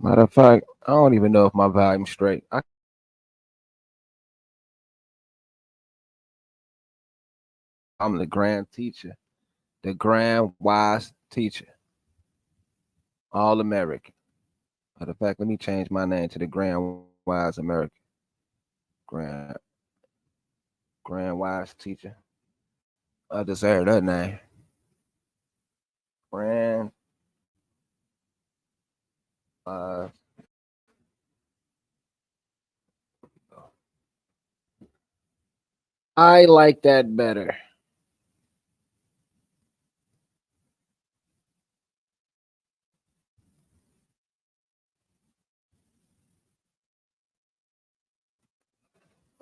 Matter of fact, I don't even know if my volume's straight. I'm the grand teacher, the grand wise teacher, all American. Matter of fact, let me change my name to the grand wise American, grand grand wise teacher. I deserve that name, grand wise. I like that better.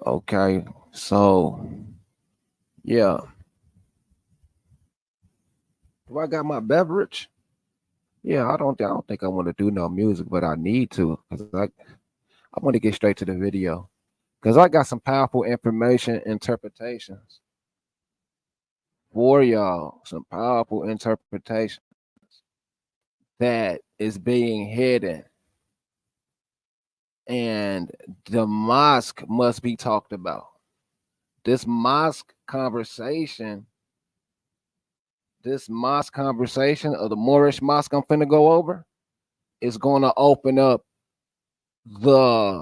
Okay, so yeah, do I got my beverage? Yeah, I don't think I want to do no music, but I need to because I want to get straight to the video because I got some powerful information interpretations for y'all. Some powerful interpretation that is being hidden, and the mosque must be talked about. This mosque conversation, this mosque conversation of the Moorish Mosque I'm finna go over is going to open up the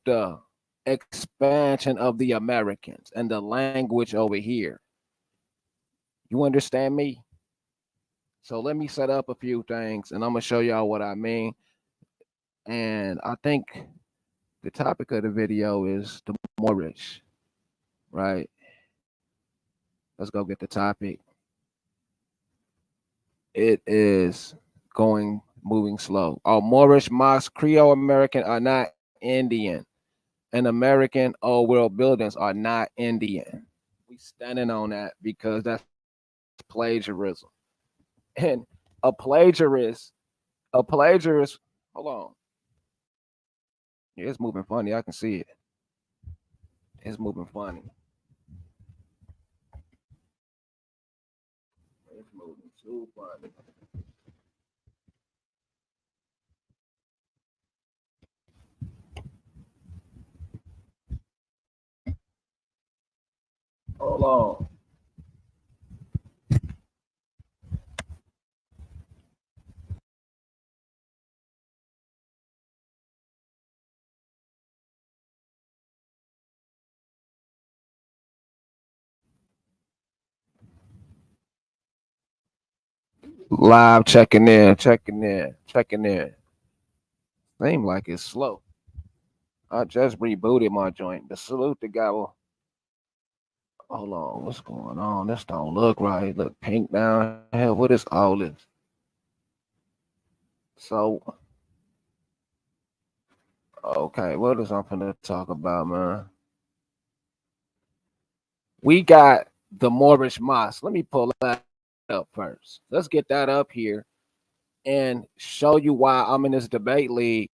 the expansion of the Americans and the language over here. You understand me? So let me set up a few things and I'm gonna show y'all what I mean. And I think the topic of the video is the Moorish, right? Let's go get the topic. It is moving slow. All Moorish Mosques, Creole American are not Indian. And American old world buildings are not Indian. We standing on that because that's plagiarism. And a plagiarist, a plagiarist, hold on. Yeah, it's moving funny. I can see it. It's moving funny. It's moving too funny. Hold on. Live checking in, checking in, checking in. Seem like it's slow. I just rebooted my joint. The salute the guy. Hold on, what's going on? This don't look right. Look pink down here. What is all this? So, okay, what is I'm gonna talk about, man? We got the Moorish Mosque. Let me pull that up first. Let's get that up here and show you why I'm in this debate league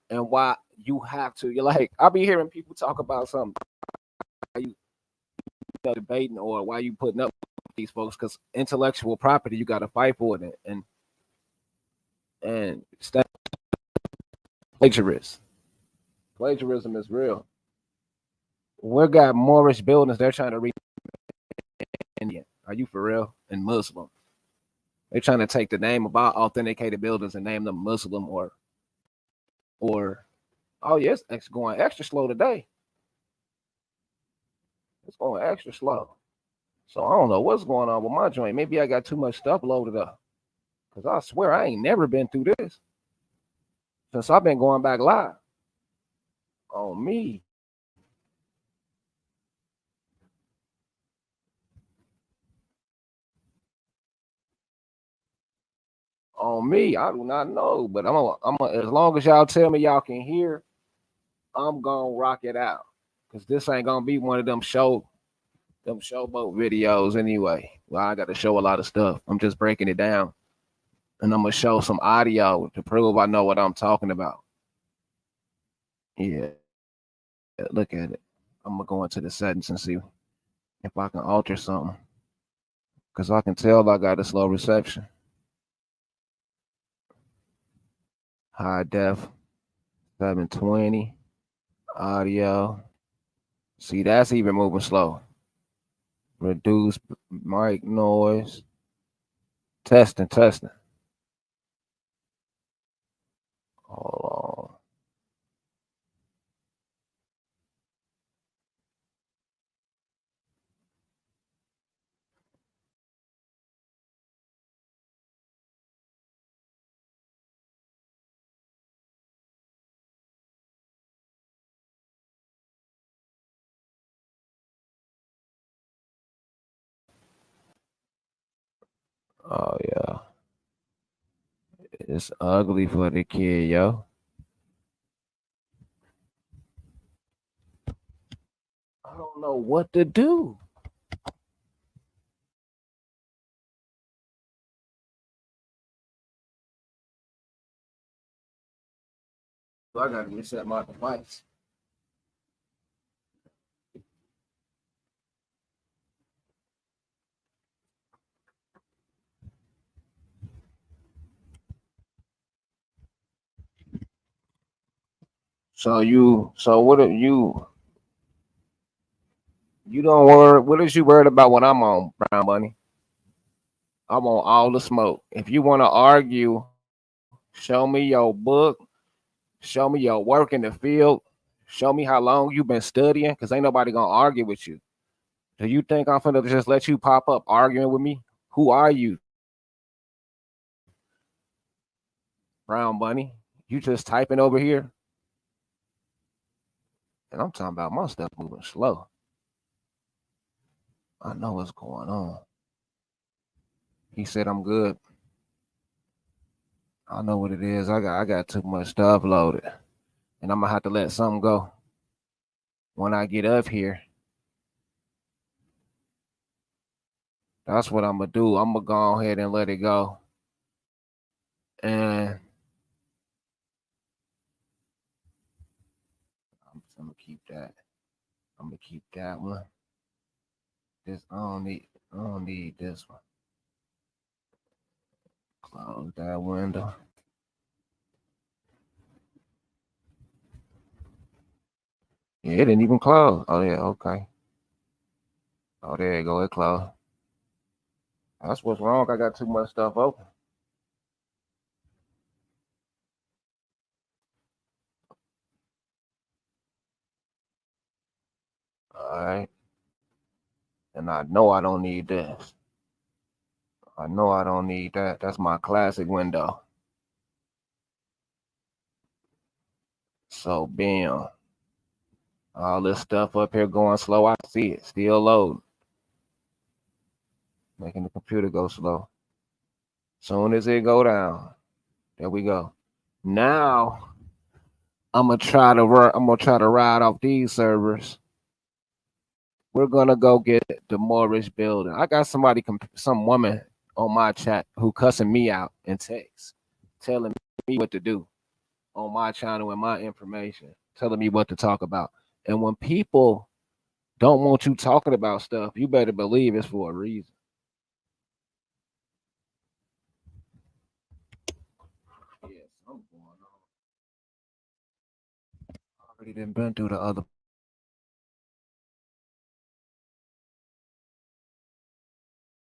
and why you have to. You're like, I'll be hearing people talk about something you debating or why you putting up with these folks because intellectual property you got to fight for it and stand plagiarism. Plagiarism is real. We got Moorish buildings. They're trying to read Indian. Are you for real? And Muslim. They're trying to take the name of our authenticated buildings and name them Muslim or oh yes, it's going extra slow today. It's going extra slow. So I don't know what's going on with my joint. Maybe I got too much stuff loaded up. Cause I swear I ain't never been through this since I've been going back live. On me. On me. I do not know. But as long as y'all tell me y'all can hear, I'm gonna rock it out. Cause this ain't gonna be one of them showboat videos anyway. Well, I got to show a lot of stuff. I'm just breaking it down, and I'm gonna show some audio to prove I know what I'm talking about. Yeah, look at it. I'm gonna go into the settings and see if I can alter something, cause I can tell I got a slow reception. High def 720 audio. See, that's even moving slow. Reduce mic noise. Testing, testing. Hold on. Oh yeah, it's ugly for the kid, yo. I don't know what to do. I gotta reset my device. So what are you? You don't worry. What is you worried about when I'm on, Brown Bunny? I want all the smoke. If you want to argue, show me your book. Show me your work in the field. Show me how long you've been studying, because ain't nobody gonna argue with you. Do you think I'm finna just let you pop up arguing with me? Who are you, Brown Bunny? You just typing over here, and I'm talking about my stuff moving slow. I know what's going on. He said I'm good. I know what it is. I got too much stuff loaded, and I'm gonna have to let something go when I get up here. That's what I'm gonna do. I'm gonna go ahead and let it go, and I'm gonna keep that. I'm gonna keep that one. This I don't need this one. Close that window. Yeah, it didn't even close. Oh yeah, okay. Oh, there you go. It closed. That's what's wrong. I got too much stuff open. All right. And I know I don't need this. I know I don't need that. That's my classic window. So bam. All this stuff up here going slow. I see it. Still loading. Making the computer go slow. Soon as it go down. There we go. Now I'm gonna try to ride off these servers. We're gonna go get the Moorish building. I got some woman on my chat who cussing me out in text, telling me what to do on my channel and my information, telling me what to talk about. And when people don't want you talking about stuff, you better believe it's for a reason. Yes, I'm going on. Already done been through the other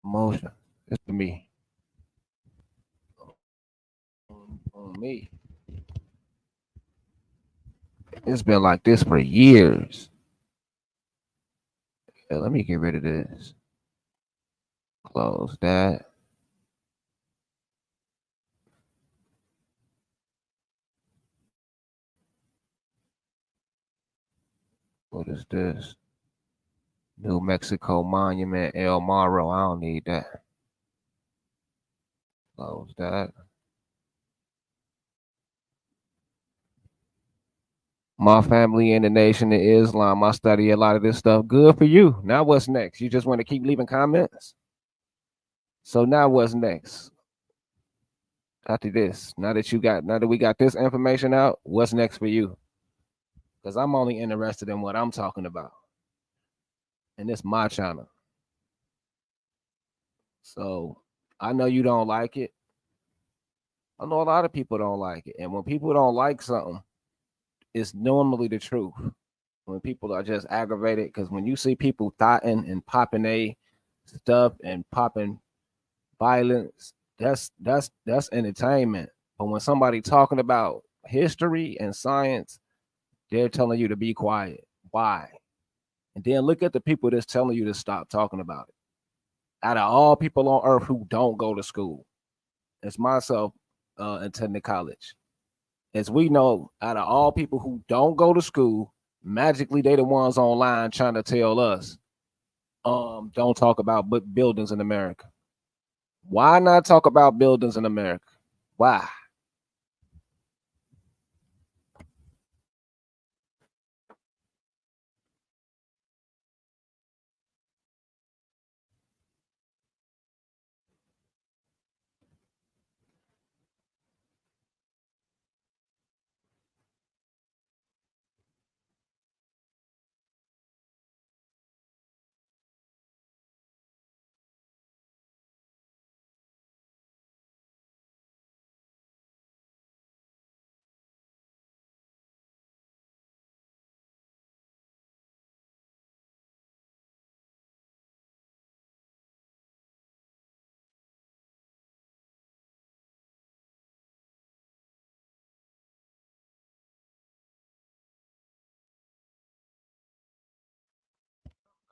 motion. It's for me. On me. It's been like this for years. Yeah, let me get rid of this. Close that. What is this? New Mexico Monument, El Morro. I don't need that. Close that. My family in the Nation of Islam. I study a lot of this stuff. Good for you. Now what's next? You just want to keep leaving comments? So now what's next? After this, now that we got this information out, what's next for you? Because I'm only interested in what I'm talking about. And it's my channel. So I know you don't like it. I know a lot of people don't like it. And when people don't like something, it's normally the truth. When people are just aggravated, because when you see people thotting and popping a stuff and popping violence, that's entertainment. But when somebody talking about history and science, they're telling you to be quiet. Why? And then look at the people that's telling you to stop talking about it. Out of all people on earth who don't go to school, it's myself attending college. As we know, out of all people who don't go to school, magically they the ones online trying to tell us, don't talk about buildings in America. Why not talk about buildings in America? Why?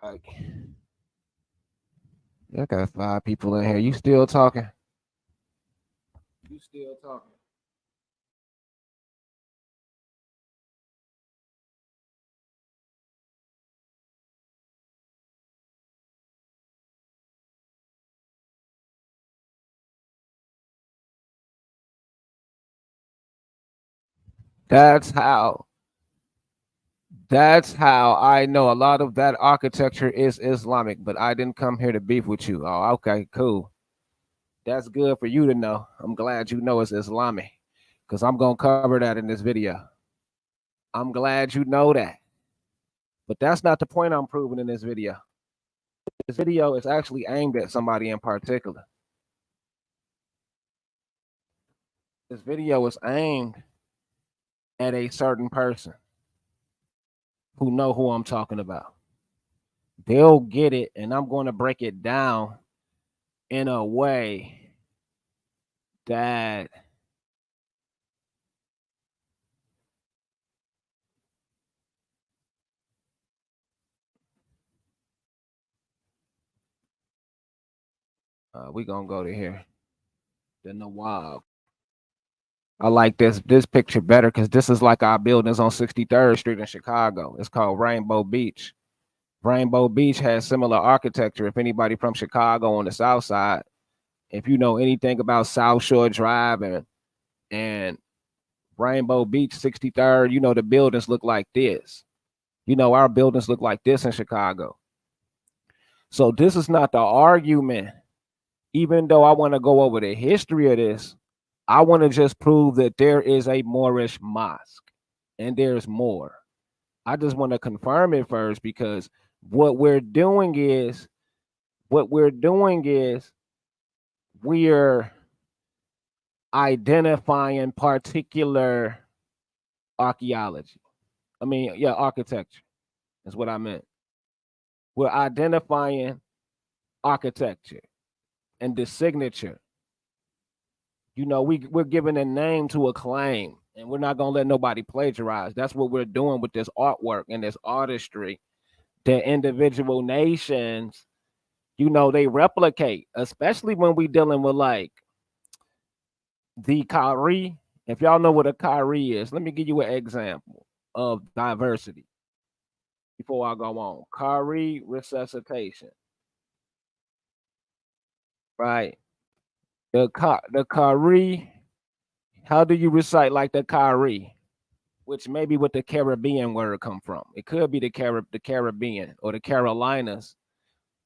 Like, I got 5 people in here. You still talking? You still talking? That's how. That's how I know a lot of that architecture is Islamic. But I didn't come here to beef with you. Oh, okay, cool. That's good for you to know. I'm glad you know it's Islamic, because I'm gonna cover that in this video. I'm glad you know that. But that's not the point I'm proving in this video. This video is actually aimed at somebody in particular. This video is aimed at a certain person who know who I'm talking about. They'll get it, and I'm going to break it down in a way that we're gonna go to here. The Nawab. I like this picture better because this is like our buildings on 63rd Street in Chicago. It's called Rainbow Beach. Rainbow Beach has similar architecture. If anybody from Chicago on the South Side, if you know anything about South Shore Drive and Rainbow Beach 63rd, you know the buildings look like this. You know our buildings look like this in Chicago. So this is not the argument. Even though I want to go over the history of this, I want to just prove that there is a Moorish mosque and there's more. I just want to confirm it first because what we're doing is what we're doing is we're identifying particular archaeology. I mean, yeah, architecture is what I meant. We're identifying architecture and the signature. You know, we're giving a name to a claim, and we're not gonna let nobody plagiarize. That's what we're doing with this artwork and this artistry that individual nations, you know, they replicate, especially when we dealing with like the Kari. If y'all know what a Kari is, let me give you an example of diversity before I go on. Kari resuscitation, right? The Kari. How do you recite like the Kari? Which may be what the Caribbean word come from. It could be the Caribbean or the Carolinas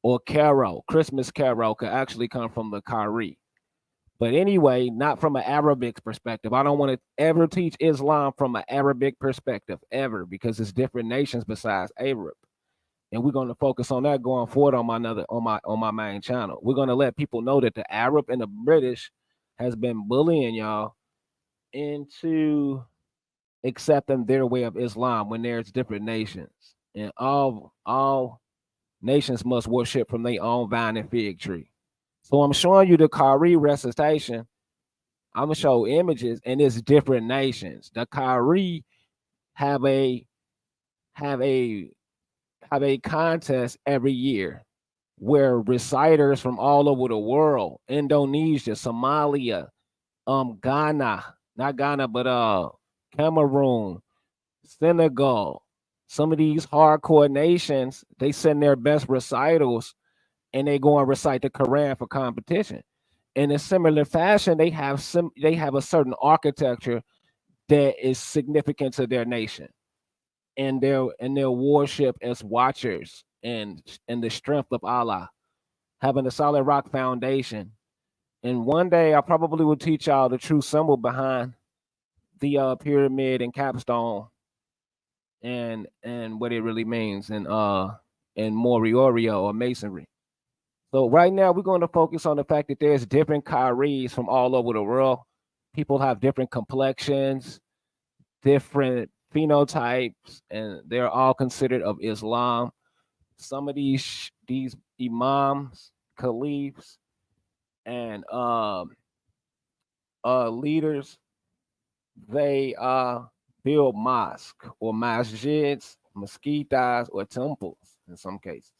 or Carol. Christmas Carol could actually come from the Kari. But anyway, not from an Arabic perspective. I don't want to ever teach Islam from an Arabic perspective ever because it's different nations besides Arab. And we're going to focus on that going forward on my main channel. We're going to let people know that the Arab and the British has been bullying y'all into accepting their way of Islam when there's different nations. And all nations must worship from their own vine and fig tree. So I'm showing you the Kari recitation. I'm gonna show images, and it's different nations. The Kari have a have a have a contest every year where reciters from all over the world, Indonesia, Somalia, Ghana, not Ghana, but Cameroon, Senegal, some of these hardcore nations, they send their best recitals and they go and recite the Quran for competition. In a similar fashion, they have a certain architecture that is significant to their nation and their worship as watchers and the strength of Allah, having a solid rock foundation. And one day I probably will teach y'all the true symbol behind the pyramid and capstone and what it really means and Moriorio or masonry. So right now we're going to focus on the fact that there's different Kyries from all over the world. People have different complexions, different phenotypes, and they're all considered of Islam. Some of these imams, caliphs, and leaders, they build mosques or masjids, mosquitas, or temples in some cases,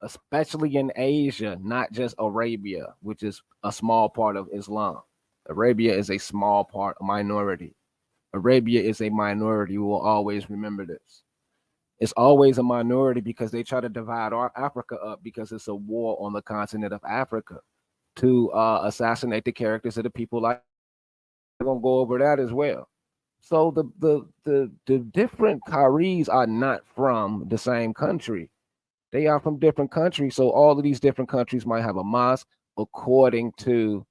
especially in Asia, not just Arabia, which is a small part of Islam. Arabia is a small part, a minority. Arabia is a minority. We will always remember this. It's always a minority because they try to divide our Africa up because it's a war on the continent of Africa to assassinate the characters of the people. Like we're gonna go over that as well. So the different Kharis are not from the same country. They are from different countries. So all of these different countries might have a mosque according to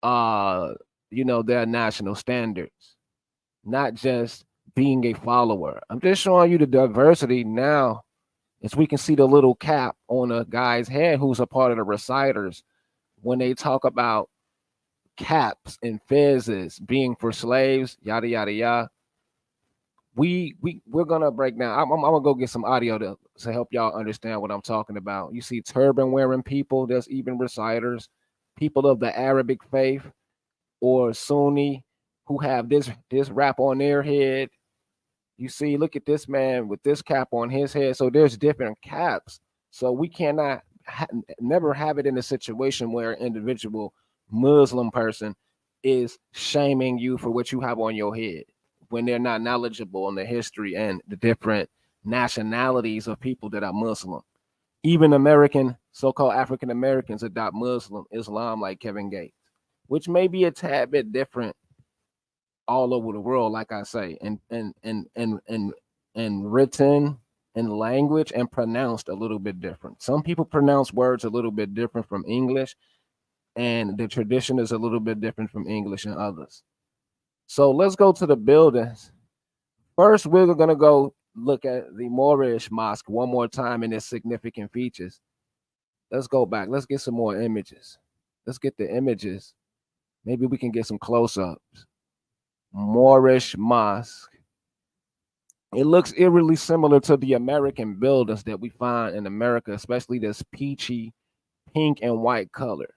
uh their national standards, not just being a follower. I'm just showing you the diversity now as we can see the little cap on a guy's head who's a part of the reciters when they talk about caps and fezzes being for slaves, yada yada yada. We're gonna break down. I'm gonna go get some audio to help y'all understand what I'm talking about. You see turban wearing people. There's even reciters, people of the Arabic faith or Sunni who have this wrap on their head. You see, look at this man with this cap on his head. So there's different caps. So we cannot never have it in a situation where an individual Muslim person is shaming you for what you have on your head when they're not knowledgeable in the history and the different nationalities of people that are Muslim. Even American, so-called African Americans adopt Muslim Islam like Kevin Gates, which may be a tad bit different all over the world, like I say, and written in language and pronounced a little bit different. Some people pronounce words a little bit different from English, and the tradition is a little bit different from English and others. So let's go to the buildings. First, we're gonna go look at the Moorish Mosque one more time and its significant features. Let's go back. Let's get some more images. Let's get the images. Maybe we can get some close-ups. Moorish Mosque. It looks eerily similar to the American buildings that we find in America, especially this peachy pink and white color.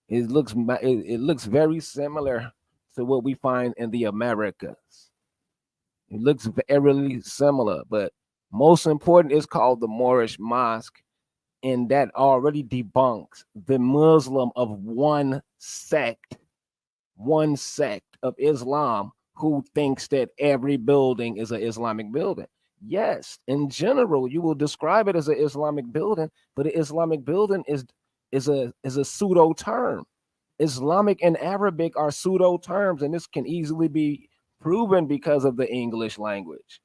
It looks very similar to what we find in the Americas. It looks eerily similar, but most important is called the Moorish Mosque, and that already debunks the Muslim of one sect of Islam who thinks that every building is an Islamic building. Yes, in general, you will describe it as an Islamic building, but an Islamic building is a pseudo term. Islamic and Arabic are pseudo terms, and this can easily be proven because of the English language.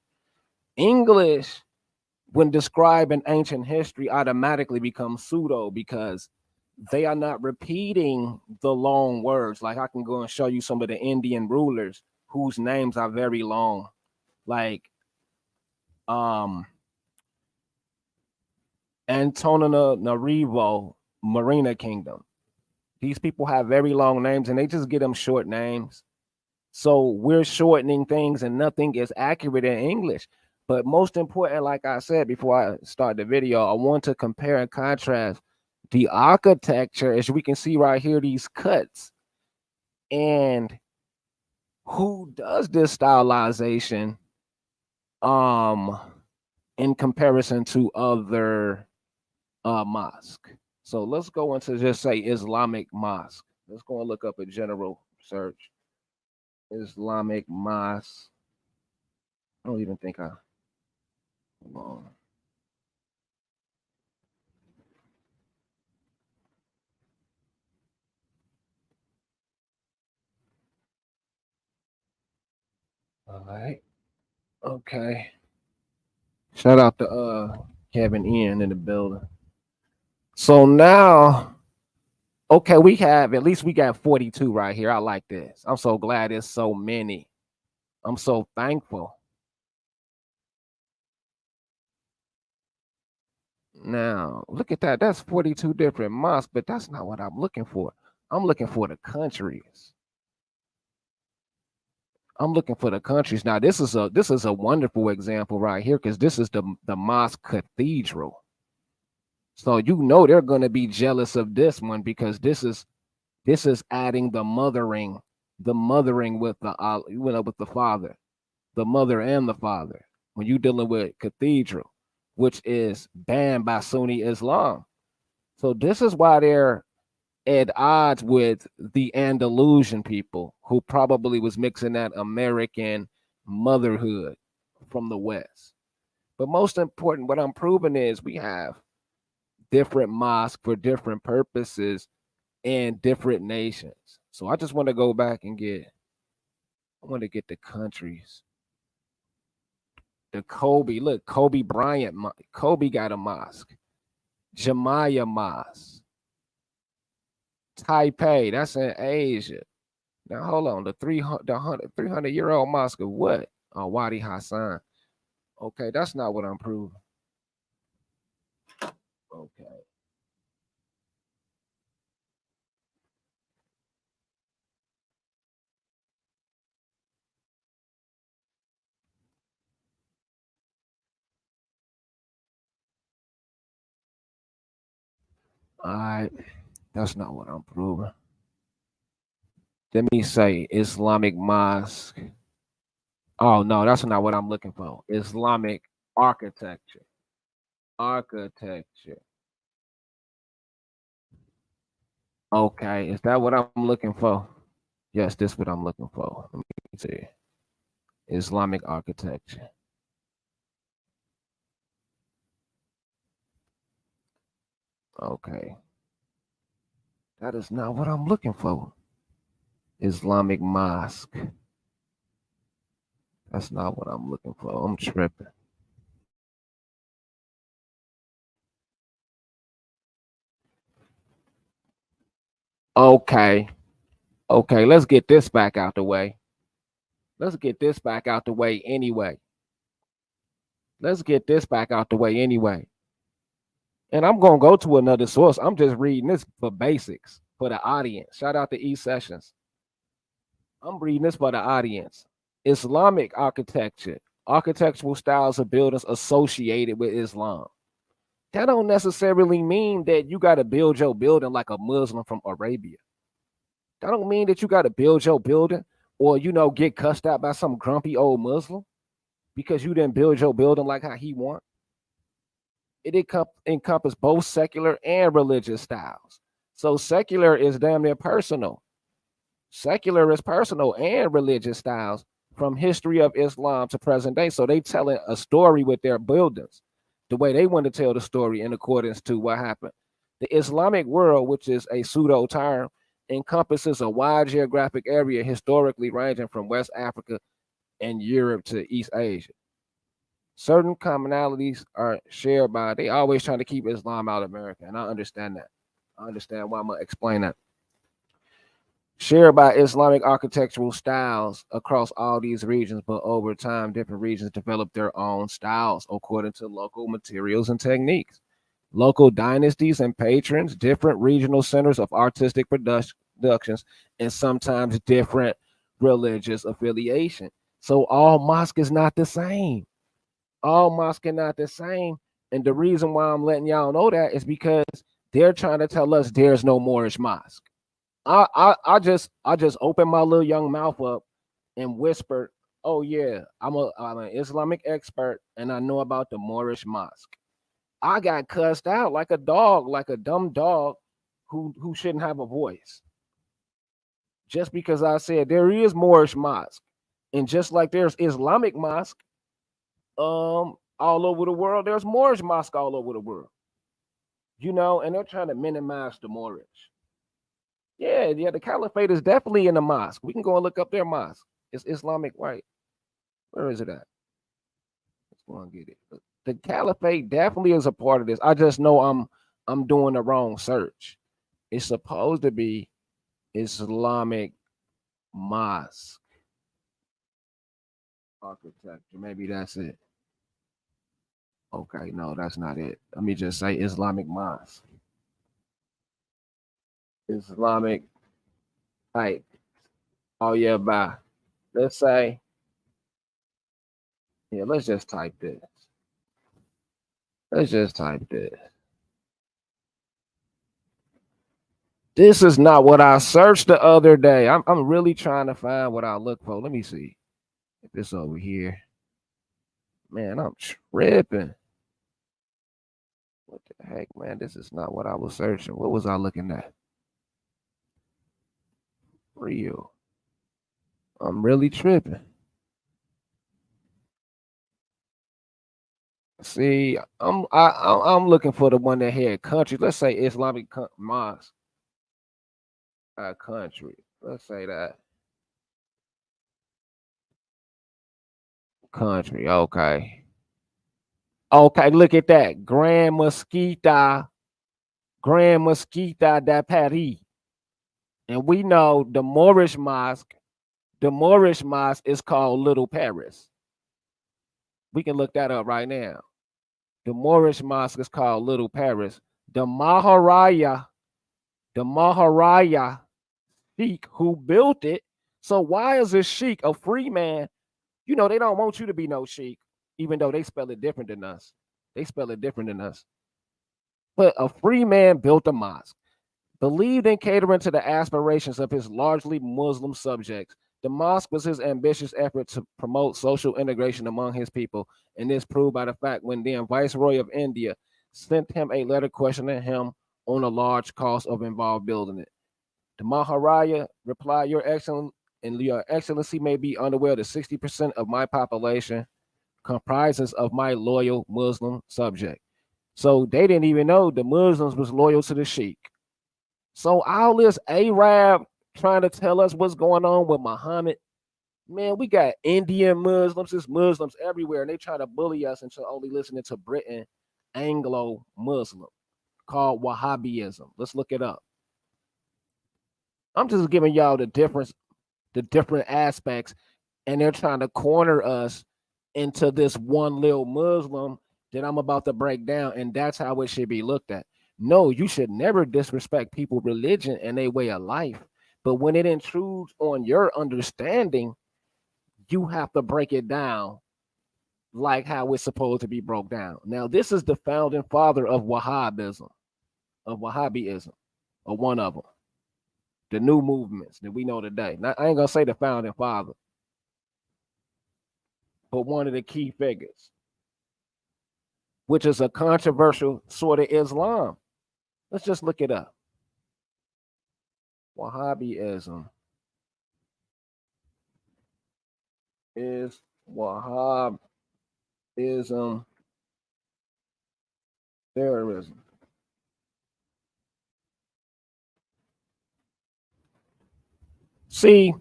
English, when describing ancient history, automatically becomes pseudo because they are not repeating the long words. Like I can go and show you some of the Indian rulers whose names are very long, like Antonina Narivo, Marina Kingdom. These people have very long names and they just get them short names. So we're shortening things and nothing is accurate in English. But most important, like I said before I start the video, I want to compare and contrast the architecture, as we can see right here, these cuts, and who does this stylization um in comparison to other mosque. So let's go into just say Islamic mosque. Let's go and look up a general search. Islamic mosque. I don't even think I hold on. All right. Okay. Shout out to Kevin Ian in the building. So now, okay, we have at least we got 42 right here. I like this. I'm so glad there's so many. I'm so thankful. Now, look at that. That's 42 different mosques, but that's not what I'm looking for. I'm looking for the countries. I'm looking for the countries. Now, this is a wonderful example right here because this is the mosque cathedral. So you know they're going to be jealous of this one because this is adding the mothering with with the father, the mother and the father. When you dealing with cathedral, which is banned by Sunni Islam. So this is why they're at odds with the Andalusian people who probably was mixing that American motherhood from the West. But most important, what I'm proving is we have different mosques for different purposes in different nations. So I just want to go back and I want to get the countries. The Kobe, look, Kobe Bryant, Kobe got a mosque. Jamaica Mosque. Taipei, that's in Asia. Now hold on, the 300-year-old mosque of what? Oh, Wadi Hassan. Okay, that's not what I'm proving. Okay. All right, that's not what I'm proving. Let me say Islamic mosque. Oh no, that's not what I'm looking for. Islamic architecture. Architecture. Okay, is that what I'm looking for? Yes, this is what I'm looking for. Let me see. Islamic architecture. Okay. That is not what I'm looking for. Islamic mosque. That's not what I'm looking for. I'm tripping. Okay. Okay, let's get this back out the way. Let's get this back out the way anyway. Let's get this back out the way anyway. And I'm going to go to another source. I'm just reading this for basics for the audience. Shout out to E Sessions. I'm reading this for the audience. Islamic architecture, architectural styles of buildings associated with Islam. That don't necessarily mean that you got to build your building like a Muslim from Arabia. That don't mean that you got to build your building or get cussed out by some grumpy old Muslim because you didn't build your building like how he want. It encompass both secular and religious styles. So secular is damn near personal. Secular is personal and religious styles from history of Islam to present day. So they telling a story with their buildings, the way they want to tell the story in accordance to what happened. The Islamic world, which is a pseudo term, encompasses a wide geographic area historically ranging from West Africa and Europe to East Asia. Certain commonalities are shared by, they always trying to keep Islam out of America, and I understand that. I understand why. I'm going to explain that. Shared by Islamic architectural styles across all these regions, but over time, different regions develop their own styles according to local materials and techniques. local dynasties and patrons, different regional centers of artistic productions, and sometimes different religious affiliation. So all mosque is not the same. All mosque are not the same. And the reason why I'm letting y'all know that is because they're trying to tell us there's no Moorish mosque. I just opened my little young mouth up and whispered, "Oh yeah, I'm an Islamic expert and I know about the Moorish mosque." I got cussed out like a dog, like a dumb dog who shouldn't have a voice. Just because I said there is Moorish mosque. And just like there's Islamic mosque all over the world, there's Moorish mosque all over the world. And they're trying to minimize the Moorish. Yeah, the caliphate is definitely in the mosque. We can go and look up their mosque. It's Islamic, right? Where is it at? Let's go and get it. The caliphate definitely is a part of this. I just know I'm doing the wrong search. It's supposed to be Islamic mosque architecture. Maybe that's it. Okay, no, that's not it. Let me just say Islamic mosque. Islamic type. Oh yeah, bye. Let's say, yeah, let's just type this. Let's just type this. This is not what I searched the other day. I'm really trying to find what I look for. Let me see. If this over here. Man, I'm tripping. What the heck, man? This is not what I was searching. What was I looking at? Real. I'm really tripping. See, I'm looking for the one that had country. Let's say Islamic mosque country. Let's say that country. Okay. Okay, look at that. Grand Mosquita de Paris. And we know the Moorish Mosque is called Little Paris. We can look that up right now. The Moorish Mosque is called Little Paris. The Maharaja Sheikh who built it. So why is a sheikh a free man? They don't want you to be no sheikh, even though they spell it different than us. They spell it different than us. But a free man built a mosque, believed in catering to the aspirations of his largely Muslim subjects. The mosque was his ambitious effort to promote social integration among his people, and this proved by the fact when then Viceroy of India sent him a letter questioning him on a large cost of involved building it. The Maharaja replied, Your Excellency may be unaware that 60% of my population comprises of my loyal Muslim subject. So they didn't even know the Muslims was loyal to the Sheikh. So all this Arab trying to tell us what's going on with Muhammad, man, we got Indian Muslims, there's Muslims everywhere, and they try to bully us into only listening to Britain Anglo Muslim called Wahhabism. Let's look it up. I'm just giving y'all the different aspects, and they're trying to corner us into this one little Muslim that I'm about to break down, and that's how it should be looked at. No, you should never disrespect people's religion and their way of life. But when it intrudes on your understanding, you have to break it down like how it's supposed to be broke down. Now, this is the founding father of Wahhabism, or one of them. The new movements that we know today. Now, I ain't gonna say the founding father, but one of the key figures, which is a controversial sort of Islam. Let's just look it up. Wahhabism is Wahhabism terrorism. See,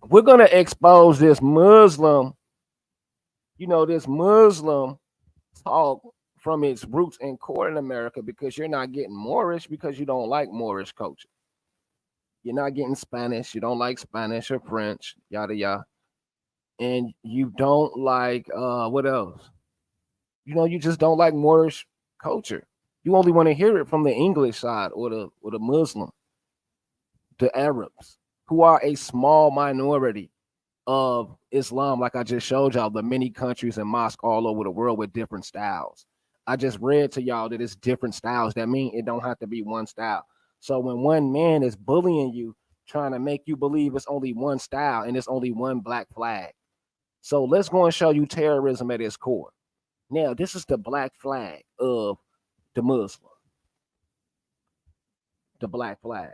we're going to expose this Muslim, this Muslim talk from its roots in core in America because you're not getting Moorish because you don't like Moorish culture. You're not getting Spanish. You don't like Spanish or French, yada, yada. And you don't like, what else? You just don't like Moorish culture. You only want to hear it from the English side or the Muslim, the Arabs, who are a small minority of Islam, like I just showed y'all, the many countries and mosques all over the world with different styles. I just read to y'all that it's different styles. That mean it don't have to be one style. So when one man is bullying you, trying to make you believe it's only one style and it's only one black flag. So let's go and show you terrorism at its core. Now, this is the black flag of the Muslim, the black flag.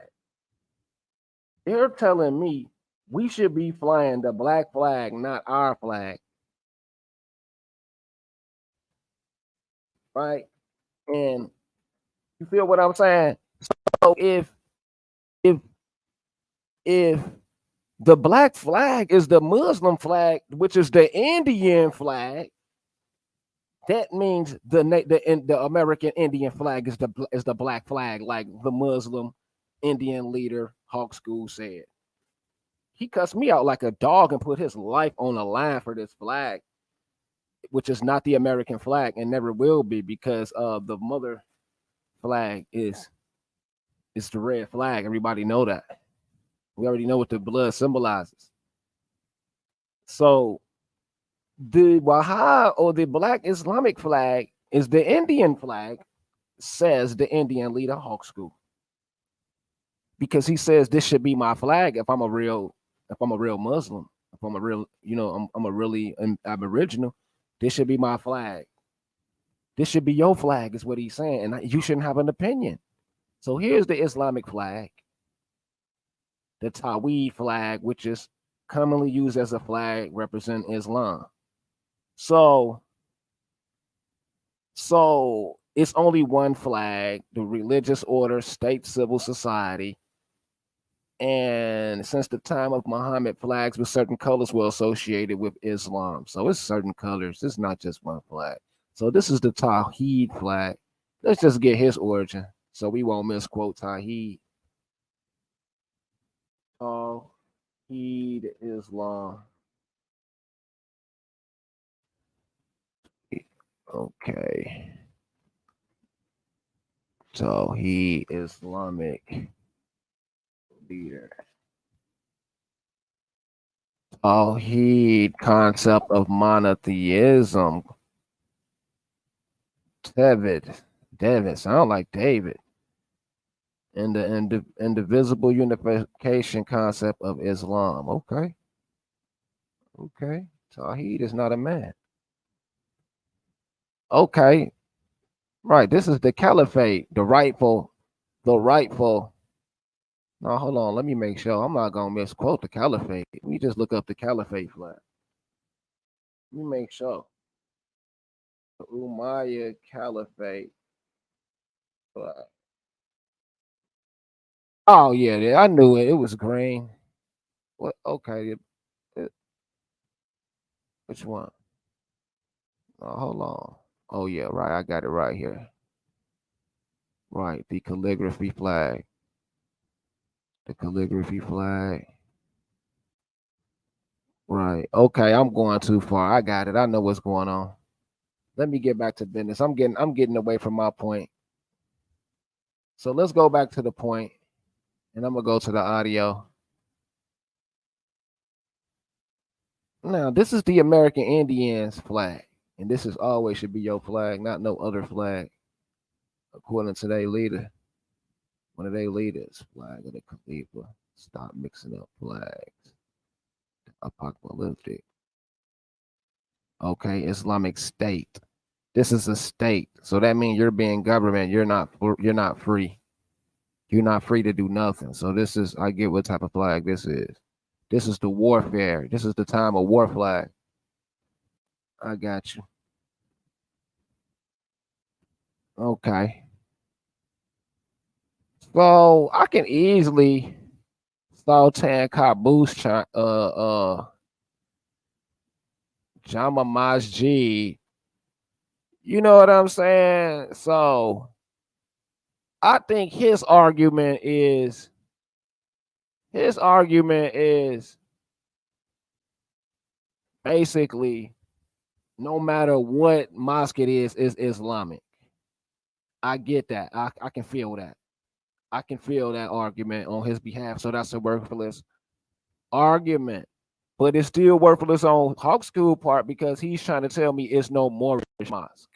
They're telling me we should be flying the black flag, not our flag, right? And you feel what I'm saying? So if if the black flag is the Muslim flag, which is the Indian flag, that means the American Indian flag is the black flag, like the Muslim Indian leader Hawk School said. He cussed me out like a dog and put his life on the line for this flag, which is not the American flag and never will be, because the mother flag is the red flag. Everybody know that. We already know what the blood symbolizes. So the Wahab or the Black Islamic flag is the Indian flag, says the Indian leader Hawk School, because he says this should be my flag if I'm a real Muslim, if I'm a real, I'm a really Aboriginal. This should be my flag. This should be your flag, is what he's saying, and you shouldn't have an opinion. So here's the Islamic flag, the Tawhid flag, which is commonly used as a flag representing Islam. So it's only one flag, the religious order, state, civil society. And since the time of Muhammad, flags with certain colors were associated with Islam. So it's certain colors. It's not just one flag. So this is the Tawhid flag. Let's just get his origin so we won't misquote Tawhid. Tawhid Islam. Okay. Tawhid Islamic leader. Tawhid concept of monotheism. David sound like David. And the indivisible unification concept of Islam. Okay. Tawhid is not a man. Okay. Right. This is the caliphate, the rightful. No, hold on. Let me make sure. I'm not gonna misquote the caliphate. We just look up the caliphate flag. Let me make sure. The Umayyad Caliphate flag. Oh yeah, I knew it. It was green. What? Okay. Which one? Oh, hold on. Oh yeah, right. I got it right here. Right, the calligraphy flag. The calligraphy flag. Right. Okay, I'm going too far. I got it. I know what's going on. Let me get back to business. I'm getting away from my point. So let's go back to the point, and I'm gonna go to the audio. Now, this is the American Indians flag, and this is always should be your flag, not no other flag, according to their leader. One of their leaders, flag of the Khalifa. Stop mixing up flags. Apocalyptic. Okay, Islamic State. This is a state, so that means you're being government. You're not free. You're not free to do nothing. So this is, I get what type of flag this is. This is the warfare. This is the time of war flag. I got you. Okay. So I can easily Sultan Qaboos Jama Masjid. You know what I'm saying? So I think his argument is basically no matter what mosque it is Islamic. I get that. I can feel that. I can feel that argument on his behalf. So that's a worthless argument. But it's still worthless on Hawk School part because he's trying to tell me it's no Moorish mosque.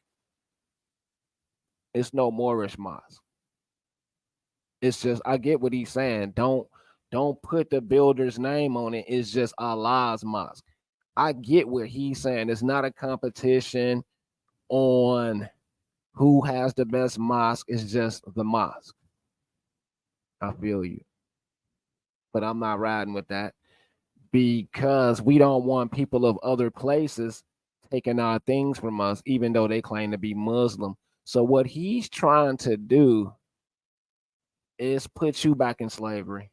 It's no Moorish mosque. It's just I get what he's saying. Don't put the builder's name on it. It's just Allah's mosque. I get what he's saying. It's not a competition on who has the best mosque. It's just the mosque. I feel you. But I'm not riding with that because we don't want people of other places taking our things from us, even though they claim to be Muslim. So what he's trying to do is put you back in slavery.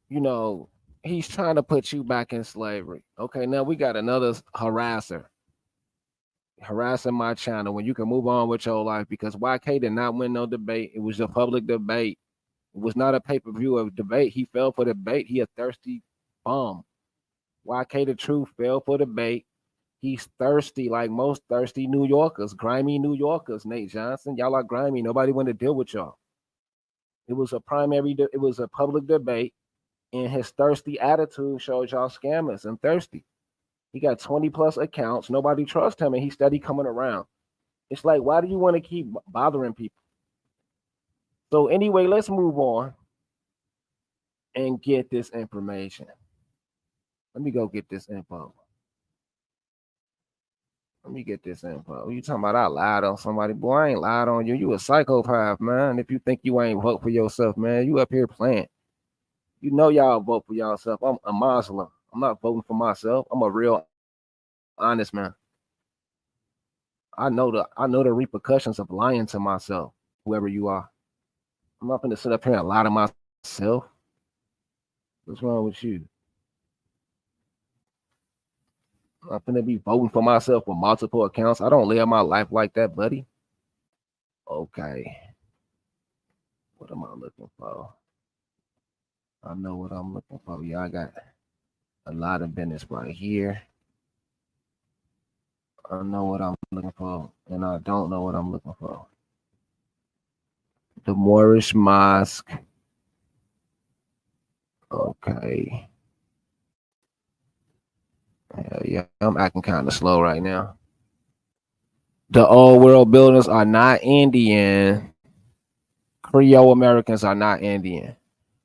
You know, he's trying to put you back in slavery. Okay, now we got another harasser harassing my channel when you can move on with your life because YK did not win no debate. It was a public debate. It was not a pay-per-view of debate. He fell for the bait. He a thirsty bum. YK the Truth fell for the bait. He's thirsty like most thirsty New Yorkers, grimy New Yorkers. Nate Johnson, y'all are grimy. Nobody want to deal with y'all. It was a it was a public debate, and his thirsty attitude showed y'all scammers and thirsty. He got 20 plus accounts. Nobody trusts him, and he's steady coming around. It's like, why do you want to keep bothering people? So anyway, let's move on and get this information. Let me go get this info. Let me get this info. You talking about I lied on somebody? Boy, I ain't lied on you. You a psychopath, man. If you think you ain't vote for yourself, man, you up here playing. You know y'all vote for yourself. I'm a Muslim. I'm not voting for myself. I'm a real honest man. I know the repercussions of lying to myself, whoever you are. I'm not gonna sit up here and lie to myself. What's wrong with you? I'm not gonna be voting for myself with multiple accounts. I don't live my life like that, buddy. Okay. What am I looking for? I know what I'm looking for. Yeah, I got a lot of business right here. I know what I'm looking for, and I don't know what I'm looking for. The Moorish Mosque. Okay. Hell yeah, I'm acting kind of slow right now. The old world buildings are not Indian. Creole Americans are not Indian.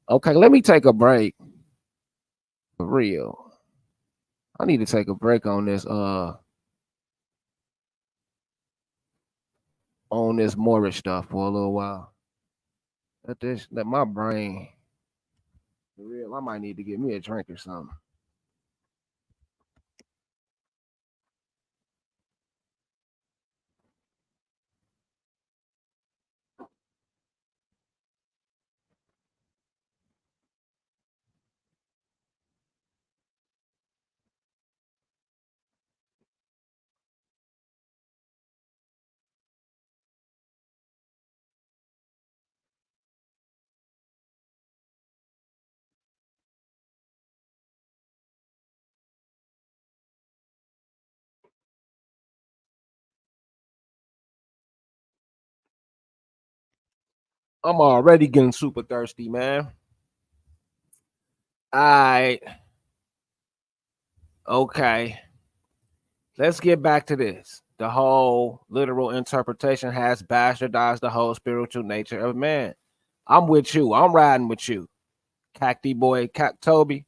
Okay, let me take a break. For real. I need to take a break on this Moorish stuff for a little while. Let my brain for real. I might need to get me a drink or something. I'm already getting super thirsty, man. All right. Okay. Let's get back to this. The whole literal interpretation has bastardized the whole spiritual nature of man. I'm with you. I'm riding with you. Cacti boy, Toby.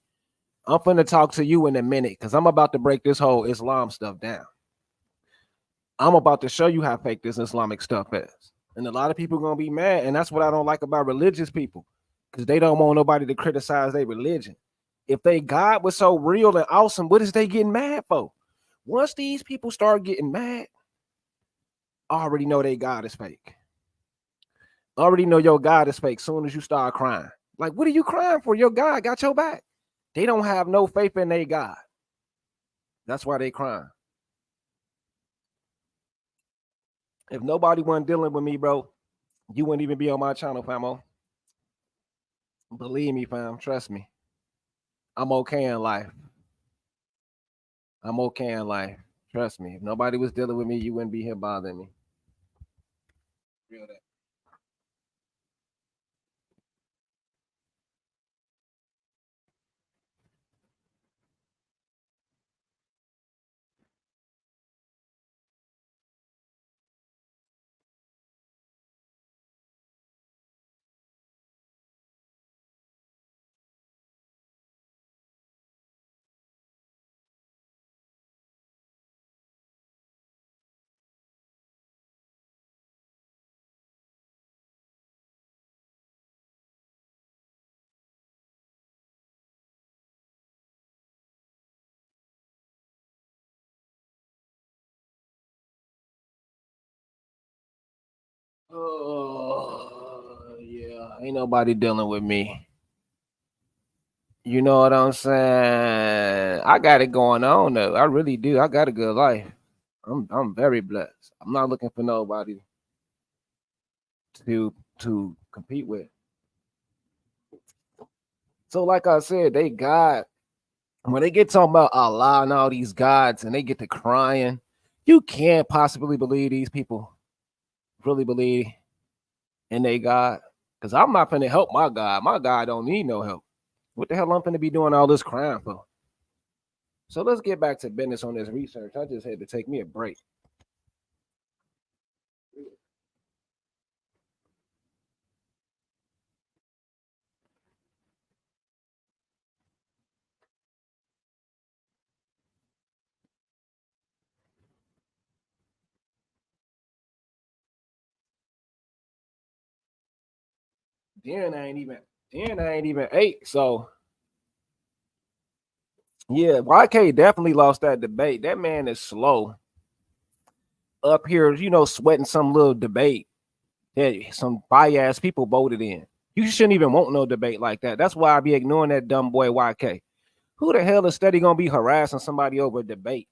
I'm finna talk to you in a minute because I'm about to break this whole Islam stuff down. I'm about to show you how fake this Islamic stuff is. And a lot of people are gonna be mad. And that's what I don't like about religious people. Because they don't want nobody to criticize their religion. If they God was so real and awesome, what is they getting mad for? Once these people start getting mad, I already know they God is fake. I already know your God is fake soon as you start crying. Like, what are you crying for? Your God got your back. They don't have no faith in their God. That's why they crying. If nobody wasn't dealing with me, bro, you wouldn't even be on my channel, famo. Believe me, fam. Trust me. I'm okay in life. I'm okay in life. Trust me. If nobody was dealing with me, you wouldn't be here bothering me. Real that. Oh yeah, ain't nobody dealing with me. You know what I'm saying? I got it going on though. I really do. I got a good life. I'm very blessed. I'm not looking for nobody to compete with. So like I said, they God when they get talking about Allah and all these gods and they get to crying, you can't possibly believe these people really believe in they God. Cause I'm not gonna help my God. My God don't need no help. What the hell I'm gonna be doing all this crying for? So let's get back to business on this research. I just had to take me a break. 10 I ain't even 8. So yeah, YK definitely lost that debate. That man is slow up here, sweating some little debate that some biased people voted in. You shouldn't even want no debate like that. That's why I be ignoring that dumb boy YK. Who the hell is steady gonna be harassing somebody over a debate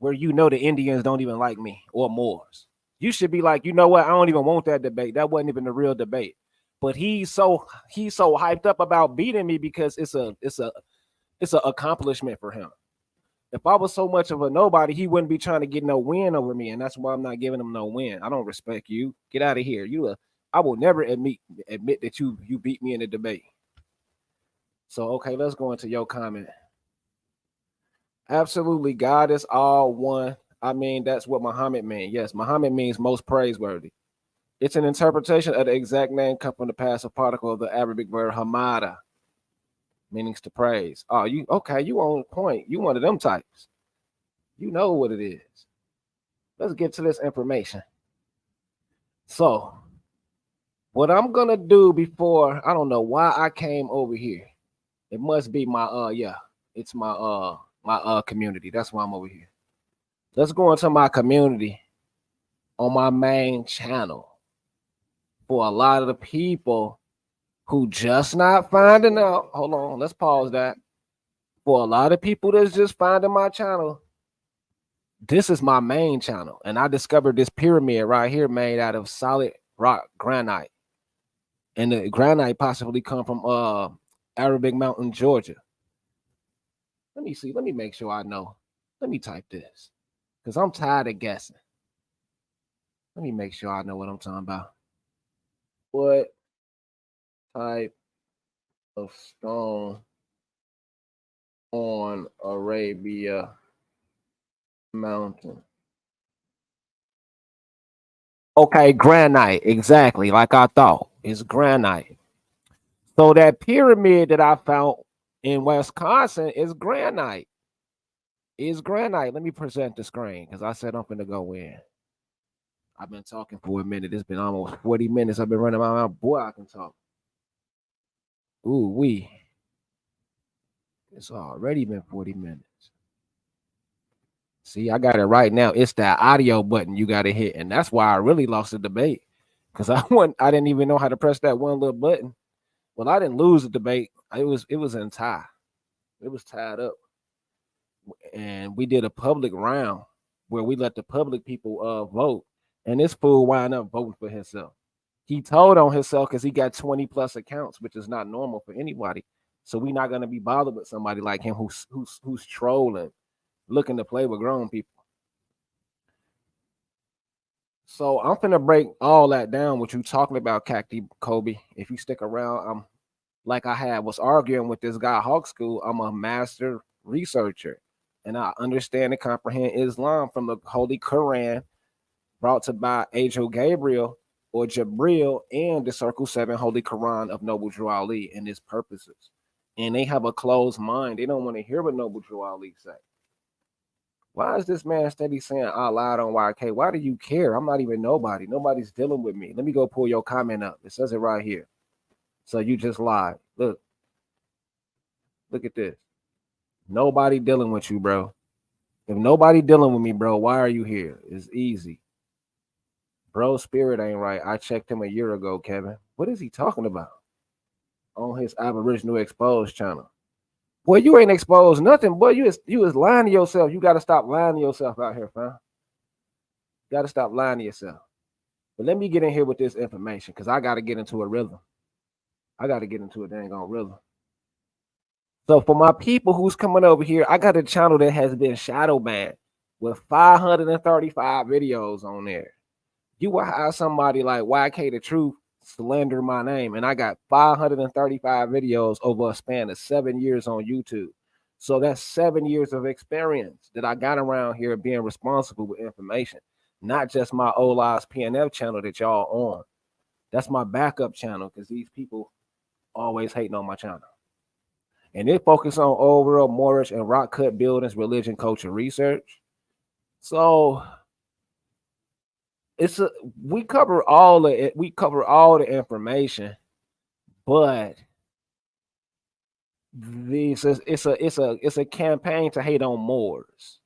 where the Indians don't even like me or Moors? You should be like, you know what? I don't even want that debate. That wasn't even a real debate. But he's so hyped up about beating me because it's an accomplishment for him. If I was so much of a nobody, he wouldn't be trying to get no win over me, and that's why I'm not giving him no win. I don't respect you. Get out of here. I will never admit that you beat me in a debate. So okay, let's go into your comment. Absolutely, God is all one. I mean, that's what Muhammad means. Yes, Muhammad means most praiseworthy. It's an interpretation of the exact name come from the passive particle of the Arabic word hamada, meanings to praise. Oh, you okay? You on point. You one of them types. You know what it is. Let's get to this information. So, what I'm gonna do before I don't know why I came over here. It must be my yeah, it's my community. That's why I'm over here. Let's go into my community on my main channel for a lot of the people who just not finding out. Hold on, let's pause that. For a lot of people that's just finding my channel, this is my main channel. And I discovered this pyramid right here made out of solid rock granite. And the granite possibly come from Arabic Mountain, Georgia. Let me see. Let me make sure I know. Let me type this. Because I'm tired of guessing. Let me make sure I know what I'm talking about. What type of stone on Arabia Mountain? Okay, granite. Exactly, like I thought. It's granite. So that pyramid that I found in Wisconsin is granite. Is granite. Let me present the screen because I said I'm gonna go in. I've been talking for a minute. It's been almost 40 minutes. I've been running my mouth. Boy, I can talk. Ooh, it's already been 40 minutes. See, I got it right now. It's that audio button you got to hit, and that's why I really lost the debate because I didn't even know how to press that one little button. Well, I didn't lose the debate. It was in tie. It was tied up, and we did a public round where we let the public people vote, and this fool wound up voting for himself. He told on himself because he got 20 plus accounts, which is not normal for anybody. So we're not gonna be bothered with somebody like him who's trolling, looking to play with grown people. So I'm finna break all that down. What you talking about, Cacti Kobe? If you stick around, I'm like I had was arguing with this guy Hawk School. I'm a master researcher, and I understand and comprehend Islam from the Holy Quran, brought to by Angel Gabriel or Jabril, and the Circle Seven Holy Quran of Noble Drew Ali and its purposes. And they have a closed mind. They don't want to hear what Noble Drew Ali say. Why is this man steady saying I lied on YK? Why do you care? I'm not even nobody. Nobody's dealing with me. Let me go pull your comment up. It says it right here. So you just lied. Look at this. Nobody dealing with you, bro. If nobody dealing with me, bro, why are you here? It's easy. Bro, spirit ain't right. I checked him a year ago, Kevin. What is he talking about? On his Aboriginal Exposed channel. Boy, you ain't exposed nothing. Boy, you was lying to yourself. You gotta stop lying to yourself out here, fam. You gotta stop lying to yourself. But let me get in here with this information because I gotta get into a rhythm. I gotta get into a dang on rhythm. So for my people who's coming over here, I got a channel that has been shadow banned with 535 videos on there. You will have somebody like YK the Truth slander my name, and I got 535 videos over a span of 7 years on YouTube. So that's 7 years of experience that I got around here being responsible with information, not just my Ola's PNF channel that y'all on. That's my backup channel because these people always hating on my channel. And it focuses on overall Moorish and rock cut buildings, religion, culture, research. So it's a we cover all the information, but it's a campaign to hate on Moors.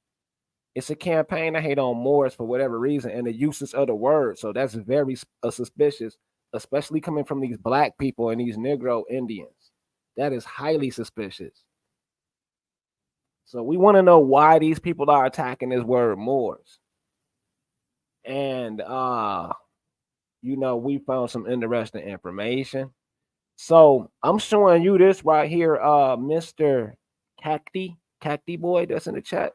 It's a campaign to hate on Moors for whatever reason, and the uses of the word. So that's very suspicious, especially coming from these black people and these Negro Indians. That is highly suspicious. So we want to know why these people are attacking this word Moors. And we found some interesting information. So I'm showing you this right here, Mr. Cacti boy that's in the chat.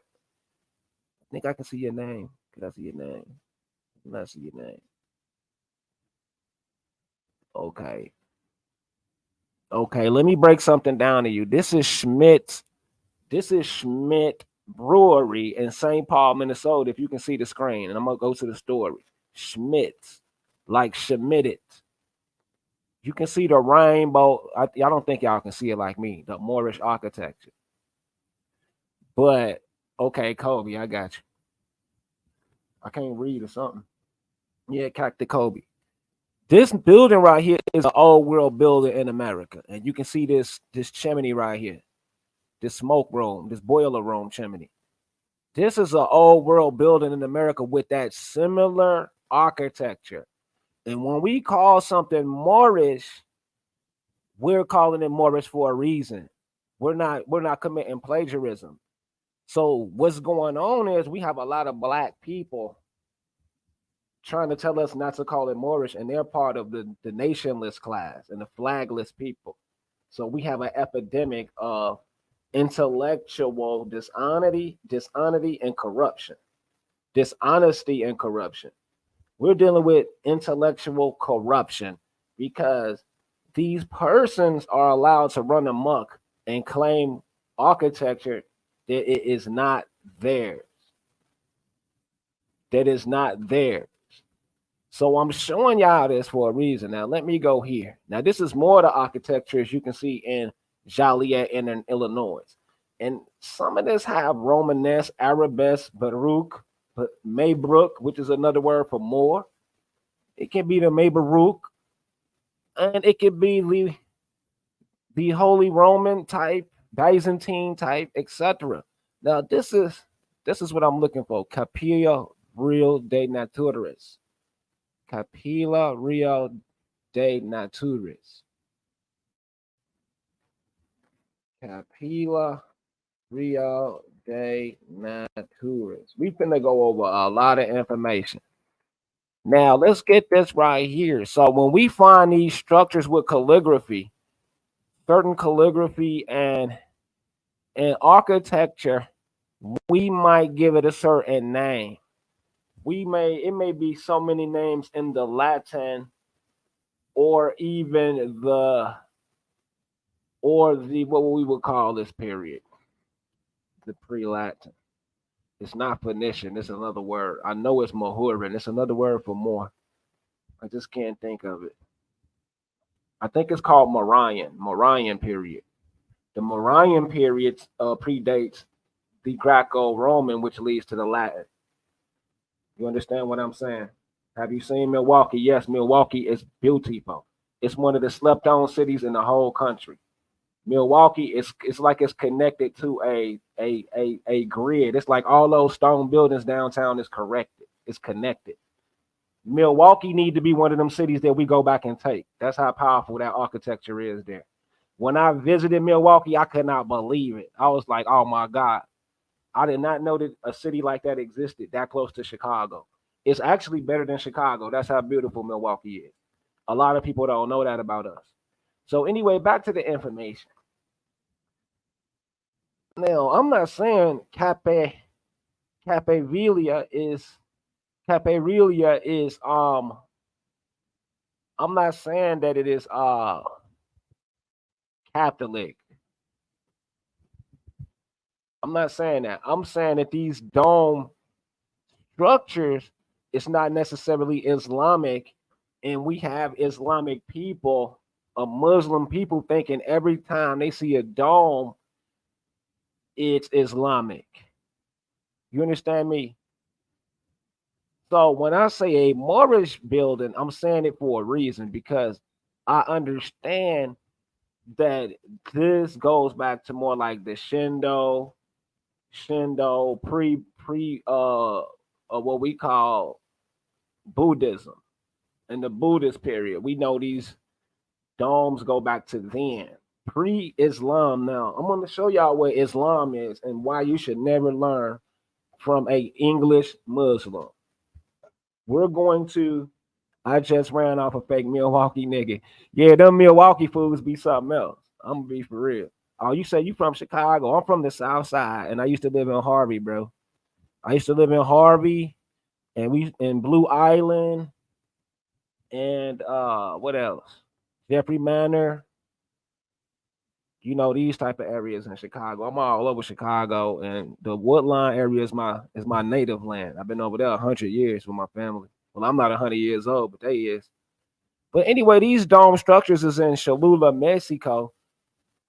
I think I can see your name. Can I see your name? Can I see your name? Okay. Okay, let me break something down to you. This is Schmidt Brewery in St. Paul, Minnesota. If you can see the screen, and I'm gonna go to the story. Schmidt, like Schmidt. You can see the rainbow. I don't think y'all can see it like me, the Moorish architecture. But okay, Kobe, I got you. I can't read or something. Yeah, Cacti Kobe. This building right here is an old world building in America, and you can see this chimney right here, this smoke room, this boiler room chimney. This is an old world building in America with that similar architecture. And when we call something Moorish, we're calling it Moorish for a reason. We're not committing plagiarism. So what's going on is we have a lot of black people trying to tell us not to call it Moorish, and they're part of the nationless class and the flagless people. So we have an epidemic of intellectual dishonesty and corruption. Dishonesty and corruption. We're dealing with intellectual corruption because these persons are allowed to run amok and claim architecture that it is not theirs. That is not theirs. So I'm showing y'all this for a reason. Now let me go here. Now this is more of the architecture as you can see in Joliet and in Illinois. And some of this have Romanesque, Arabesque, Baroque, but Maybrook, which is another word for more. It can be the Maybarook, and it could be the Holy Roman type, Byzantine type, etc. Now this is what I'm looking for. Capilla Real de Naturis. Capilla Real de Naturis. Capilla Real de Naturis. We finna go over a lot of information. Now let's get this right here. So when we find these structures with calligraphy, certain calligraphy and architecture, we might give it a certain name. it may be so many names in the Latin or even the what we would call this period, the pre-Latin. It's not Phoenician. It's another word. I know it's Mahurin. It's another word for more. I just can't think of it. I think it's called Morayan period. The Morayan period predates the Greco-Roman, which leads to the Latin. You understand what I'm saying? Have you seen Milwaukee? Yes, Milwaukee is beautiful. It's one of the slept-on cities in the whole country. Milwaukee is it's like it's connected to a grid. It's like all those stone buildings downtown is corrected. It's connected. Milwaukee need to be one of them cities that we go back and take. That's how powerful that architecture is there. When I visited Milwaukee, I could not believe it. I was like, oh my God. I did not know that a city like that existed that close to Chicago. It's actually better than Chicago. That's how beautiful Milwaukee is. A lot of people don't know that about us. So anyway, back to the information. Now, I'm not saying Capavilia is Capavilia is I'm not saying that it is Catholic. I'm not saying that. I'm saying that these dome structures it's not necessarily Islamic, and we have Islamic people, Muslim people thinking every time they see a dome, it's Islamic. You understand me? So when I say a Moorish building, I'm saying it for a reason because I understand that this goes back to more like the Shindo pre what we call Buddhism in the Buddhist period. We know these domes go back to then pre-Islam. Now I'm going to show y'all what Islam is and why you should never learn from a English Muslim. We're going to. I just ran off a fake Milwaukee nigga. Yeah, them Milwaukee fools be something else. I'm gonna be for real. Oh, you say you from Chicago? I'm from the South Side, and I used to live in Harvey, bro. I used to live in Harvey, and we in Blue Island, and what else? Jeffrey Manor. You know these type of areas in Chicago. I'm all over Chicago, and the Woodline area is my native land. I've been over there 100 years with my family. Well, I'm not 100 years old, but they is. But anyway, these dome structures is in Cholula, Mexico.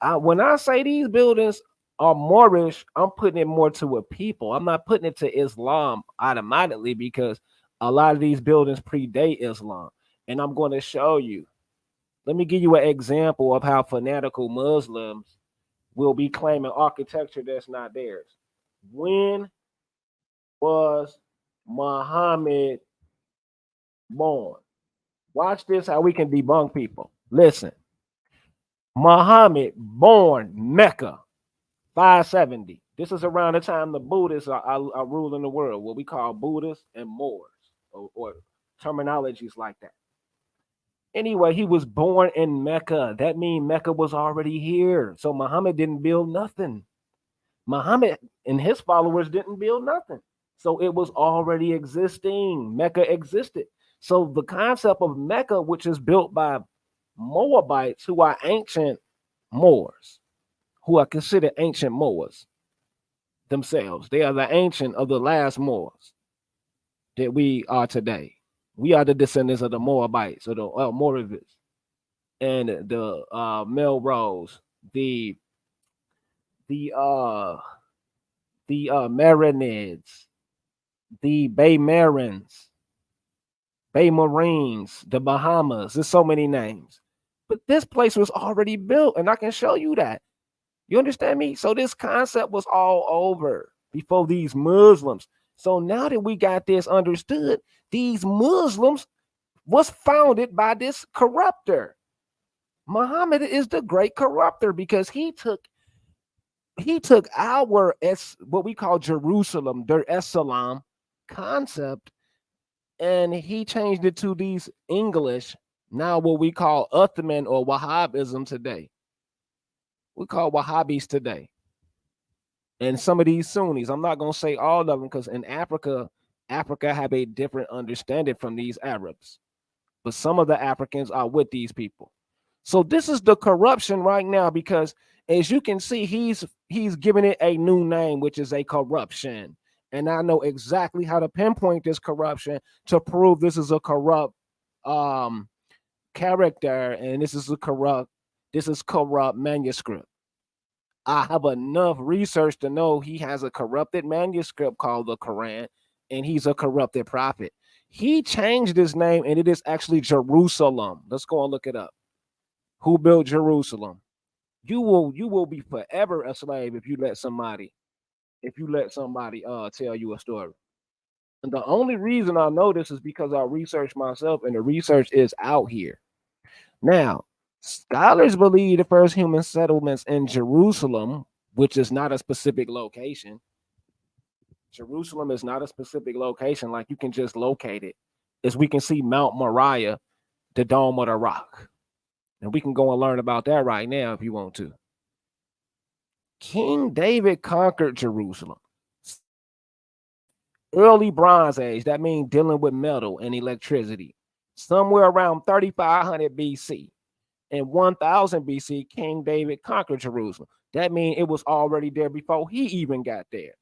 When I say these buildings are Moorish, I'm putting it more to a people. I'm not putting it to Islam automatically because a lot of these buildings predate Islam. And I'm going to show you. Let me give you an example of how fanatical Muslims will be claiming architecture that's not theirs. When was Muhammad born? Watch this, how we can debunk people. Listen. Muhammad born Mecca, 570. This is around the time the Buddhists are ruling the world, what we call Buddhists and Moors, or terminologies like that. Anyway, he was born in Mecca. That means Mecca was already here. So Muhammad didn't build nothing. Muhammad and his followers didn't build nothing. So it was already existing. Mecca existed. So the concept of Mecca, which is built by Moabites, who are ancient Moors, who are considered ancient Moors themselves. They are the ancient of the last Moors that we are today. We are the descendants of the Moabites, or the Moravites, and the Melrose, the Marinids, the Bay Marins, Bay Marines, the Bahamas. There's so many names. But this place was already built, and I can show you that. You understand me? So this concept was all over before these Muslims. So now that we got this understood, these Muslims was founded by this corrupter. Muhammad is the great corrupter because he took our what we call Jerusalem, Dar es Salaam concept, and he changed it to these English, now what we call Uthman or Wahhabism today. We call Wahhabis today. And some of these Sunnis, I'm not going to say all of them because in Africa, Africa have a different understanding from these Arabs, but some of the Africans are with these people. So this is the corruption right now because as you can see, he's giving it a new name, which is a corruption. And I know exactly how to pinpoint this corruption to prove this is a corrupt um character and this is corrupt manuscript. I have enough research to know he has a corrupted manuscript called the Quran, and he's a corrupted prophet. He changed his name, and it is actually Jerusalem. Let's go and look it up. Who built Jerusalem? You will be forever a slave if you let somebody tell you a story. And the only reason I know this is because I researched myself, and the research is out here. Now, scholars believe the first human settlements in Jerusalem, which is not a specific location. Jerusalem is not a specific location, like you can just locate it. As we can see Mount Moriah, the Dome of the Rock. And we can go and learn about that right now if you want to. King David conquered Jerusalem. Early Bronze Age, that means dealing with metal and electricity. Somewhere around 3500 BC. In 1000 BC, King David conquered Jerusalem. That means it was already there before he even got there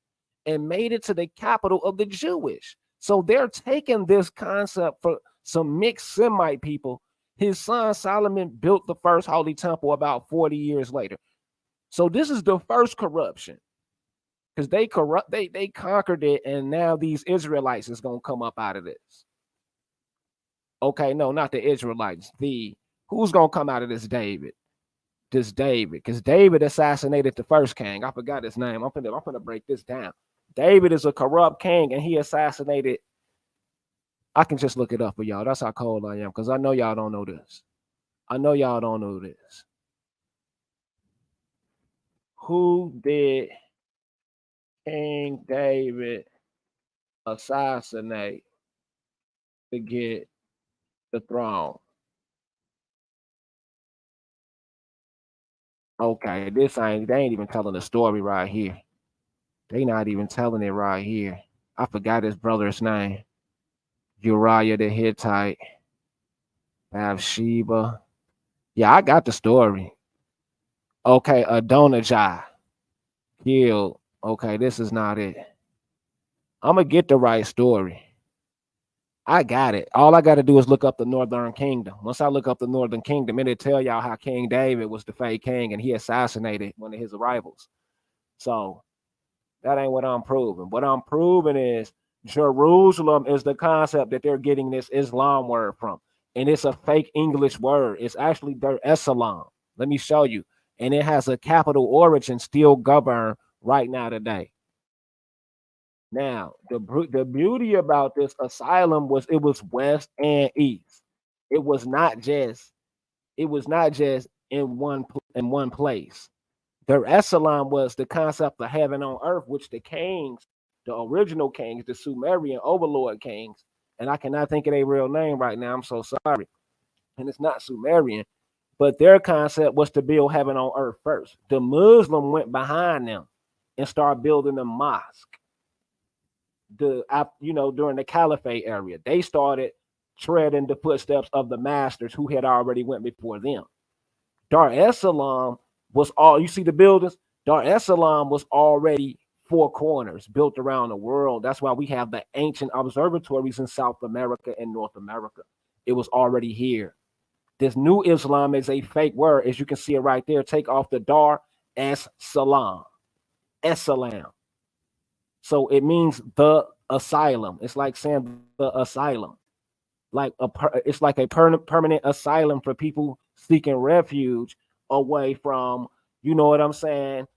and made it to the capital of the Jewish. So they're taking this concept for some mixed Semite people. His son Solomon built the first holy temple about 40 years later. So this is the first corruption because they conquered it, and now these Israelites is gonna come up out of this. Okay, no, not the Israelites. The who's gonna come out of this David? This David, because David assassinated the first king. I forgot his name. I'm gonna break this down. David is a corrupt king, and he assassinated. I can just look it up for y'all. That's how cold I am, because I know y'all don't know this. I know y'all don't know this. Who did King David assassinate to get the throne? Okay, they ain't even telling the story right here. They not even telling it right here. I forgot his brother's name. Uriah the Hittite, Bathsheba. Yeah, I got the story. Okay, Adonijah killed. Okay, this is not it. I'm gonna get the right story. I got it. All I got to do is look up the Northern Kingdom. Once I look up the Northern Kingdom, it'll tell y'all how King David was the fake king and he assassinated one of his rivals. So that ain't what I'm proving. What I'm proving is Jerusalem is the concept that they're getting this Islam word from. And it's a fake English word. It's actually Dar es Salaam. Let me show you. And it has a capital origin still governed right now today. Now, the beauty about this asylum was it was west and east. It was not just in one place. Their Esalen was the concept of heaven on earth, which the kings, the original kings, the Sumerian overlord kings, and I cannot think of their real name right now. I'm so sorry. And it's not Sumerian, but their concept was to build heaven on earth first. The Muslim went behind them and started building a mosque. During the Caliphate area, they started treading the footsteps of the masters who had already went before them. Dar es Salaam was all you see the buildings. Dar es Salaam was already four corners built around the world. That's why we have the ancient observatories in South America and North America. It was already here. This new Islam is a fake word, as you can see it right there. Take off the Dar es Salaam, Salam. So it means the asylum. It's like saying the asylum, it's like a permanent asylum for people seeking refuge away from, you know what I'm saying,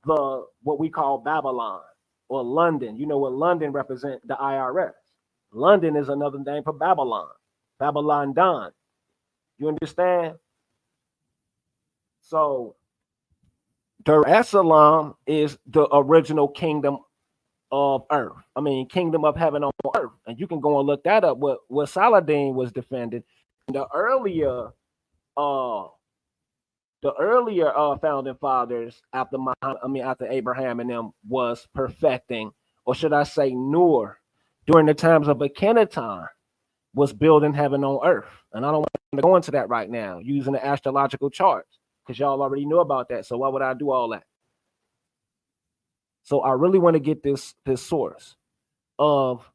the what we call Babylon or London. You know what London represent? The IRS. London is another name for Babylon. Babylon Don. You understand? So Dar es Salaam is the original kingdom of earth. I mean, kingdom of heaven on earth. And you can go and look that up. What Saladin was defending. The earlier uh founding fathers after Muhammad, after Abraham and them was perfecting, or should I say Noor, during the times of Akhenaton was building heaven on earth. And I don't want to go into that right now using the astrological charts because y'all already know about that. So why would I do all that? So I really want to get this source of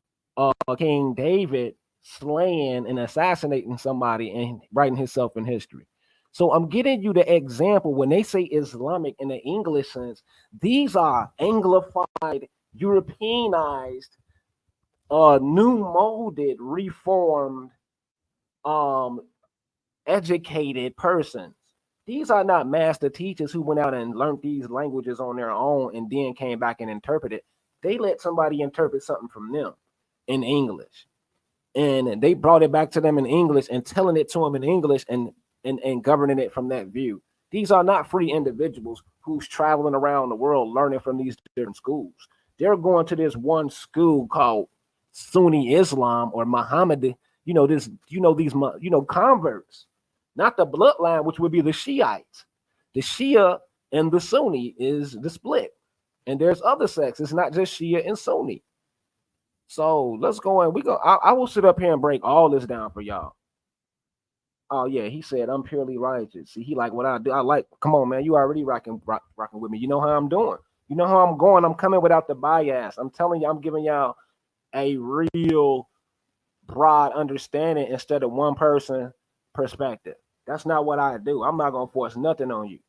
King David slaying and assassinating somebody and writing himself in history. So I'm getting you the example when they say Islamic in the English sense, these are Anglified, Europeanized, new molded, reformed, um, educated persons. These are not master teachers who went out and learned these languages on their own and then came back and interpreted. They let somebody interpret something from them in English. And they brought it back to them in English and telling it to them in English and governing it from that view. These are not free individuals who's traveling around the world learning from these different schools. They're going to this one school called Sunni Islam or Muhammad, these converts, not the bloodline, which would be the Shiites. The Shia and the Sunni is the split. And there's other sects. It's not just Shia and Sunni. So let's go and I will sit up here and break all this down for y'all. Oh yeah, he said I'm purely righteous. See, he like what I do. I like. Come on, man, you already rocking with me. You know how I'm doing. You know how I'm going. I'm coming without the bias. I'm telling you, I'm giving y'all a real broad understanding instead of one person perspective. That's not what I do. I'm not gonna force nothing on you,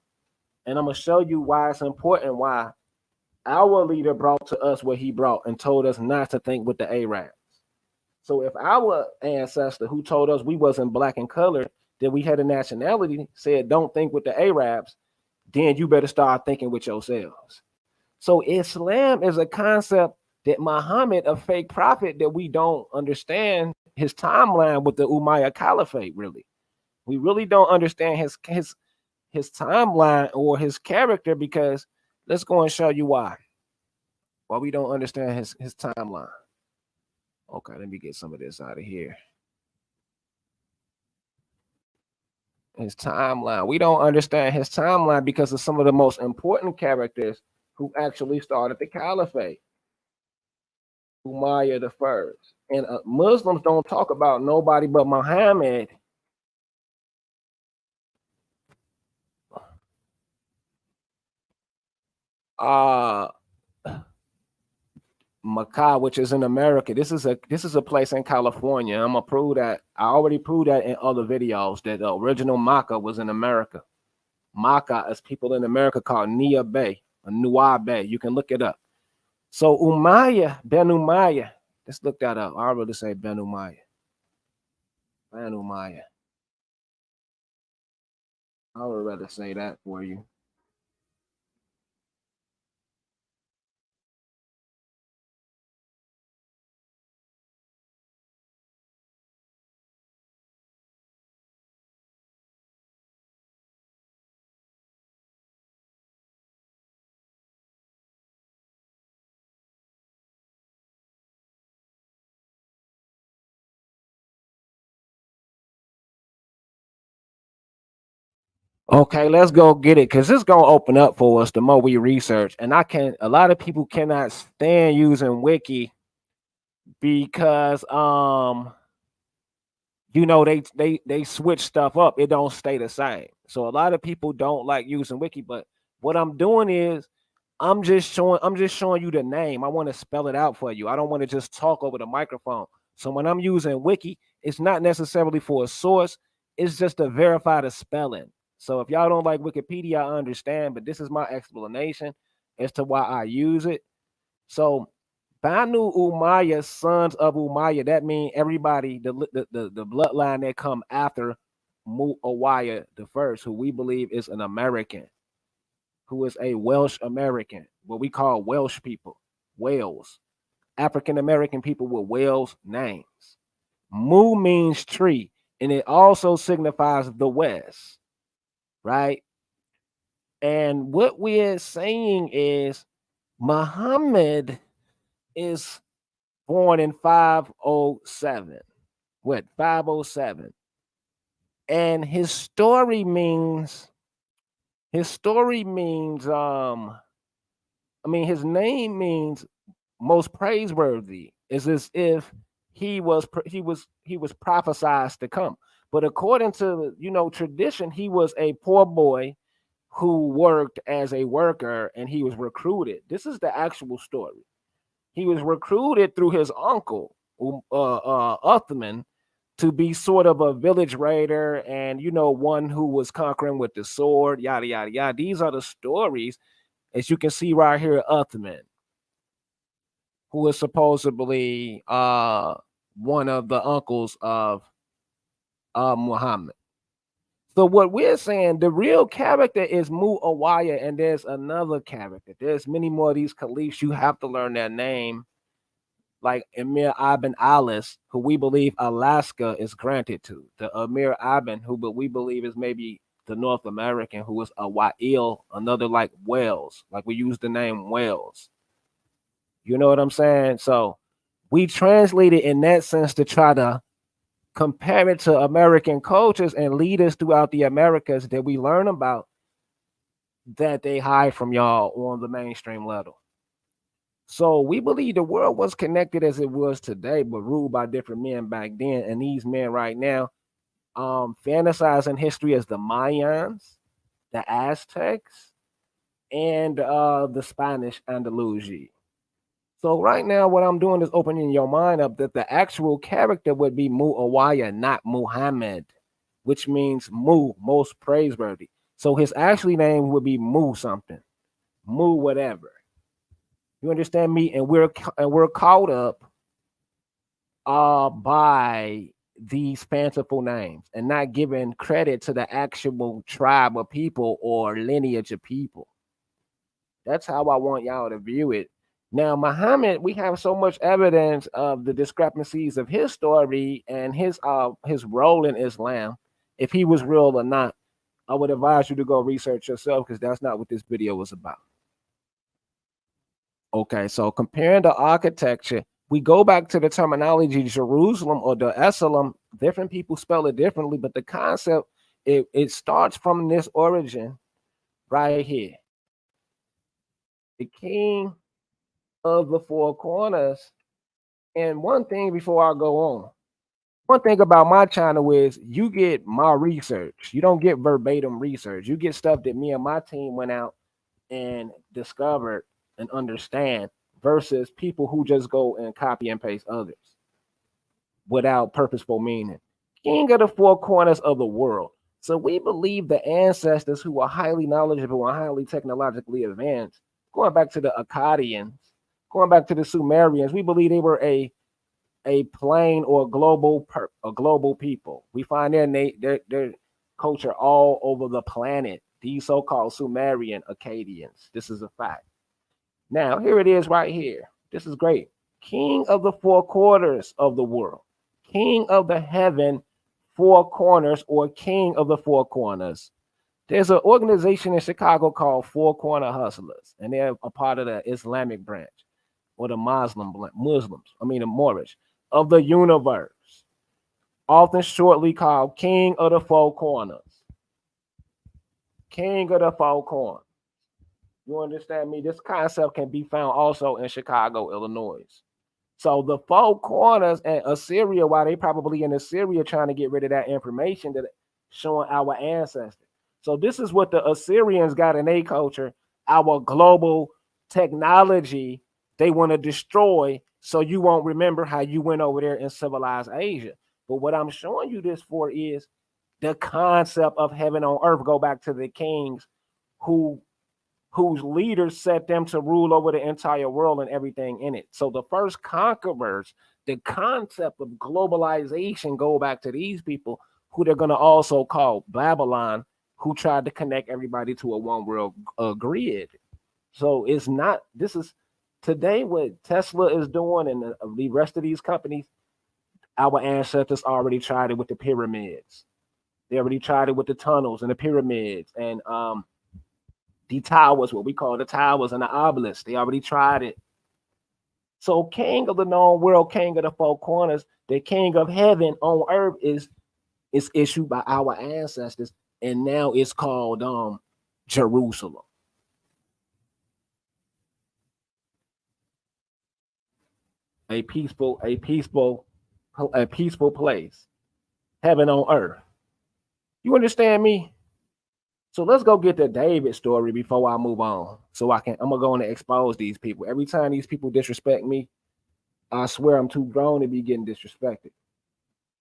and I'm gonna show you why it's important. Why our leader brought to us what he brought and told us not to think with the Arabs. So if our ancestor who told us we wasn't black in color, that we had a nationality, said don't think with the Arabs, then you better start thinking with yourselves. So Islam is a concept that Muhammad, a fake prophet, that we don't understand his timeline with the Umayyad Caliphate, really. We really don't understand his timeline or his character because let's go and show you why. Why we don't understand his timeline. Okay, let me get some of this out of here. His timeline. We don't understand his timeline because of some of the most important characters who actually started the caliphate. Umayyad the first. And Muslims don't talk about nobody but Muhammad. Makkah, which is in America. This is a place in California. I'm gonna prove that. I already proved that in other videos that the original Makkah was in America. Makkah is people in America called Nia Bay or Nuwa Bay. You can look it up. So Umayyah, Ben Umayyah. Let's look that up. I'll really say Ben Umayyah. Ben Umayyah. I would rather say that for you. Okay, let's go get it because it's gonna open up for us the more we research. And a lot of people cannot stand using wiki because they switch stuff up. It don't stay the same. So a lot of people don't like using wiki, but what I'm doing is I'm just showing you the name. I want to spell it out for you. I don't want to just talk over the microphone. So when I'm using wiki, it's not necessarily for a source, it's just to verify the spelling. So if y'all don't like Wikipedia, I understand, but this is my explanation as to why I use it. So Banu Umayyah, sons of Umayyah, that means everybody, the bloodline that come after Muawiyah the first, who we believe is an American, who is a Welsh American, what we call Welsh people, Wales, African American people with Wales names. Mu means tree, and it also signifies the West, right? And what we're saying is Muhammad is born in 507. What? 507. And his name means most praiseworthy. It's as if he was prophesized to come. But according to tradition, he was a poor boy who worked as a worker and he was recruited. This is the actual story. He was recruited through his uncle, Uthman, to be sort of a village raider and one who was conquering with the sword, yada yada yada. These are the stories, as you can see right here. Uthman, who is supposedly one of the uncles of Muhammad. So what we're saying, the real character is Muawiyah, and there's another character. There's many more of these caliphs. You have to learn their name, like Emir Ibn Alis, who we believe Alaska is granted to. The Emir Ibn, who we believe is maybe the North American, who is a Wa'il, another like Wales, like we use the name Wales. You know what I'm saying? So we translate it in that sense to try to compare it to American cultures and leaders throughout the Americas that we learn about that they hide from y'all on the mainstream level. So we believe the world was connected as it was today, but ruled by different men back then. And these men right now fantasize in history as the Mayans, the Aztecs, and the Spanish Andalusia. So right now, what I'm doing is opening your mind up that the actual character would be Muawiyah, not Muhammad, which means Mu, most praiseworthy. So his actually name would be Mu something, Mu whatever. You understand me? And we're caught up by these fanciful names and not giving credit to the actual tribe of people or lineage of people. That's how I want y'all to view it. Now, Muhammad, we have so much evidence of the discrepancies of his story and his role in Islam. If he was real or not, I would advise you to go research yourself because that's not what this video was about. Okay, so comparing the architecture, we go back to the terminology Jerusalem or the Esalen. Different people spell it differently, but the concept it starts from this origin right here. The king of the four corners. And one thing before I go on, one thing about my channel is you get my research. You don't get verbatim research. You get stuff that me and my team went out and discovered and understand versus people who just go and copy and paste others without purposeful meaning. King of the four corners of the world. So we believe the ancestors who are highly knowledgeable and highly technologically advanced, going back to the Akkadians, going back to the Sumerians, we believe they were a plain or global people. We find their culture all over the planet. These so-called Sumerian Akkadians. This is a fact. Now, here it is right here. This is great. King of the four quarters of the world. King of the heaven, four corners, or king of the four corners. There's an organization in Chicago called Four Corner Hustlers, and they're a part of the Islamic branch or the the Moorish of the universe, often shortly called King of the Four Corners. King of the Four Corners. You understand me? This concept can be found also in Chicago, Illinois. So the four corners and Assyria, while they probably in Assyria trying to get rid of that information that showing our ancestors. So this is what the Assyrians got in their culture, our global technology they want to destroy so you won't remember how you went over there in civilized Asia. But what I'm showing you this for is the concept of heaven on earth. Go back to the kings whose leaders set them to rule over the entire world and everything in it. So the first conquerors, the concept of globalization go back to these people who they're going to also call Babylon, who tried to connect everybody to a one world grid. So it's not, this is today what Tesla is doing and the rest of these companies, our ancestors already tried it with the pyramids. They already tried it with the tunnels and the pyramids and the towers, what we call the towers and the obelisks. They already tried it. So king of the known world, king of the four corners, the king of heaven on earth is issued by our ancestors, and now it's called Jerusalem. a peaceful place, heaven on earth. You understand me? So let's go get the David story before I move on. So I'm gonna go on and expose these people. Every time these people disrespect me, I swear I'm too grown to be getting disrespected.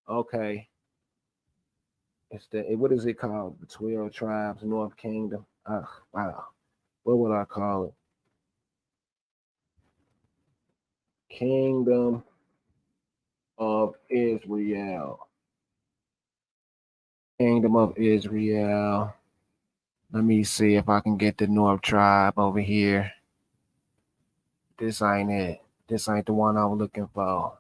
Okay. What is it called? The 12 tribes, North Kingdom. Wow. What would I call it? Kingdom of Israel. Kingdom of Israel. Let me see if I can get the North tribe over here. This ain't it. This ain't the one I was looking for.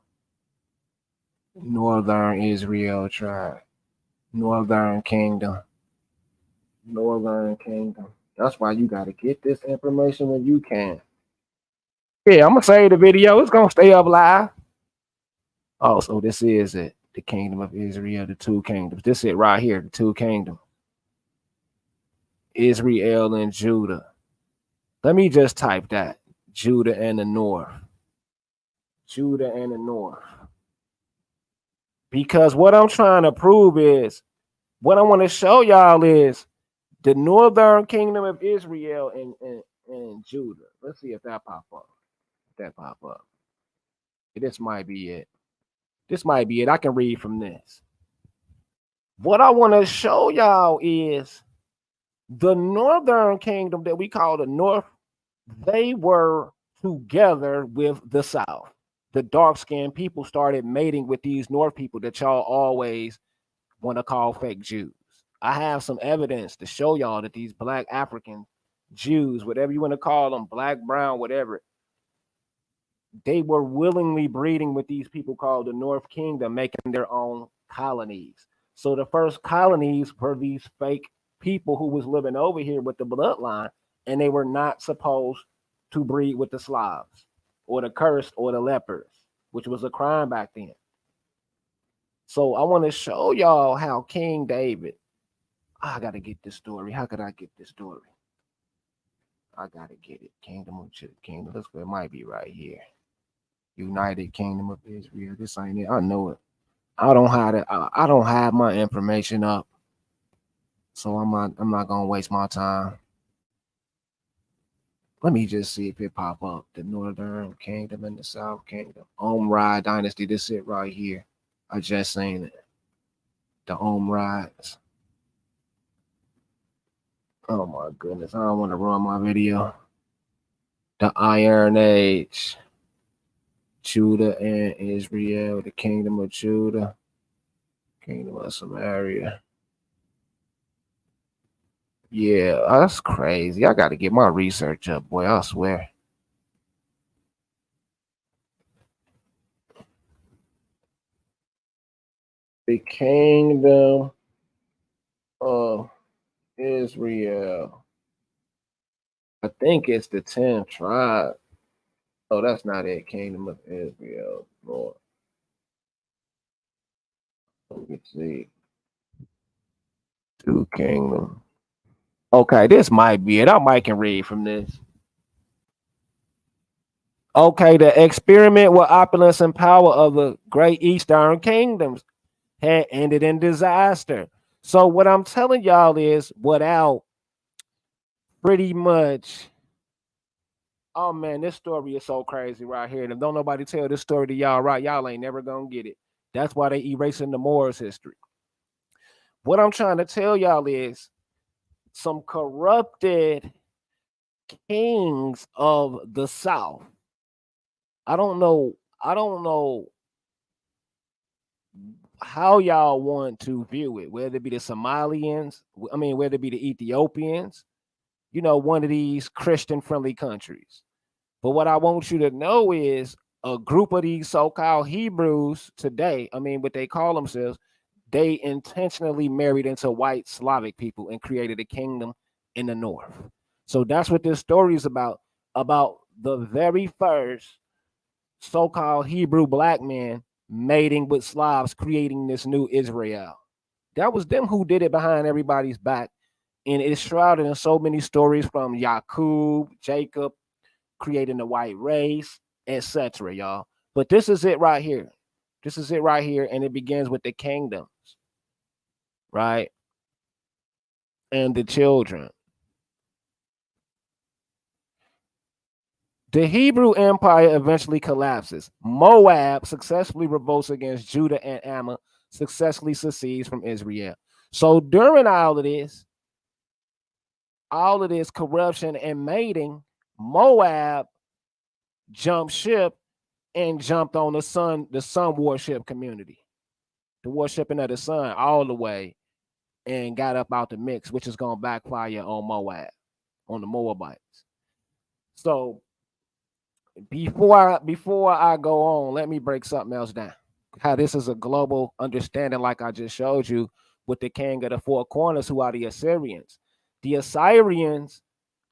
Northern Israel tribe. Northern Kingdom. Northern Kingdom. That's why you got to get this information when you can. Yeah, I'm going to save the video. It's going to stay up live. Oh, so this is it. The Kingdom of Israel, the two kingdoms. This is it right here, the two kingdoms. Israel and Judah. Let me just type that. Judah and the North. Judah and the North. Because what I'm trying to prove is, what I want to show y'all is the Northern Kingdom of Israel and Judah. Let's see if that pop up. That pop up. This might be it. This might be it. I can read from this. What I want to show y'all is the Northern Kingdom that we call the North, they were together with the South. The dark-skinned people started mating with these North people that y'all always want to call fake Jews. I have some evidence to show y'all that these black African Jews, whatever you want to call them, black, brown, whatever, they were willingly breeding with these people called the North Kingdom, making their own colonies. So the first colonies were these fake people who was living over here with the bloodline, and they were not supposed to breed with the Slavs or the cursed or the lepers, which was a crime back then. So I want to show y'all how King David, I got to get this story. How could I get this story? I got to get it. Kingdom of Kingdom. Looks like it might be right here. United Kingdom of Israel. This ain't it. I know it. I don't have my information up. So I'm not gonna waste my time. Let me just see if it pop up. The Northern Kingdom and the South Kingdom. Omri Dynasty. This is it right here. I just seen it. The Omrides. Oh my goodness. I don't want to ruin my video. The Iron Age. Judah and Israel. The Kingdom of Judah. Kingdom of Samaria. Yeah, that's crazy. I got to get my research up, boy. I swear. The Kingdom of Israel. I think it's the 10th tribe. Oh, that's not it. Kingdom of Israel. Lord. Let me see. Two kingdom. Okay, this might be it. I might can read from this. Okay, the experiment with opulence and power of the great Eastern kingdoms had ended in disaster. So what I'm telling y'all is, without pretty much, oh man, this story is so crazy right here. And if don't nobody tell this story to y'all, right, y'all ain't never gonna get it. That's why they erasing the Moors history. What I'm trying to tell y'all is some corrupted kings of the South. I don't know how y'all want to view it, whether it be the Somalians, whether it be the Ethiopians, one of these Christian friendly countries. But what I want you to know is a group of these so-called Hebrews today, what they call themselves, they intentionally married into white Slavic people and created a kingdom in the north. So that's what this story is about the very first so-called Hebrew black men mating with Slavs, creating this new Israel. That was them who did it behind everybody's back. And it's shrouded in so many stories, from Jacob, creating the white race, etc., y'all. But this is it right here. This is it right here, and it begins with the kingdoms, right? And the children. The Hebrew Empire eventually collapses. Moab successfully revolts against Judah, and Ammon successfully secedes from Israel. So during all of this corruption and mating, Moab jumped ship and jumped on the sun worship community, the worshiping of the sun all the way, and got up out the mix, which is going to backfire on Moab, on the Moabites. So before I go on, let me break something else down. How this is a global understanding, like I just showed you, with the king of the four corners, who are the Assyrians. The Assyrians,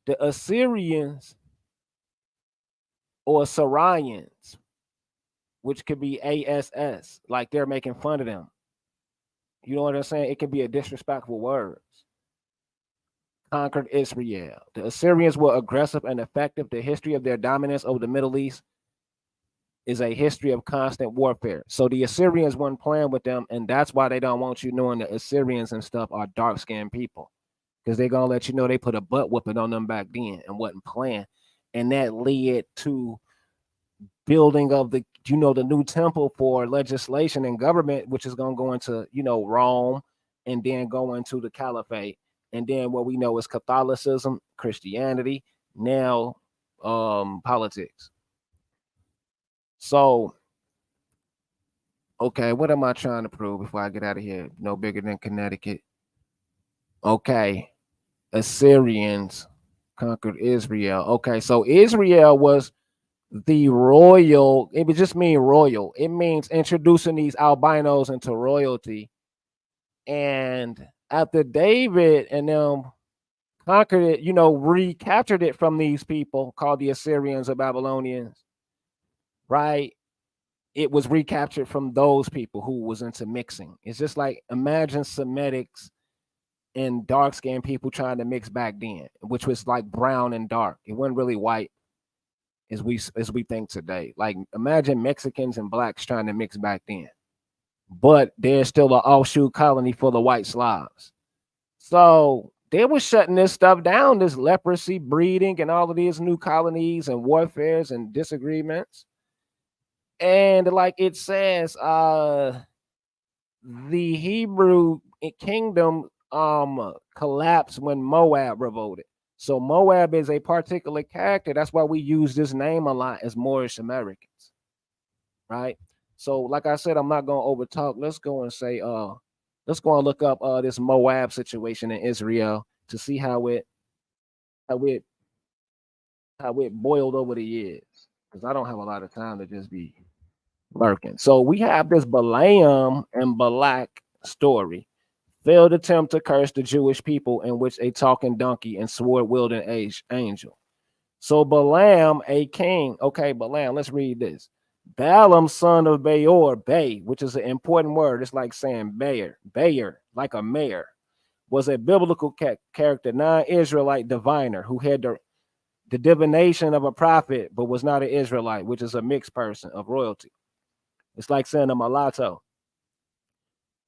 the Assyrians, or Syrians, which could be ASS, like they're making fun of them. You know what I'm saying? It could be a disrespectful words. Conquered Israel. The Assyrians were aggressive and effective. The history of their dominance over the Middle East is a history of constant warfare. So the Assyrians weren't playing with them, and that's why they don't want you knowing the Assyrians and stuff are dark-skinned people, because they're gonna let you know they put a butt whooping on them back then and wasn't playing, and that led to building of the the new temple for legislation and government, which is gonna go into Rome, and then go into the Caliphate, and then what we know is Catholicism, Christianity, now politics. So, okay, what am I trying to prove before I get out of here? No bigger than Connecticut. Okay, Assyrians conquered Israel. Okay, so Israel was the royal. It would just mean royal. It means introducing these albinos into royalty. And after David and them conquered it, recaptured it from these people called the Assyrians or Babylonians, right? It was recaptured from those people who was into mixing. It's just like, imagine Semitics and dark skinned people trying to mix back then, which was like brown and dark. It wasn't really white as we think today. Like, imagine Mexicans and blacks trying to mix back then. But there's still an offshoot colony full of white Slavs. So they were shutting this stuff down, this leprosy breeding and all of these new colonies and warfares and disagreements. And like it says, the Hebrew kingdom collapsed when Moab revolted. So Moab is a particular character. That's why we use this name a lot as Moorish Americans, right? So like I said, I'm not gonna overtalk. Let's go and say, let's go and look up this Moab situation in Israel to see how it how it how it boiled over the years. Because I don't have a lot of time to just be lurking. So we have this Balaam and Balak story. Failed attempt to curse the Jewish people, in which a talking donkey and sword wielding angel. So Balaam, a king. Okay, Balaam, let's read this. Balaam, son of Beor, Bay, which is an important word. It's like saying Bayer, like a mayor, was a biblical character, non-Israelite diviner who had the divination of a prophet, but was not an Israelite, which is a mixed person of royalty. It's like saying a mulatto.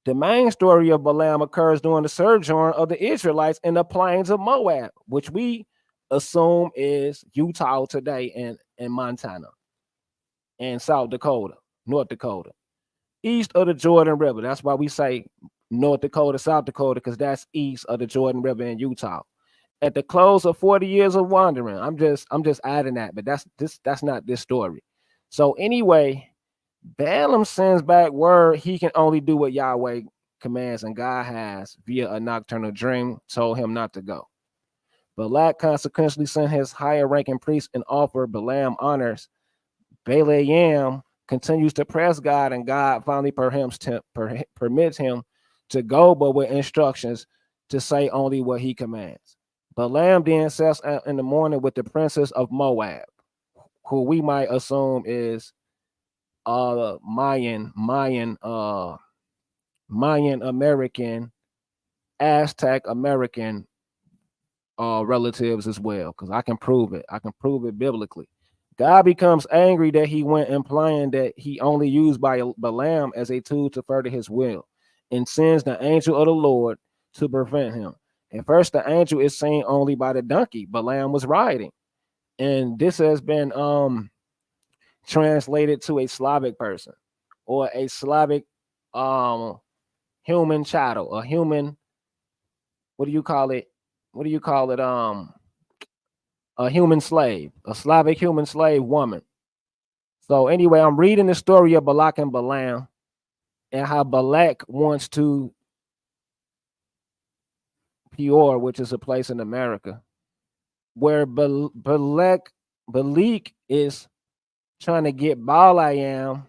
The main story of Balaam occurs during the sojourn of the Israelites in the plains of Moab, which we assume is Utah today and Montana and South Dakota, North Dakota, east of the Jordan River. That's why we say North Dakota, South Dakota, because that's east of the Jordan River in Utah. At the close of 40 years of wandering, I'm just adding that, but that's not this story. So anyway, Balaam sends back word he can only do what Yahweh commands, and God has, via a nocturnal dream, told him not to go. Balak consequently sent his higher ranking priest and offer Balaam honors. Balaam continues to press God, and God finally permits him to go, but with instructions to say only what he commands. Balaam then sets out in the morning with the princess of Moab, who we might assume is Mayan American, Aztec American relatives as well, because I can prove it. I can prove it biblically. God becomes angry that he went implying that he only used by Balaam as a tool to further his will, and sends the angel of the Lord to prevent him. At first, the angel is seen only by the donkey Balaam was riding, and this has been translated to a Slavic person or a Slavic um, human chattel, a human. What do you call it? What do you call it? A human slave, a Slavic human slave woman. So anyway, I'm reading the story of Balak and Balaam and how Balak wants to Peor, which is a place in America, where Balak is trying to get Balaam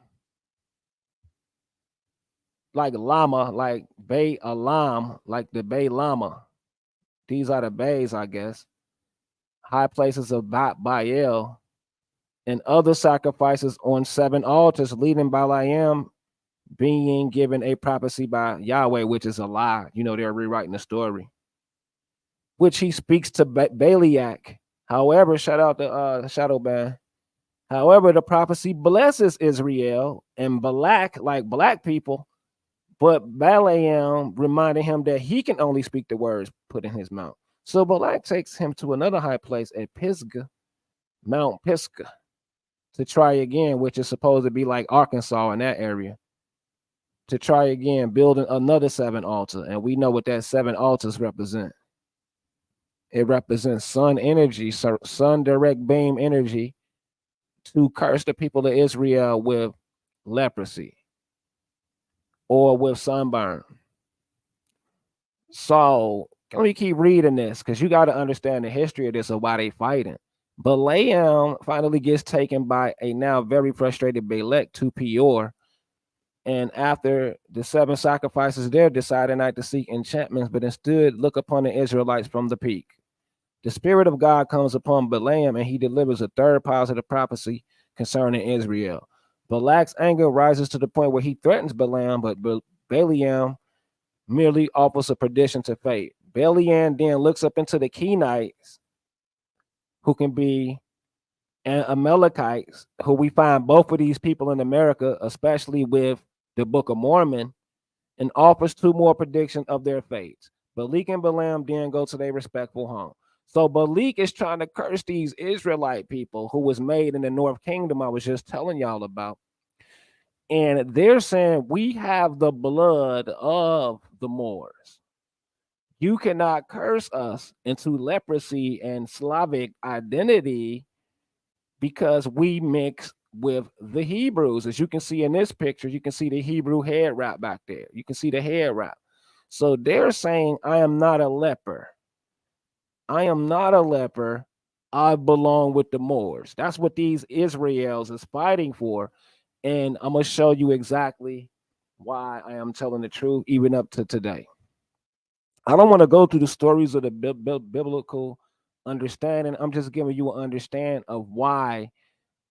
like llama, like Bay Alam, like the Bay Lama. These are the bays, I guess. High places of Baal and other sacrifices on 7 altars, leading Balaam being given a prophecy by Yahweh, which is a lie. You know, they're rewriting the story, which he speaks to Baliak. However, shout out to Shadow Ban. However, the prophecy blesses Israel and Balak, like black people, but Balaam reminded him that he can only speak the words put in his mouth. So Balak takes him to another high place at Pisgah, Mount Pisgah, to try again, which is supposed to be like Arkansas in that area, to try again, building another 7 altar. And we know what that 7 altars represent. It represents sun energy, sun direct beam energy to curse the people of Israel with leprosy or with sunburn. So let me keep reading this because you got to understand the history of this of why they fighting. Balaam finally gets taken by a now very frustrated Balak to Peor. And after the 7 sacrifices there, decided not to seek enchantments, but instead look upon the Israelites from the peak. The Spirit of God comes upon Balaam, and he delivers a third positive prophecy concerning Israel. Balak's anger rises to the point where he threatens Balaam, but Balaam merely offers a prediction to fate. Balaam then looks up into the Kenites, who can be and Amalekites, who we find both of these people in America, especially with the Book of Mormon, and offers 2 more predictions of their fates. Balak and Balaam then go to their respectful home. So Balak is trying to curse these Israelite people who was made in the North Kingdom I was just telling y'all about. And they're saying, we have the blood of the Moors. You cannot curse us into leprosy and Slavic identity because we mix with the Hebrews. As you can see in this picture, you can see the Hebrew head wrap back there. You can see the head wrap. So they're saying, I am not a leper. I am not a leper. I belong with the Moors. That's what these Israels is fighting for. And I'm going to show you exactly why I am telling the truth, even up to today. I don't want to go through the stories of the biblical understanding. I'm just giving you an understanding of why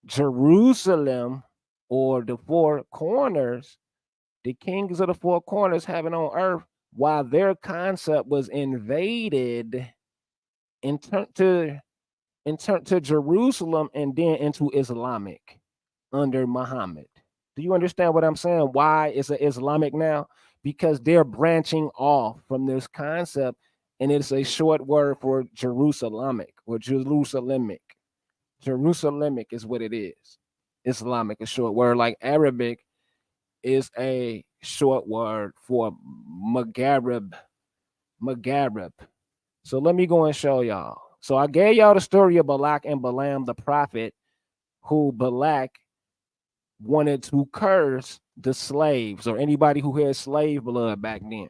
Jerusalem, or the 4 corners, the kings of the 4 corners having on earth, while their concept was invaded and turned to Jerusalem and then into Islamic under Muhammad. Do you understand what I'm saying? Why it's an Islamic now? Because they're branching off from this concept, and it's a short word for Jerusalemic or Jerusalemic. Jerusalemic is what it is. Islamic, a short word, like Arabic is a short word for Maghreb. Maghreb. So let me go and show y'all. So I gave y'all the story of Balak and Balaam, the prophet, who Balak wanted to curse the slaves or anybody who had slave blood back then.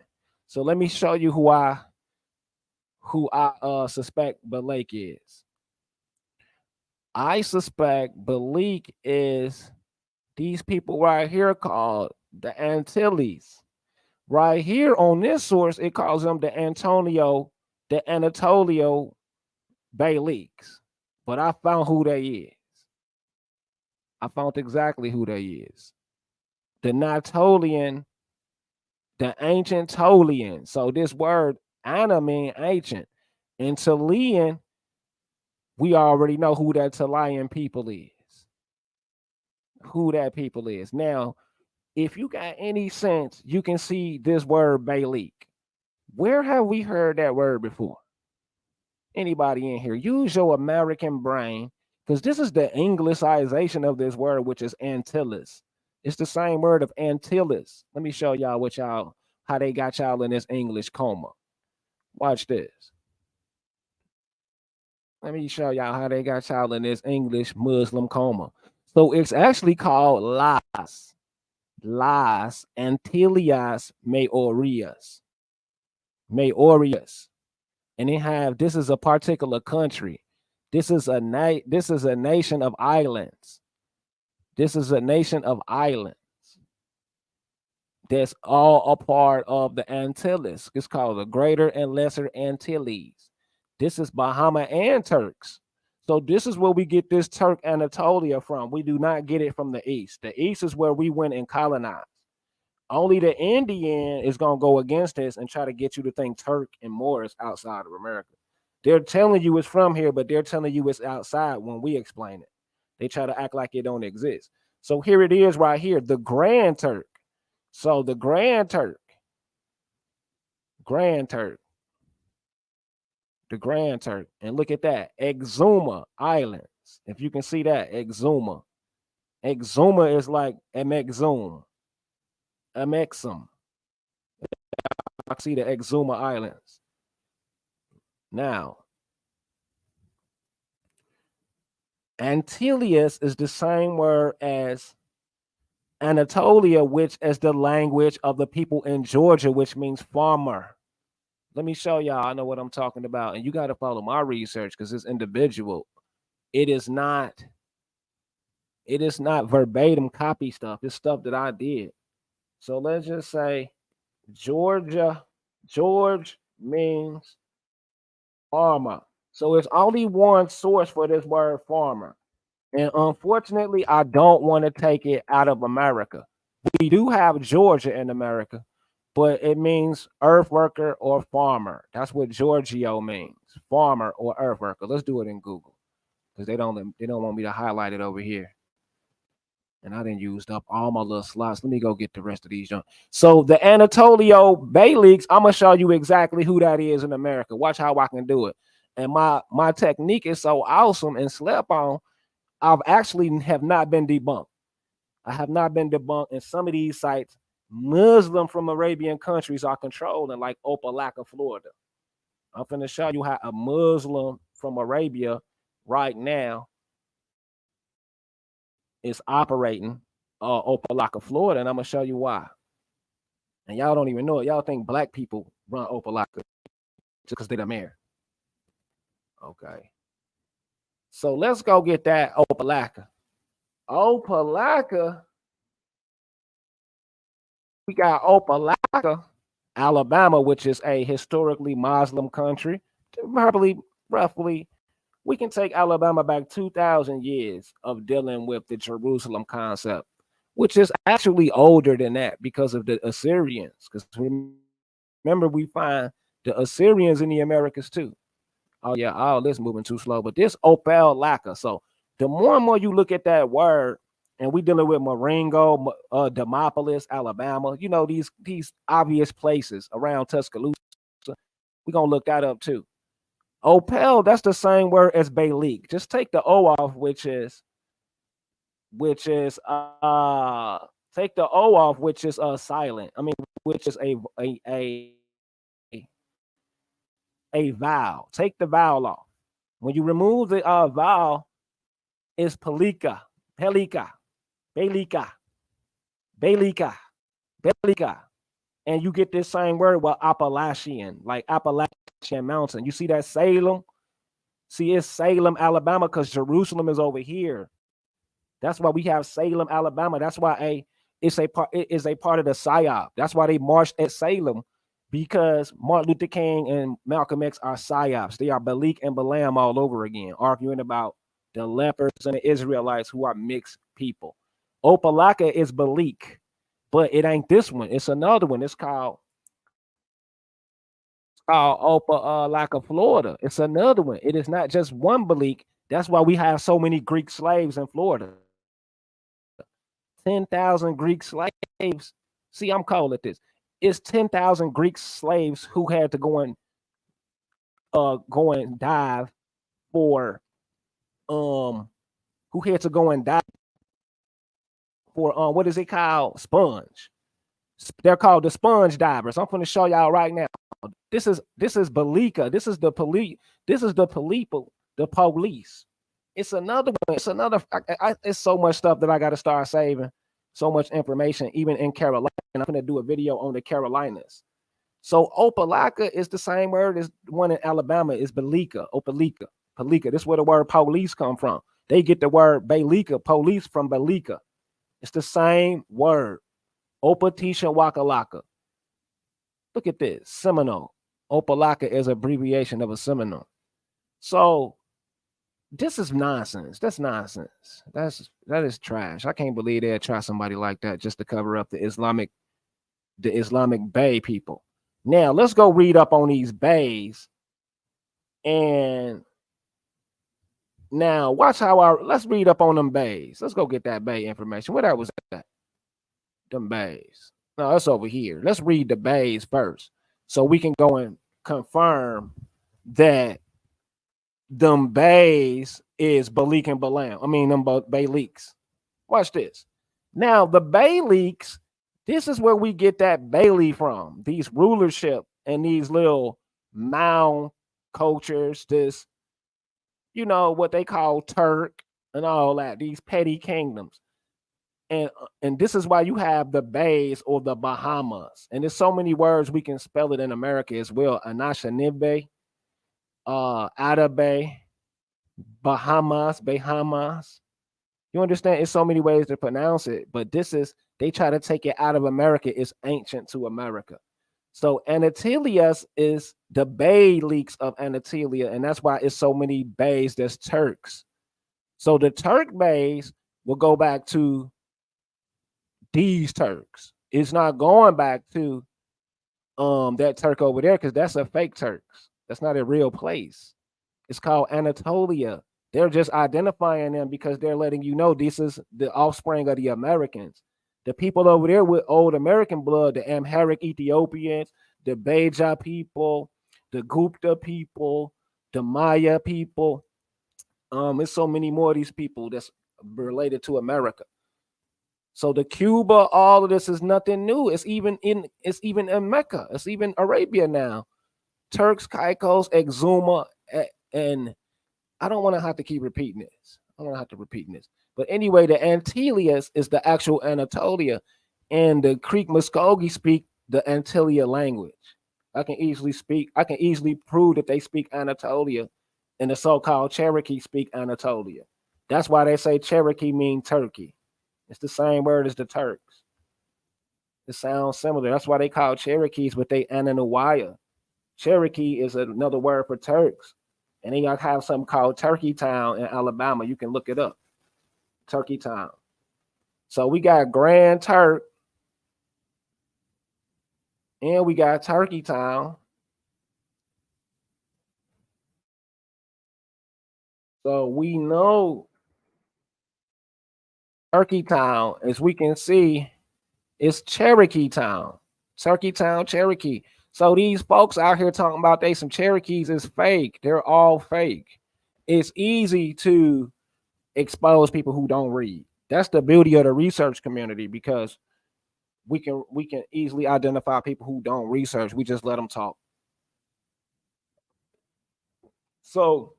So let me show you who I suspect Balak is. I suspect Balak is these people right here called the Antilles. Right here on this source, it calls them the Antonio Balaks. But I found who they is. I found exactly who they is. The Natolian, the ancient Tolian. So this word Anna mean ancient. And Tolian, we already know who that Tolian people is. who that people is. Now, if you got any sense, you can see this word Balik. Where have we heard that word before? Anybody in here? Use your American brain, because this is the Englishization of this word, which is Antilles. It's the same word of Antilles. Let me show y'all what y'all how they got y'all in this English coma. Watch this. Let me show y'all how they got y'all in this English Muslim coma. So it's actually called Las Antillas Maorias. And they have, this is a particular country. This is a nation of islands. This is a nation of islands. That's all a part of the Antilles. It's called the Greater and Lesser Antilles. This is Bahama and Turks. So this is where we get this Turk Anatolia from. We do not get it from the East. The East is where we went and colonized. Only the Indian is going to go against this and try to get you to think Turk and Moorish outside of America. They're telling you it's from here, but they're telling you it's outside when we explain it. They try to act like it don't exist. So here it is right here, the Grand Turk. So the Grand Turk, the Grand Turk. And look at that, Exuma Islands. If you can see that, Exuma. Exuma is like Amexum. Amexum. I see the Exuma Islands. Now, Antilles is the same word as Anatolia, which is the language of the people in Georgia, which means farmer. Let me show y'all. I know what I'm talking about. And you got to follow my research because it's individual. It is not verbatim copy stuff. It's stuff that I did. So let's just say Georgia. George means farmer. So it's only one source for this word farmer. And unfortunately, I don't want to take it out of America. We do have Georgia in America, but it means earth worker or farmer. That's what Giorgio means, farmer or earth worker. Let's do it in Google because they don't want me to highlight it over here. And I didn't use up all my little slots. Let me go get the rest of these. So the Anatolio Bay Leagues, I'm gonna show you exactly who that is in America. Watch how I can do it. And my technique is so awesome and slept on. I've actually have not been debunked. I have not been debunked. And some of these sites, Muslim from Arabian countries are controlling, like Opelika, Florida. I'm going to show you how a Muslim from Arabia right now is operating Opelika, Florida, and I'm going to show you why. And y'all don't even know it. Y'all think black people run Opelika just because they're the mayor. Okay. So let's go get that Opelika. Opelika. We got Opelika, Alabama, which is a historically Muslim country. Probably, roughly, we can take Alabama back 2,000 years of dealing with the Jerusalem concept, which is actually older than that because of the Assyrians. Because remember, we find the Assyrians in the Americas too. Oh yeah, oh, this moving too slow. But this Opelika. So the more and more you look at that word, and we dealing with Marengo, Demopolis, Alabama, you know, these obvious places around Tuscaloosa. We're gonna look that up too. Opel, that's the same word as Balik. Just take the O off, which is take the O off, which is silent. I mean, which is a vowel. Take the vowel off. When you remove the vowel, it's Pelika, Belika, and you get this same word with Appalachian, like Appalachian Mountain. You see that Salem? See, it's Salem, Alabama, because Jerusalem is over here. That's why we have Salem, Alabama. That's why it is a part of the PSYOP. That's why they marched at Salem, because Martin Luther King and Malcolm X are PSYOPs. They are Balik and Balaam all over again, arguing about the lepers and the Israelites who are mixed people. Opelika is Balik, but it ain't this one. It's another one. It's called Opelika, Florida. It's another one. It is not just one Balik. That's why we have so many Greek slaves in Florida. 10,000 Greek slaves. See, I'm cold at this. It's 10,000 Greek slaves who had to go and dive for who had to go and dive for what is it called? Sponge. They're called the sponge divers. I'm going to show y'all right now. This is Balika. This is the police. This is the police. It's another one. It's another. It's so much stuff that I got to start saving. So much information, even in Carolina. And I'm going to do a video on the Carolinas. So Opelika is the same word as one in Alabama is Balika. Opelika. Palika. This is where the word police come from. They get the word Balika, police, from Balika. It's the same word. Opatisha Wakalaka. Look at this. Seminole. Opelika is an abbreviation of a Seminole. So this is nonsense. That's nonsense. That is trash. I can't believe they'd try somebody like that just to cover up the Islamic Bay people. Now let's go read up on these bays. And now watch let's read up on them bays. Let's go get that bay information. Where that was at? Them bays. No, that's over here. Let's read the bays first, so we can go and confirm that them bays is Balik and Balam. I mean, them Bay Leaks. Watch this. Now, the Bay Leaks, this is where we get that Bailey from. These rulership and these little mound cultures, this, you know, what they call Turk and all that, these petty kingdoms. And this is why you have the Bays or the Bahamas. And there's so many words we can spell it in America as well. Anashanibe, Adabe, Bahamas. You understand? It's so many ways to pronounce it, but they try to take it out of America. It's ancient to America. So Anatolius is the Bay Leaks of Anatolia, and that's why it's so many bays that's Turks. So the Turk bays will go back to these Turks. It's not going back to that Turk over there, because that's a fake Turks. That's not a real place. It's called Anatolia. They're just identifying them because they're letting you know this is the offspring of the Americans. The people over there with old American blood, the Amharic Ethiopians, the Beja people, the Gupta people, the Maya people. There's so many more of these people that's related to America. So the Cuba, all of this is nothing new. It's even in Mecca. It's even Arabia now. Turks, Caicos, Exuma, and I don't want to have to keep repeating this. I don't want to have to repeat this. But anyway, the Antilles is the actual Anatolia, and the Creek Muskogee speak the Antilia language. I can easily prove that they speak Anatolia, and the so-called Cherokee speak Anatolia. That's why they say Cherokee means Turkey. It's the same word as the Turks. It sounds similar. That's why they call Cherokees, but they Ananawaya. Cherokee is another word for Turks. And then y'all have something called Turkey Town in Alabama. You can look it up. Turkey Town. So we got Grand Turk. And we got Turkey Town. So we know Turkey Town, as we can see, is Cherokee Town. Turkey Town, Cherokee. So these folks out here talking about they some Cherokees is fake. They're all fake. It's easy to expose people who don't read. That's the beauty of the research community, because we can easily identify people who don't research. We just let them talk. So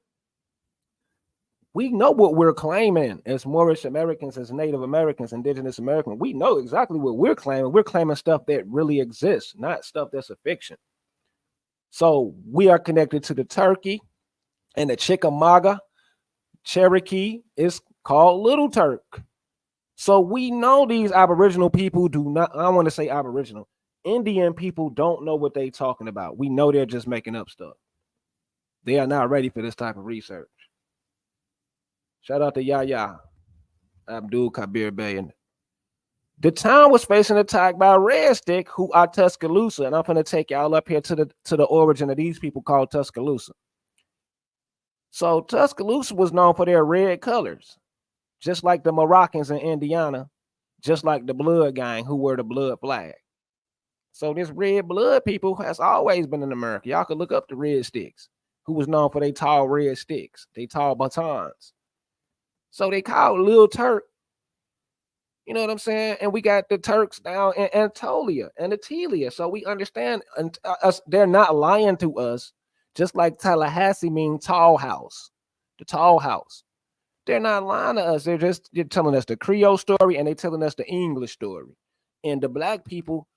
we know what we're claiming as Moorish Americans, as Native Americans, Indigenous Americans. We know exactly what we're claiming. We're claiming stuff that really exists, not stuff that's a fiction. So we are connected to the Turkey and the Chickamauga. Cherokee is called Little Turk. So we know these Aboriginal people do not, I want to say Aboriginal, Indian people don't know what they're talking about. We know they're just making up stuff. They are not ready for this type of research. Shout out to Yahya Abdul Kabir Bey. And the town was facing attack by Red Stick, who are Tuscaloosa. And I'm going to take y'all up here to the origin of these people called Tuscaloosa. So Tuscaloosa was known for their red colors, just like the Moroccans in Indiana. just like the blood gang who wear the blood flag. So this red blood people has always been in America. Y'all could look up the red sticks, who was known for their tall red sticks, they tall batons. So they called Lil Turk. You know what I'm saying? And we got the Turks down in Anatolia and Atelia. So we understand us, they're not lying to us, just like Tallahassee means tall house, the tall house. They're not lying to us. They're telling us the Creole story and they're telling us the English story. And the black people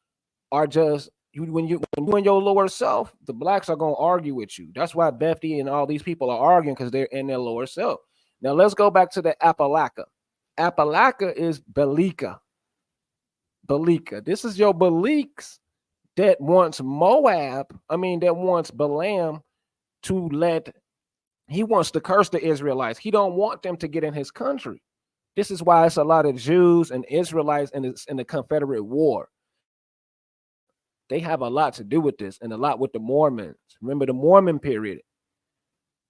are just when you in your lower self, the blacks are gonna argue with you. That's why Bethany and all these people are arguing because they're in their lower self. Now let's go back to the Appalachia. Appalachia is Belika. Belika. This is your Beliks that wants that wants Balaam to he wants to curse the Israelites. He don't want them to get in his country. This is why it's a lot of Jews and Israelites in the Confederate War. They have a lot to do with this and a lot with the Mormons. Remember the Mormon period.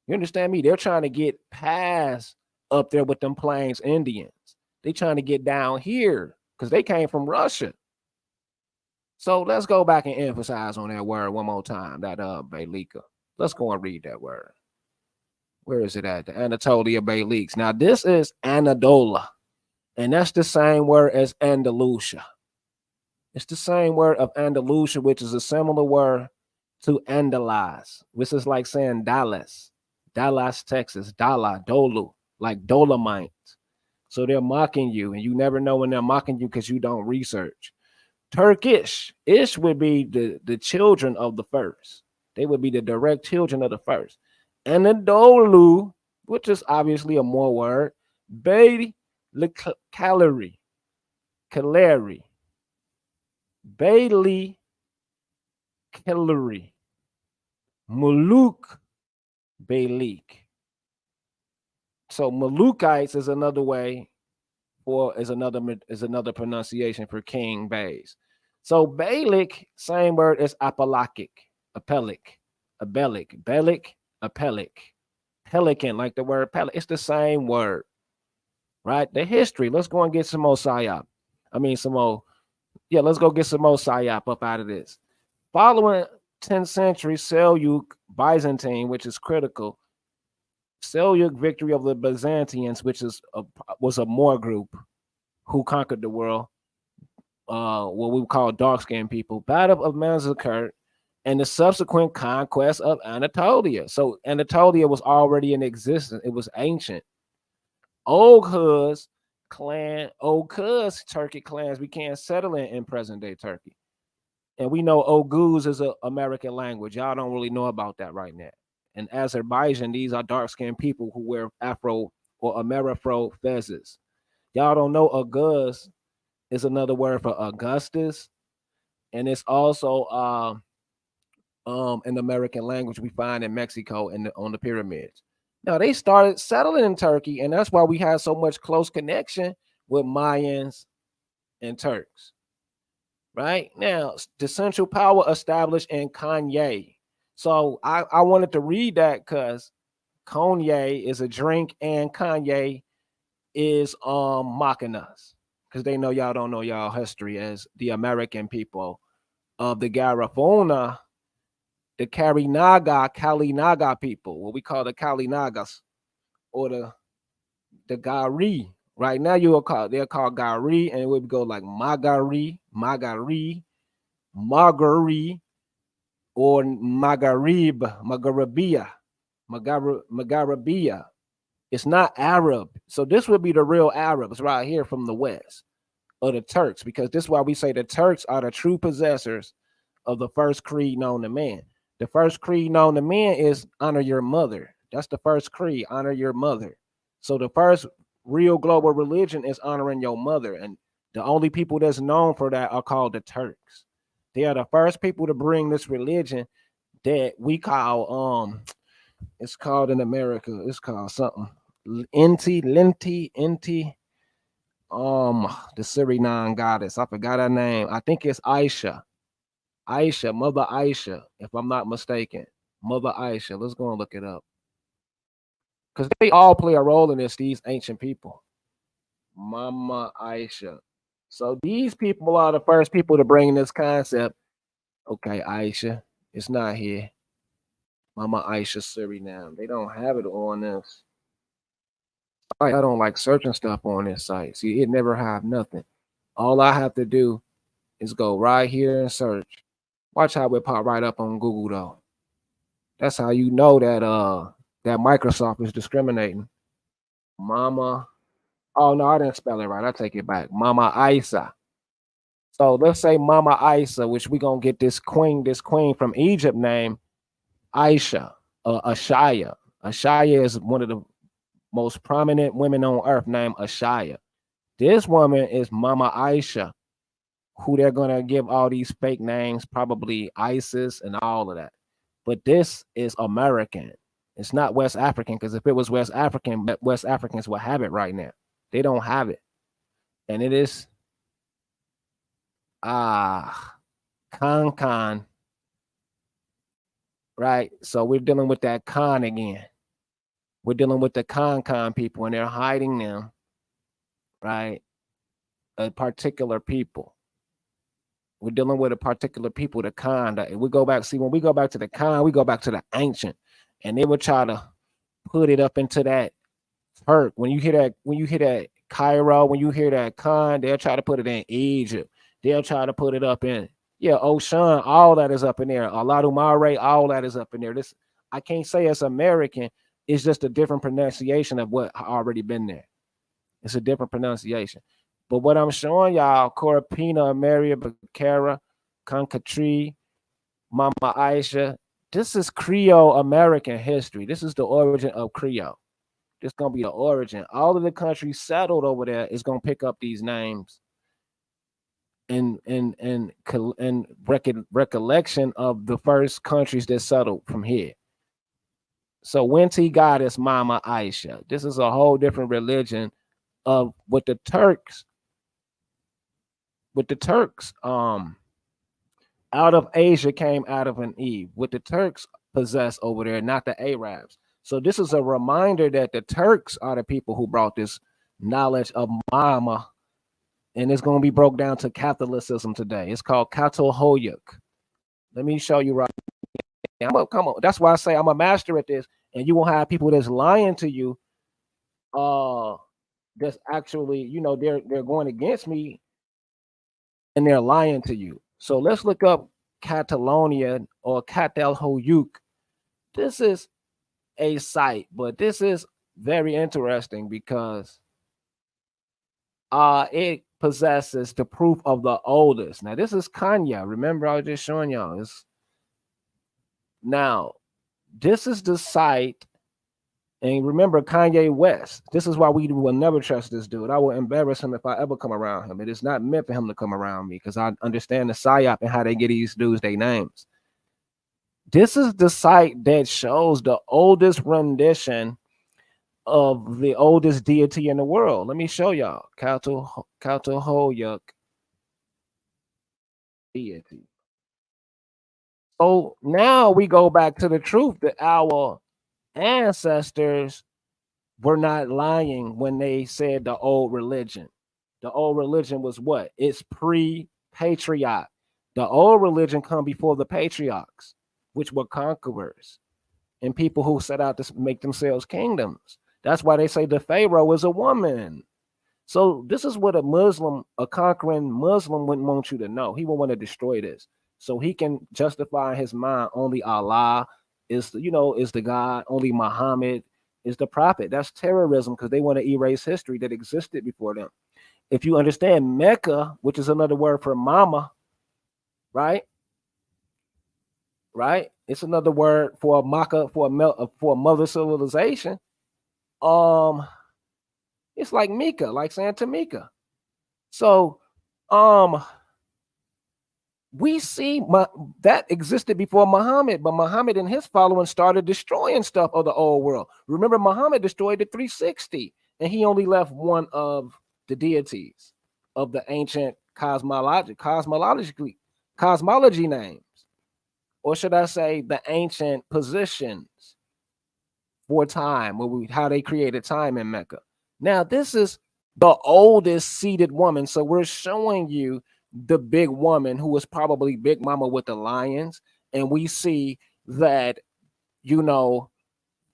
You understand me? They're trying to get past up there with them Plains Indians. They trying to get down here because they came from Russia. So let's go back and emphasize on that word one more time, that Belika. Let's go and read that word. Where is it at? The Anatolia Beliks. Now this is Anadola, and that's the same word as Andalusia. It's the same word of Andalusia, which is a similar word to Andalaz, which is like saying Dallas, Texas, Dolu, like Dolomite. So they're mocking you, and you never know when they're mocking you because you don't research. Turkish, ish would be the children of the first. They would be the direct children of the first. Anadolu, which is obviously a more word, Bay Calary, Bailey Calary, Muluk Beylik. So Malukites is another way, or is another pronunciation for King Bays. So Beylik, same word as Apalachic, Apelic, Belik, Apelic, Pelican, like the word pelican. It's the same word, right? The history. Let's go and get some more psyop. Let's go get some more psyop up out of this. Following 10th century Seljuk Byzantine, which is critical, Seljuk victory of the Byzantines, which was a Moor group who conquered the world, what we call dark-skinned people, Battle of Manzikert, and the subsequent conquest of Anatolia. So Anatolia was already in existence. It was ancient. Oghuz Turkic clans began settling in present-day Turkey. And we know Oghuz is an American language. Y'all don't really know about that right now. In Azerbaijan, these are dark-skinned people who wear Afro or Amerifro fezzes. Y'all don't know Oghuz is another word for Augustus. And it's also an American language we find in Mexico and on the pyramids. Now they started settling in Turkey, and that's why we have so much close connection with Mayans and Turks. Right now, the central power established in Kanye. So I wanted to read that because Kanye is a drink and Kanye is mocking us because they know y'all don't know y'all history as the American people of the Garifuna, the Kalinaga people, what we call the Kalinagas, or the Gari. Right now they're called Gari, and it would go like Magari, or Magaribia. It's not Arab. So this would be the real Arabs right here from the West, or the Turks, because this is why we say the Turks are the true possessors of the first creed known to man. The first creed known to man is honor your mother. That's the first creed, honor your mother. So the first real global religion is honoring your mother. And the only people that's known for that are called the Turks. They are the first people to bring this religion that we call it's called in America, it's called something. Inti, the Syrian goddess. I forgot her name. I think it's Aisha, Mother Aisha, if I'm not mistaken. Mother Aisha. Let's go and look it up. Because they all play a role in this, these ancient people. Mama Aisha. So these people are the first people to bring this concept. Okay, Aisha, it's not here. Mama Aisha Suriname. They don't have it on this. I don't like searching stuff on this site. See, it never have nothing. All I have to do is go right here and search. Watch how it pop right up on Google though. That's how you know that Microsoft is discriminating. Mama. Oh no, I didn't spell it right. I take it back. Mama Isa. So let's say Mama Isa, which we gonna get this queen from Egypt named Aisha, Ashaya. Ashaya is one of the most prominent women on earth named Ashaya. This woman is Mama Aisha, who they're gonna give all these fake names, probably ISIS and all of that. But this is American. It's not West African, because if it was West African, West Africans would have it right now. They don't have it. And it is Khan, right? So we're dealing with that Khan again. We're dealing with the Khan people, and they're hiding them, right? A particular people. We're dealing with a particular people, the Khan. We go back, see, when we go back to the Khan, we go back to the ancient, and they would try to put it up into that Turk. When you hear that Cairo, when you hear that Khan, they'll try to put it in Egypt. They'll try to put it up in Ocean. All that is up in there. Aladumare, all that is up in there. This I can't say it's American. It's just a different pronunciation of what already been there. It's a different pronunciation. But what I'm showing y'all, Corapina, Maria, Bacara, Concatri, Mama Aisha, this is Creole American history. This is the origin of Creole. This is gonna be the origin. All of the countries settled over there is gonna pick up these names and recollection of the first countries that settled from here. So Winty God is Mama Aisha. This is a whole different religion of what the Turks, out of Asia came out of an Eve. What the Turks possess over there, not the Arabs. So this is a reminder that the Turks are the people who brought this knowledge of Mama, and it's going to be broke down to Catholicism today. It's called Katohoyuk. Let me show you right now. Come on. That's why I say I'm a master at this, and you won't have people that's lying to you. That's actually, they're going against me, and they're lying to you. So let's look up Catalonia or Catalhoyuk. This is a site, but this is very interesting because it possesses the proof of the oldest. Now this is Kenya. Remember, I was just showing y'all this. Now this is the site, and remember Kanye West. This is why we will never trust this dude. I will embarrass him if I ever come around him. It is not meant for him to come around me because I understand the psyop and how they get these dudes their names. This is the site that shows the oldest rendition of the oldest deity in the world. Let me show y'all. Kaltohoyuk deity. So now we go back to the truth that our ancestors were not lying when they said the old religion. The old religion was what? It's pre-patriarch. The old religion come before the patriarchs, which were conquerors and people who set out to make themselves kingdoms. That's why they say the Pharaoh is a woman. So this is what a conquering Muslim wouldn't want you to know. He would want to destroy this. So he can justify in his mind only Allah is the God, only Muhammad is the prophet. That's terrorism because they want to erase history that existed before them. If you understand Mecca, which is another word for mama, right? Right? It's another word for Makkah, for a mother civilization. It's like Mika, like saying Tamika. So, we see that existed before Muhammad, but Muhammad and his following started destroying stuff of the old world. Remember, Muhammad destroyed the 360, and he only left one of the deities of the ancient cosmology names, or should I say, the ancient positions for time, how they created time in Mecca. Now, this is the oldest seated woman. So we're showing you the big woman who was probably Big Mama with the lions. And we see that, you know,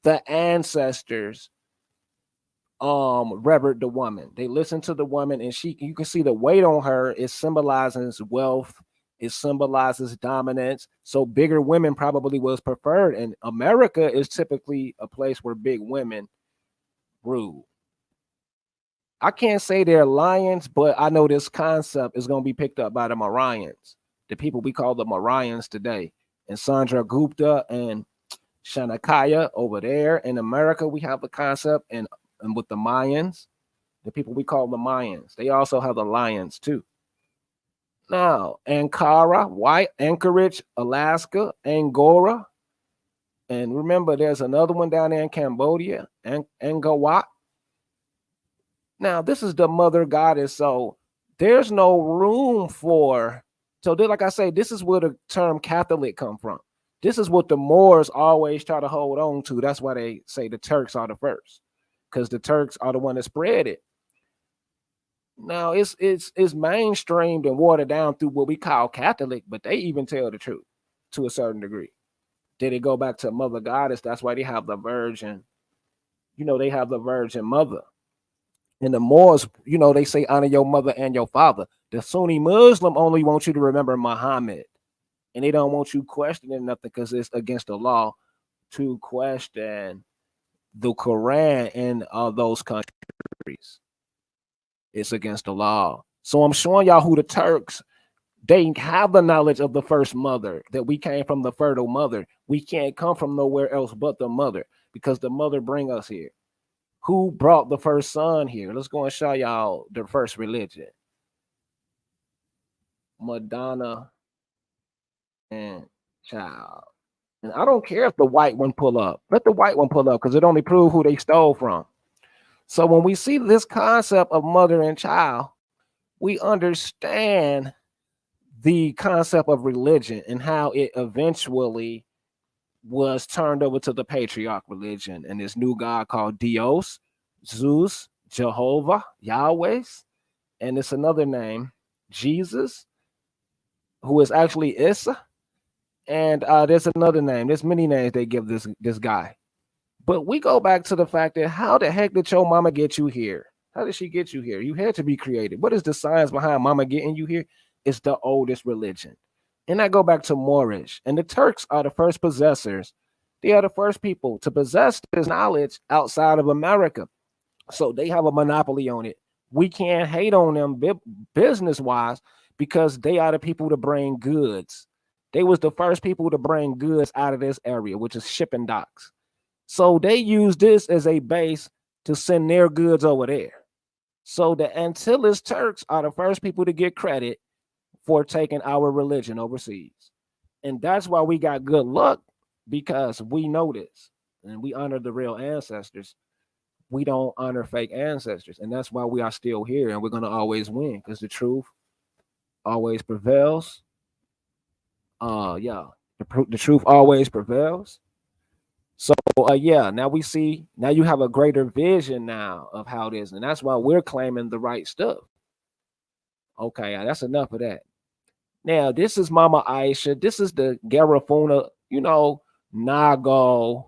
the ancestors revered the woman. They listened to the woman, and she, you can see the weight on her. It symbolizes wealth, it symbolizes dominance. So bigger women probably was preferred, and America is typically a place where big women rule. I can't say they're lions, but I know this concept is going to be picked up by the Marians, the people we call the Marians today. And Sandra Gupta and Shanakaya over there in America, we have the concept, and with the Mayans, the people we call the Mayans, they also have the lions too. Now, Ankara, White Anchorage, Alaska, Angora, and remember, there's another one down there in Cambodia, Angawat. Now, this is the mother goddess, so there's no room for. So, like I say, this is where the term Catholic come from. This is what the Moors always try to hold on to. That's why they say the Turks are the first, because the Turks are the one that spread it. Now it's mainstreamed and watered down through what we call Catholic, but they even tell the truth to a certain degree. Did it go back to Mother Goddess? That's why they have the Virgin. You know, they have the Virgin Mother. And the Moors, you know, they say honor your mother and your father. The Sunni Muslim only want you to remember Muhammad, and they don't want you questioning nothing because it's against the law to question the Quran in those countries. It's against the law. So I'm showing y'all who the Turks, they have the knowledge of the first mother, that we came from the fertile mother. We can't come from nowhere else but the mother, because the mother bring us here. Who brought the first son here? Let's go and show y'all the first religion. Madonna and child. And I don't care if the white one pull up. Let the white one pull up, because it only proves who they stole from. So when we see this concept of mother and child, we understand the concept of religion and how it eventually was turned over to the patriarch religion and this new god called Dios, Zeus, Jehovah, Yahweh, and it's another name, Jesus, who is actually Issa, and there's another name. There's many names they give this guy. But we go back to the fact that how the heck did your mama get you here? How did she get you here? You had to be created. What is the science behind mama getting you here? It's the oldest religion. And I go back to Moorish. And the Turks are the first possessors. They are the first people to possess this knowledge outside of America. So they have a monopoly on it. We can't hate on them business-wise, because they are the people to bring goods. They was the first people to bring goods out of this area, which is shipping docks. So they use this as a base to send their goods over there. So the Antilles Turks are the first people to get credit for taking our religion overseas. And that's why we got good luck, because we know this and we honor the real ancestors. We don't honor fake ancestors. And that's why we are still here, and we're going to always win, because the truth always prevails. The truth always prevails. So now we see, now you have a greater vision now of how it is, and that's why we're claiming the right stuff. Okay, that's enough of that. Now this is Mama Aisha. This is the Garifuna, Nago.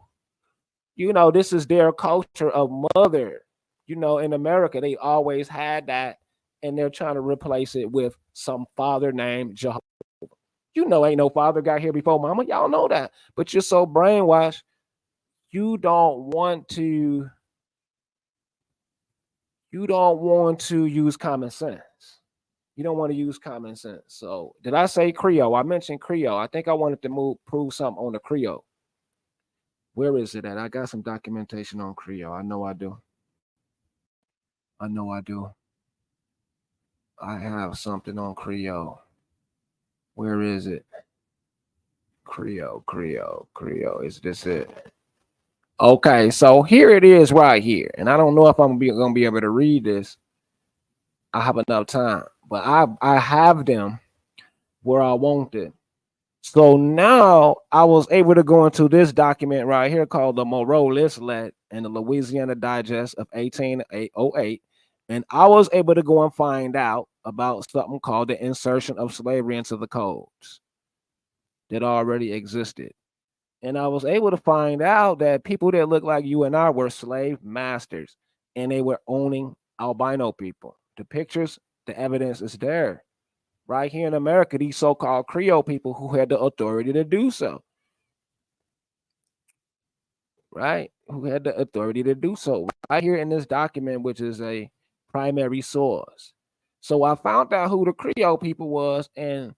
This is their culture of mother. In America, they always had that, and they're trying to replace it with some father named Jehovah. Ain't no father got here before mama. Y'all know that, but you're so brainwashed. You don't want to use common sense. You don't want to use common sense. So did I say Creole? I mentioned Creole. I think I wanted to prove something on the Creole. Where is it at? I got some documentation on Creole. I know I do. I have something on Creole. Where is it? Creole. Is this it? Okay, so here it is right here. And I don't know if I'm going to be able to read this. I have enough time, but I have them where I want it. So now I was able to go into this document right here called the Moreau Listlet and the Louisiana Digest of 1808. And I was able to go and find out about something called the insertion of slavery into the codes that already existed. And I was able to find out that people that look like you and I were slave masters and they were owning albino people. The pictures, the evidence is there. Right here in America, these so called Creole people who had the authority to do so, right? Who had the authority to do so. Right here in this document, which is a primary source. So I found out who the Creole people was, and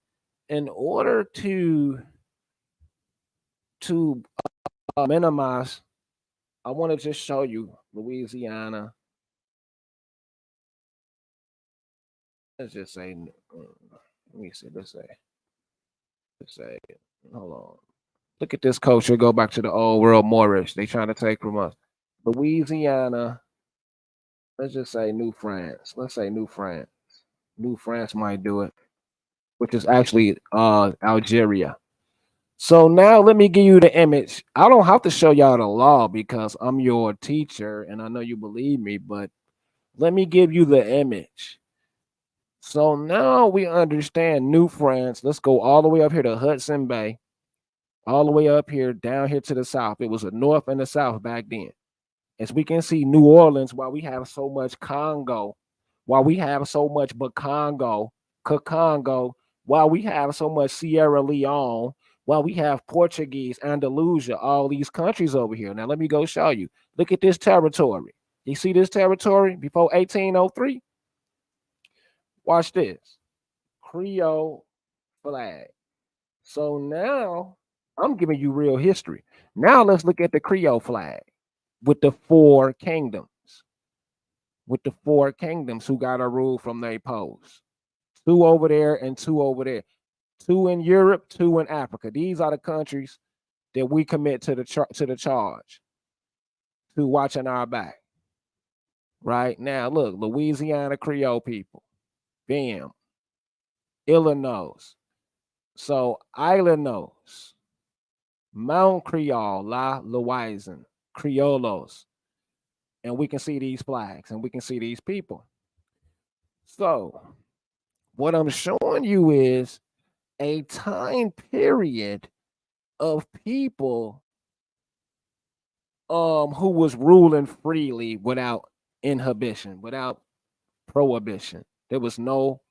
in order to minimize, I want to just show you Louisiana. Let's just say, let me see. Let's say, hold on. Look at this culture. Go back to the old world Moorish. They trying to take from us. Louisiana. Let's just say New France. Let's say New France. New France might do it, which is actually Algeria. So now let me give you the image. I don't have to show y'all the law because I'm your teacher and I know you believe me, but let me give you the image. So now we understand New France. Let's go all the way up here to Hudson Bay, all the way up here, down here to the south. It was the north and the south back then. As we can see, New Orleans, while we have so much Congo, while we have so much Bakongo, Kakongo, while we have so much Sierra Leone, while we have Portuguese, Andalusia, all these countries over here. Now, let me go show you. Look at this territory. You see this territory before 1803? Watch this. Creole flag. So now I'm giving you real history. Now let's look at the Creole flag with the four kingdoms. With the four kingdoms who got a rule from their post. Two over there and two over there. Two in Europe, two in Africa. These are the countries that we commit to the charge to watching our back. Right now, look, Louisiana Creole people, bam, Illinois. So Illinois, Mount Creole, La Louisiane, Criollos, and we can see these flags and we can see these people. So what I'm showing you is a time period of people who was ruling freely without inhibition, without prohibition. There was no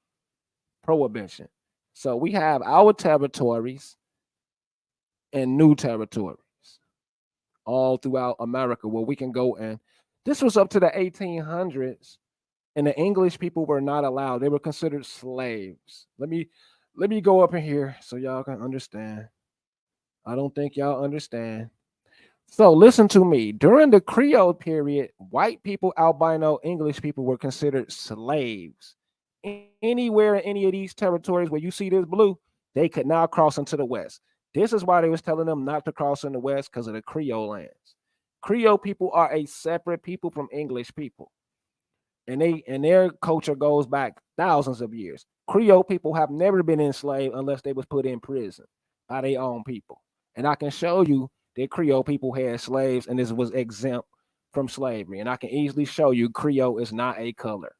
prohibition. So we have our territories and new territories all throughout America where we can go, and this was up to the 1800s, and the English people were not allowed. They were considered slaves. Let me go up in here so y'all can understand. I don't think y'all understand. So listen to me. During the Creole period, white people, albino, English people were considered slaves. Anywhere in any of these territories where you see this blue, they could now cross into the West. This is why they was telling them not to cross in the West because of the Creole lands. Creole people are a separate people from English people, and their culture goes back thousands of years. Creole people have never been enslaved unless they was put in prison by their own people. And I can show you that Creole people had slaves and this was exempt from slavery. And I can easily show you Creole is not a color.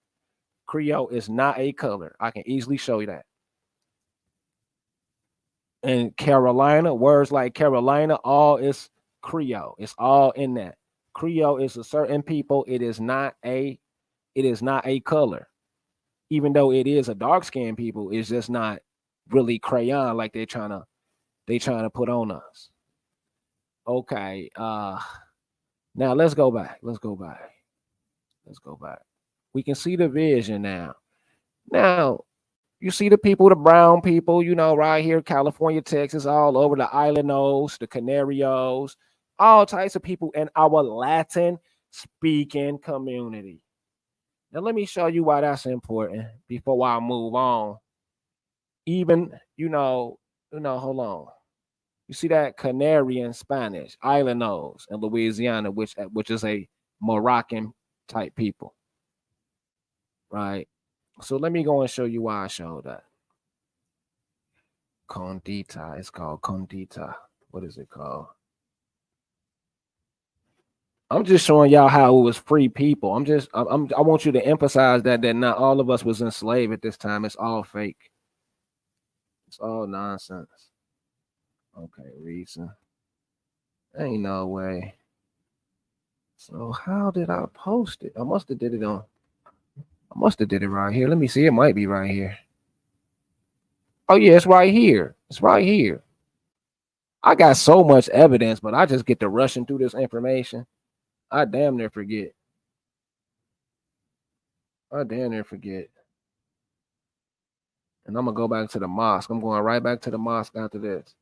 Creole is not a color. I can easily show you that. And Carolina, words like Carolina, all is Creole. It's all in that. Creole is a certain people. It is not a color. Even though it is a dark skinned people, it's just not really crayon like they trying to put on us. Okay. Now let's go back. Let's go back. Let's go back. We can see the vision now. Now, you see the people, the brown people, right here, California, Texas, all over the Islandos, the Canarios, all types of people in our Latin speaking community. Now, let me show you why that's important before I move on. Even, hold on. You see that Canarian Spanish, Islandos in Louisiana, which is a Moroccan type people, right? So let me go and show you why I showed that. Condita. It's called Condita. What is it called? I'm just showing y'all how it was free people. I want you to emphasize that not all of us was enslaved at this time. It's all fake. It's all nonsense. Okay, reason. Ain't no way. So how did I post it? I must have did it on. I must have did it right here. Let me see. It might be right here. Oh yeah, it's right here. It's right here. I got so much evidence, but I just get to rushing through this information. I damn near forget. I damn near forget. And I'm gonna go back to the mosque. I'm going right back to the mosque after this.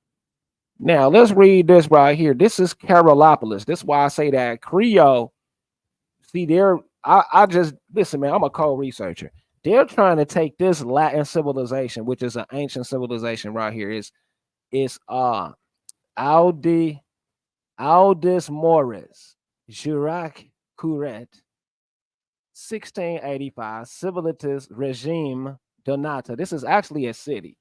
Now let's read this right here. This is Carolopolis. This is why I say that Creole. See, I just listen, man. I'm a co-researcher. They're trying to take this Latin civilization, which is an ancient civilization right here. It's Aldi Aldis Morris, Jurac Couret, 1685, Civilitas Regime Donata. This is actually a city.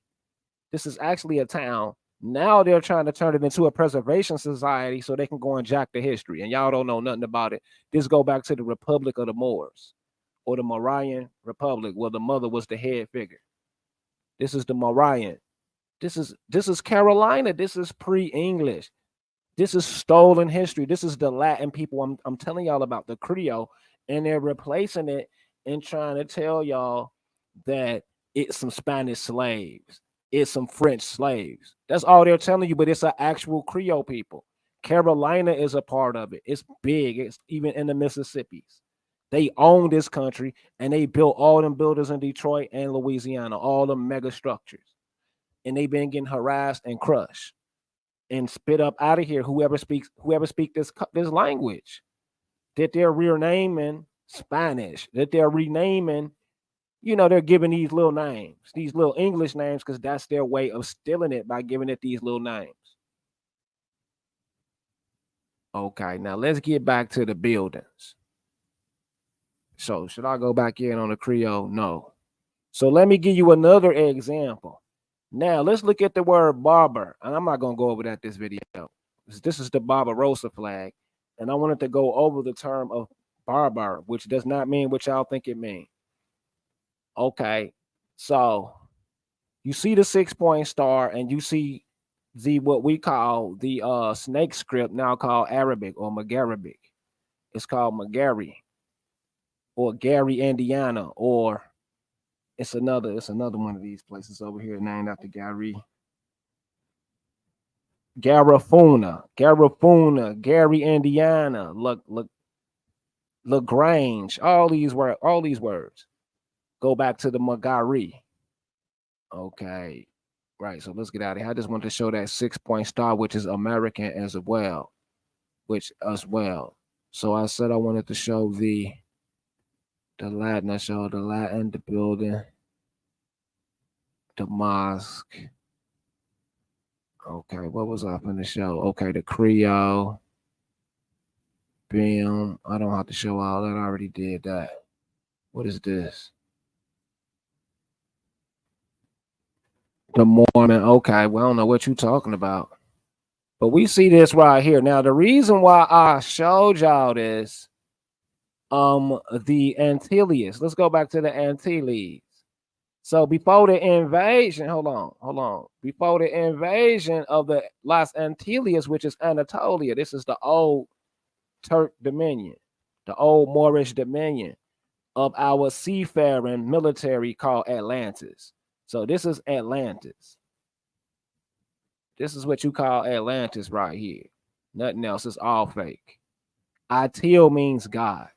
This is actually a town. Now they're trying to turn it into a preservation society so they can go and jack the history. And y'all don't know nothing about it. This go back to the Republic of the Moors or the Moorian Republic, where the mother was the head figure. This is the Moorian. This is Carolina. This is pre-English. This is stolen history. This is the Latin people I'm telling y'all about, the Creole, and they're replacing it and trying to tell y'all that it's some Spanish slaves, it's some French slaves. That's all they're telling you, but it's an actual Creole people. Carolina is a part of it. It's big. It's even in the Mississippi's. They own this country and they built all them buildings in Detroit and Louisiana, all them mega structures. And they've been getting harassed and crushed and spit up out of here. Whoever speak this language, that they're renaming Spanish, that they're renaming, they're giving these little names, these little English names, because that's their way of stealing it by giving it these little names. Okay, now let's get back to the buildings. So should I go back in on the Creole? No. So let me give you another example. Now let's look at the word barber, and I'm not gonna go over that this video. This is the Barbarossa flag, and I wanted to go over the term of barbar, which does not mean what y'all think it means. Okay, so you see the 6-point star, and you see the what we call the snake script, now called Arabic or Magaribic. It's called Magari or Gary, Indiana, or it's another one of these places over here named after Gary. Garifuna, Gary, Indiana, LaGrange. All these words go back to the Magari. Okay, right. So let's get out of here. I just wanted to show that 6-point star, which is American as well, So I said I wanted to show the Latin. I showed the Latin, the building, the mosque. Okay, what was I going to show? Okay, the Creole. Bam. I don't have to show all that. I already did that. What is this? The Mormon. Okay, well, I don't know what you're talking about. But we see this right here. Now, the reason why I showed y'all this, the Antilles. Let's go back to the Antilles. So before the invasion, hold on. Before the invasion of the Los Antilles, which is Anatolia, this is the old Turk dominion, the old Moorish dominion of our seafaring military called Atlantis. So this is Atlantis. This is what you call Atlantis right here. Nothing else. It's all fake. Atil means God.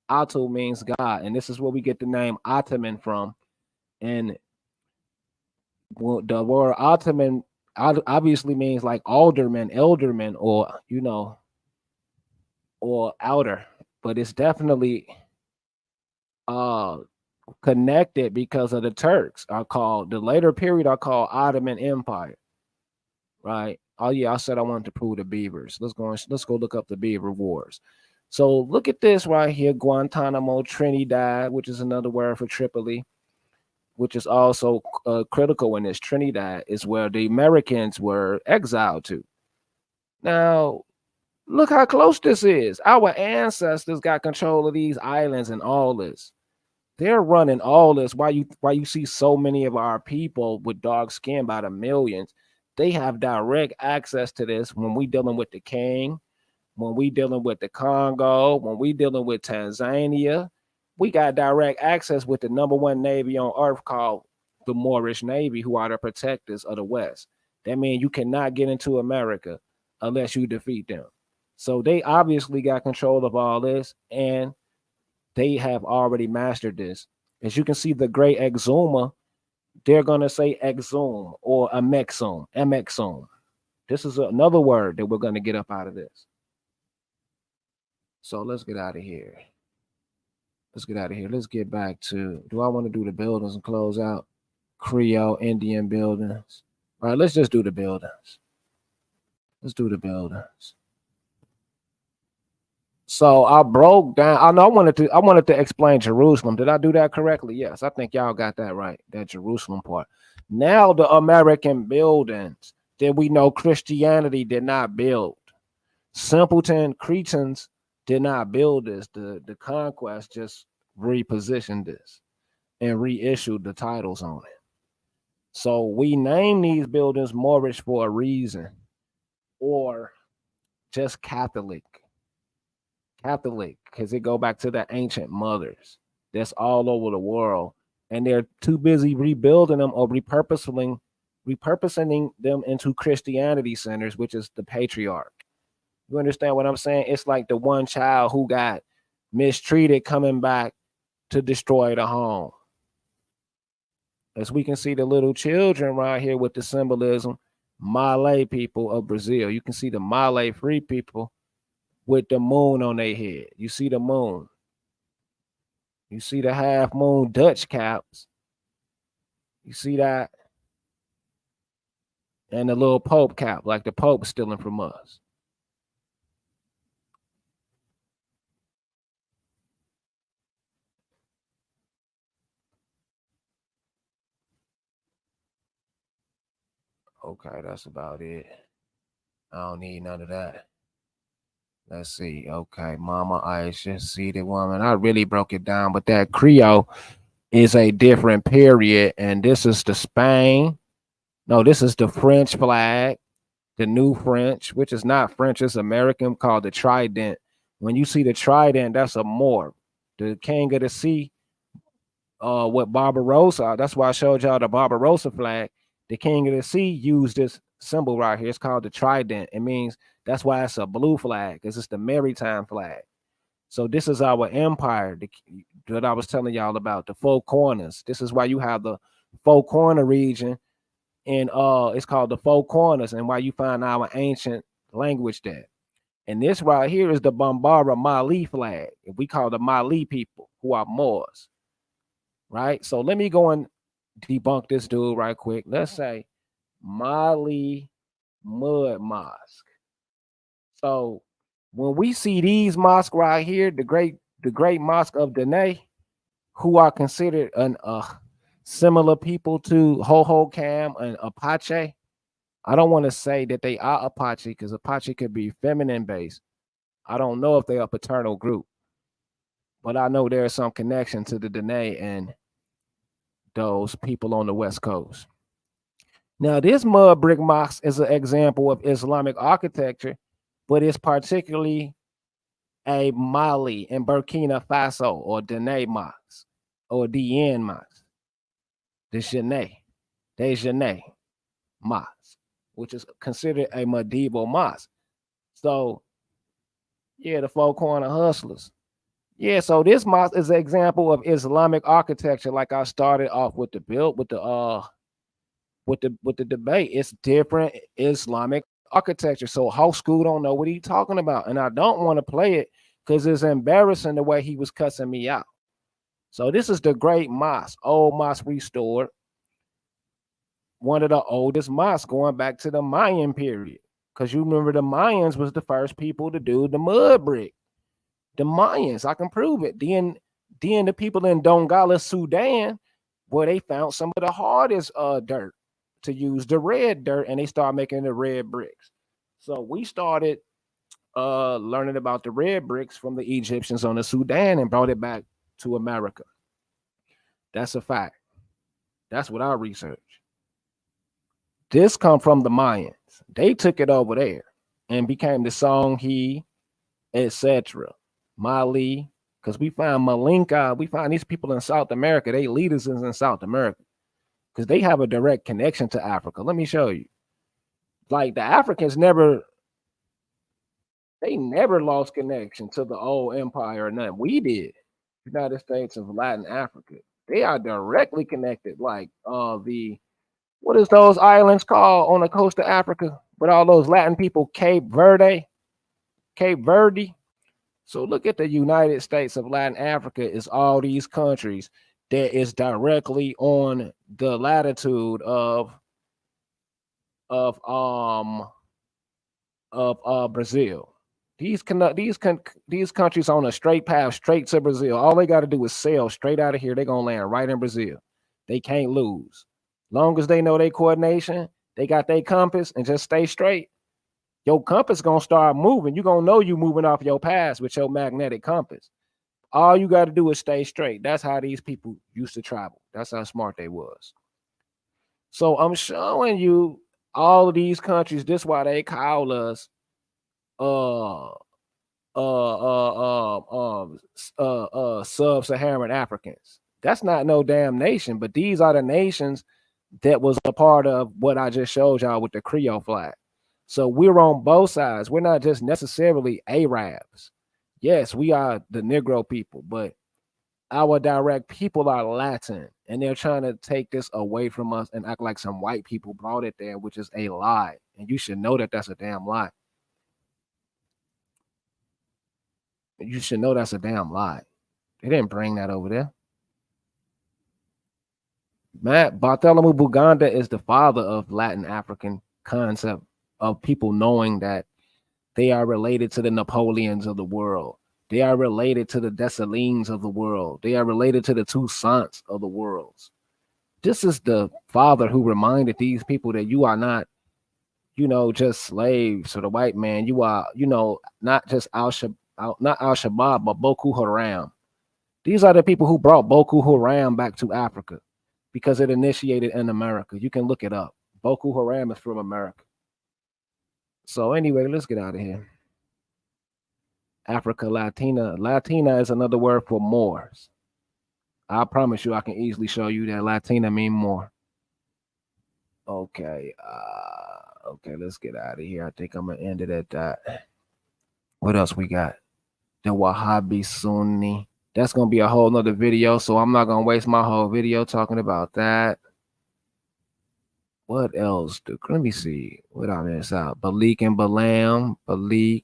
Atul means God. And this is where we get the name Ottoman from. And the word Ottoman obviously means like alderman, elderman, or, or outer. But it's definitely connected because of the Turks the later period are called Ottoman Empire. Right. Oh yeah, I said I wanted to prove the beavers. Let's go look up the Beaver Wars. So look at this right here, Guantanamo, Trinidad, which is another word for Tripoli, which is also critical in this. Trinidad is where the Americans were exiled to. Now, Look how close this is. Our ancestors got control of these islands and all this. They're running all this. Why you see so many of our people with dark skin by the millions? They have direct access to this when we dealing with the king, when we dealing with the Congo, when we dealing with Tanzania. We got direct access with the number one navy on earth called the Moorish Navy, who are the protectors of the West. That means you cannot get into America unless you defeat them. So they obviously got control of all this, and they have already mastered this. As you can see, the great exuma, they're gonna say exum or amexum, amexum. This is another word that we're gonna get up out of this. So let's get out of here. Let's get out of here. Let's get back to. Do I want to do the buildings and close out? Creole Indian buildings. All right, let's just do the buildings. Let's do the buildings. So I broke down. I know I wanted to explain Jerusalem. Did I do that correctly? Yes, I think y'all got that right. That Jerusalem part. Now the American buildings that we know Christianity did not build. Simpleton Cretans did not build this. The conquest just repositioned this and reissued the titles on it. So we name these buildings Moorish for a reason, or just Catholic. Catholic, because it go back to the ancient mothers that's all over the world, and they're too busy rebuilding them or repurposing them into Christianity centers, which is the patriarch. You understand what I'm saying? It's like the one child who got mistreated coming back to destroy the home. As we can see the little children right here with the symbolism, Malay people of Brazil. You can see the Malay free people with the moon on their head. You see the moon. You see the half moon Dutch caps. You see that? And the little Pope cap, like the Pope stealing from us. Okay, that's about it. I don't need none of that. Let's see. Okay, Mama Aisha, seated woman. I really broke it down, but that Creole is a different period. And this is the Spain. No, this is the French flag, the new French, which is not French, it's American, called the Trident. When you see the Trident, that's a Moor. The King of the Sea, with Barbarossa. That's why I showed y'all the Barbarossa flag. The King of the Sea used this symbol right here. It's called the Trident. It means that's why it's a blue flag, because it's the maritime flag. So this is our empire that I was telling y'all about, the four corners. This is why you have the four corner region, and it's called the four corners, and why you find our ancient language there. And this right here is the Bambara Mali flag. We call the Mali people, who are Moors, right? So let me go and debunk this dude right quick. Let's say Mali Mud Mosque. So when we see these mosques right here, the great mosque of Dene, who are considered an similar people to Hohokam and Apache. I don't want to say that they are Apache, because Apache could be feminine based. I don't know if they're a paternal group, but I know there is some connection to the Dene and those people on the West Coast. Now, this mud brick mosque is an example of Islamic architecture, but it's particularly a Mali and Burkina Faso or Dene mosque or Dien mosque, the Janae, they Janae mosque, which is considered a medieval mosque. So, yeah, the four corner hustlers. Yeah, so this mosque is an example of Islamic architecture. Like I started off with the build with the debate. It's different Islamic architecture. So whole school don't know what he's talking about. And I don't want to play it because it's embarrassing the way he was cussing me out. So this is the great mosque, old mosque restored. One of the oldest mosques going back to the Mayan period. Because you remember the Mayans was the first people to do the mud brick. The Mayans, I can prove it. Then the people in Dongala, Sudan, where they found some of the hardest dirt to use, the red dirt, and they started making the red bricks. So we started learning about the red bricks from the Egyptians on the Sudan and brought it back to America. That's a fact. That's what I research. This come from the Mayans. They took it over there and became the Songhi, etc. Mali, because we find Malinka, we find these people in South America. They leaders in South America because they have a direct connection to Africa. Let me show you. Like the Africans they never lost connection to the old empire or nothing. We did. United States of Latin Africa. They are directly connected. Like the what is those islands called on the coast of Africa with all those Latin people? Cape Verde. Cape Verde. So look at the United States of Latin Africa is all these countries that is directly on the latitude of um Brazil. These countries on a straight path straight to Brazil. All they got to do is sail straight out of here. They're gonna land right in Brazil. They can't lose. Long as they know their coordination, they got their compass and just stay straight. Your compass gonna start moving. You gonna know you moving off your path with your magnetic compass. All you got to do is stay straight. That's how these people used to travel. That's how smart they was. So I'm showing you all of these countries. This why they call us uh sub-Saharan Africans. That's not no damn nation, but these are the nations that was a part of what I just showed y'all with the Creole flag. So we're on both sides. We're not just necessarily Arabs. Yes, we are the Negro people, but our direct people are Latin, and they're trying to take this away from us and act like some white people brought it there, which is a lie. And you should know that that's a damn lie. You should know that's a damn lie. They didn't bring that over there. Matt Bartholomew Buganda is the father of Latin African concept of people knowing that they are related to the Napoleons of the world. They are related to the Dessalines of the world. They are related to the Toussaints of the world. This is the father who reminded these people that you are not, just slaves to the white man. You are, not just not Al Shabaab, but Boko Haram. These are the people who brought Boko Haram back to Africa because it initiated in America. You can look it up. Boko Haram is from America. So anyway, let's get out of here. Africa Latina. Latina is another word for Moors. I promise you, I can easily show you that Latina mean more. Okay. Okay, let's get out of here. I think I'm gonna end it at that. What else we got? The Wahhabi Sunni. That's gonna be a whole nother video, so I'm not gonna waste my whole video talking about that. What else? Let me see. What I miss out? Balik and Balam. Balik.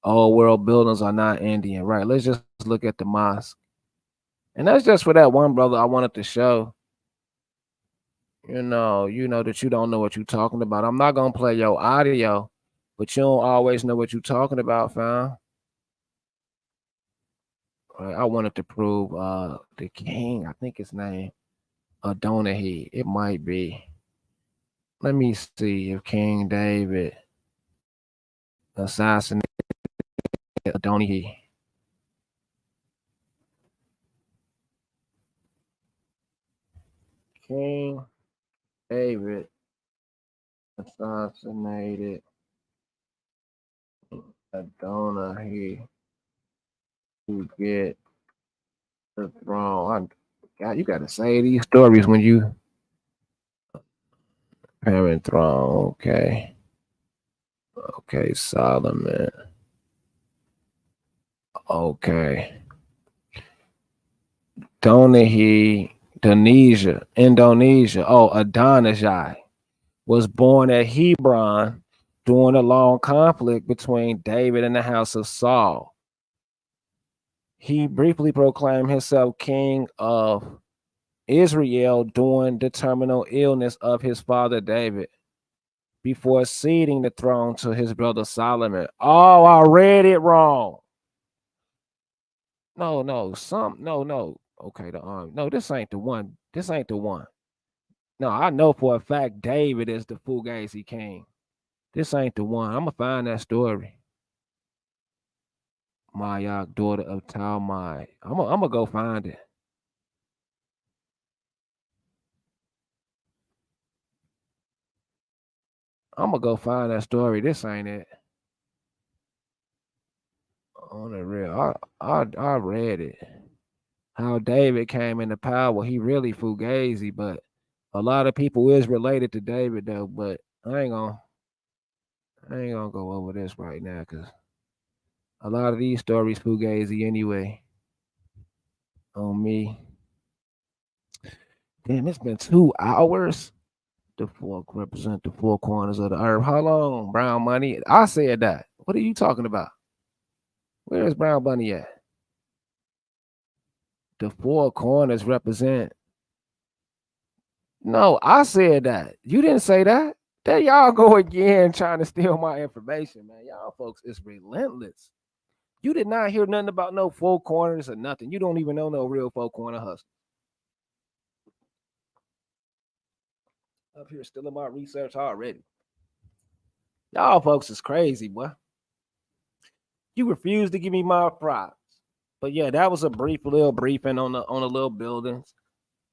All world buildings are not Indian. Right. Let's just look at the mosque. And that's just for that one brother I wanted to show. That you don't know what you're talking about. I'm not gonna play your audio, but you don't always know what you're talking about, fam. I wanted to prove the king, I think his name, Adonai. It might be. Let me see if King David assassinated Adonai. King David assassinated Adonai to get the throne. God, you gotta say these stories when you parent throne. Okay, Solomon. Okay. Indonesia. Oh, Adonijah was born at Hebron during a long conflict between David and the house of Saul. He briefly proclaimed himself king of Israel during the terminal illness of his father David before ceding the throne to his brother Solomon. Oh, I read it wrong. No. Okay, no, this ain't the one. This ain't the one. No, I know for a fact David is the Fugazi king. This ain't the one. I'ma find that story. Mayak, daughter of Talmai. I'ma go find it. I'ma go find that story. This ain't it. On the real, I read it. How David came into power. He really Fugazi, but a lot of people is related to David though. But I ain't gonna go over this right now because a lot of these stories Fugazi anyway. On me. Damn, it's been 2 hours. The fork represent the four corners of the earth. How long, Brown Money? I said that. What are you talking about? Where is Brown Bunny at? The four corners represent. No, I said that. You didn't say that. There y'all go again trying to steal my information, man. Y'all folks is relentless. You did not hear nothing about no four corners or nothing. You don't even know no real four corner hustle. Up here stealing my research already. Y'all folks is crazy, boy. You refuse to give me my props. But yeah, that was a little briefing on the little buildings.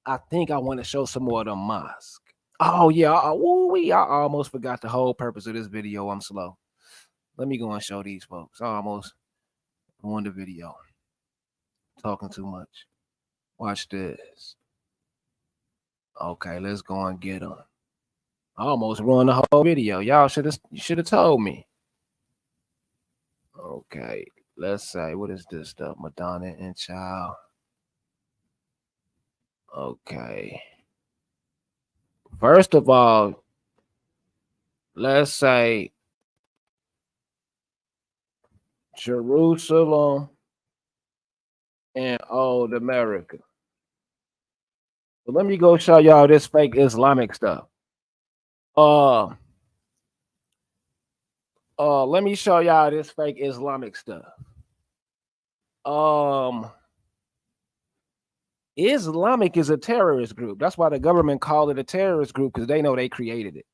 I think I want to show some more of the mosque. Oh yeah, I almost forgot the whole purpose of this video. I'm slow. Let me go and show these folks. I almost ruined the video. Talking too much. Watch this. Okay, let's go and get them. I almost ruined the whole video. Y'all should have told me. Okay, let's say what is this stuff? Madonna and Child. Okay. First of all, let's say Jerusalem and old America. But let me go show y'all this fake Islamic stuff. Let me show y'all this fake Islamic stuff. Islamic is a terrorist group. That's why the government called it a terrorist group, because they know they created it.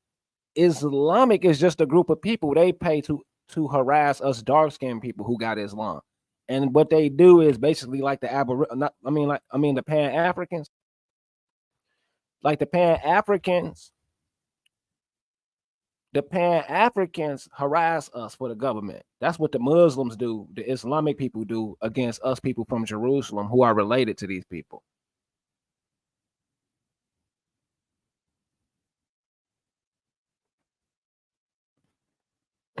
Islamic is just a group of people they pay to harass us dark-skinned people who got Islam. And what they do is basically like the the Pan-Africans. Like the Pan-Africans harass us for the government. That's what the Muslims do, the Islamic people do against us people from Jerusalem who are related to these people.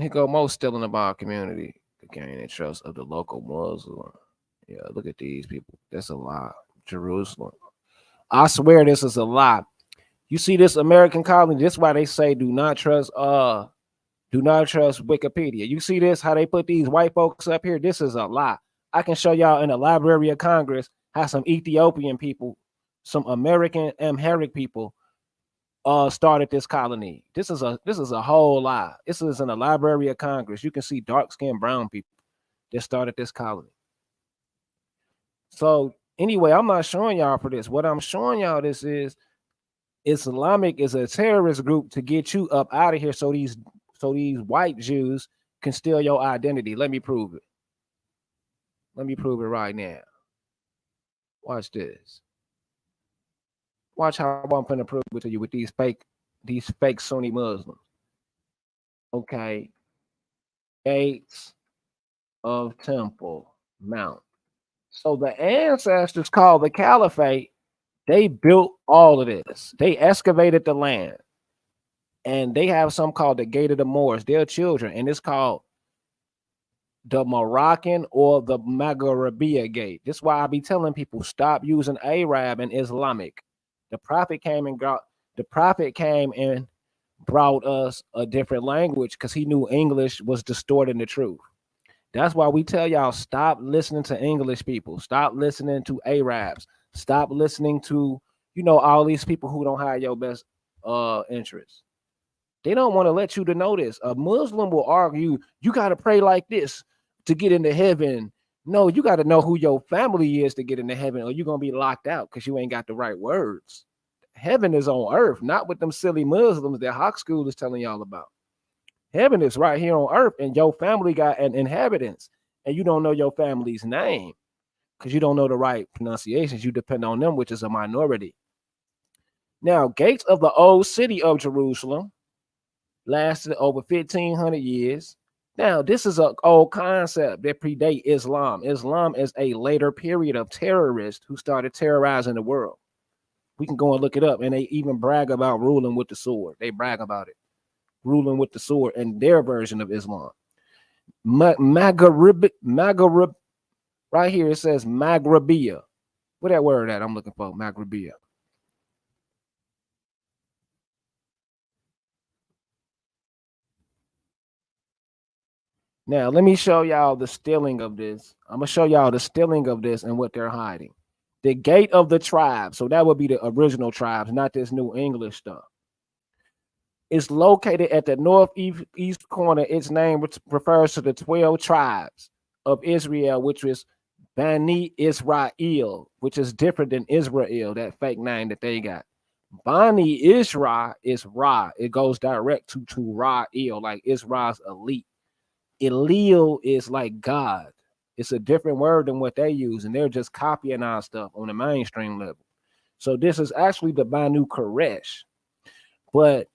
Here go most stealing of our community to gain the trust of the local Muslim. Yeah, look at these people. That's a lie. Jerusalem. I swear this is a lie. You see this American colony, this is why they say do not trust Wikipedia. You see this, how they put these white folks up here? This is a lie. I can show y'all in the Library of Congress how some Ethiopian people, some American Amharic people started this colony. This is a whole lie. This is in the Library of Congress. You can see dark-skinned brown people that started this colony. So anyway, I'm not showing y'all for this. What I'm showing y'all this is Islamic is a terrorist group to get you up out of here so these white Jews can steal your identity. Let me prove it. Let me prove it right now. Watch this. Watch how I'm gonna prove it to you with these fake Sunni Muslims. Okay. Gates of Temple Mount. So the ancestors called the Caliphate, they built all of this. They excavated the land. And they have something called the Gate of the Moors. They're children, and it's called the Moroccan or the Maghrebia Gate. This is why I be telling people stop using Arab and Islamic. The prophet came and brought us a different language because he knew English was distorting the truth. That's why we tell y'all stop listening to English people. Stop listening to Arabs. Stop listening to all these people who don't have your best interests. They don't want to let you to know this. A Muslim will argue, you got to pray like this to get into heaven. No, you got to know who your family is to get into heaven, or you're going to be locked out because you ain't got the right words. Heaven is on earth, not with them silly Muslims that Hawk School is telling y'all about. Heaven is right here on earth, and your family got an inhabitants, and you don't know your family's name because you don't know the right pronunciations. You depend on them, which is a minority. Now, gates of the old city of Jerusalem lasted over 1,500 years. Now, this is an old concept that predate Islam. Islam is a later period of terrorists who started terrorizing the world. We can go and look it up, and they even brag about ruling with the sword. They brag about it, ruling with the sword, and their version of Islam. Maghreb, right here it says Maghrebia. What that word at? I'm looking for Maghrebia. Now, let me show y'all the stealing of this. I'm going to show y'all the stealing of this and what they're hiding. The gate of the tribe. So that would be the original tribes, not this new English stuff. It's located at the northeast corner. Its name refers to the 12 tribes of Israel, which was Bani Israel, which is different than Israel, that fake name that they got. Bani Israel is Ra. It goes direct to Ra'el, like Israel's elite. Elil is like God. It's a different word than what they use, and they're just copying our stuff on the mainstream level. So this is actually the Banu Koresh, but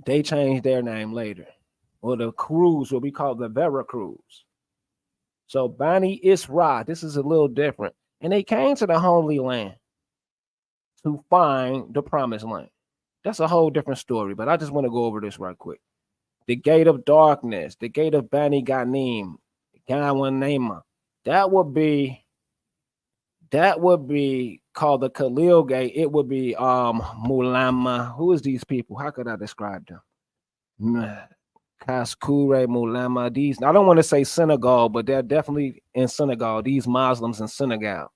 they changed their name later. Or the Cruz, what we call the Vera Cruz. So Bani Isra, this is a little different. And they came to the Holy Land to find the Promised Land. That's a whole different story, but I just want to go over this right quick. The gate of darkness, the gate of Bani Ganim, Gawanema. That would be called the Khalil gate. It would be Mulama. Who is these people? How could I describe them? Kaskure, Mulama. These, I don't want to say Senegal, but they're definitely in Senegal. These Muslims in Senegal.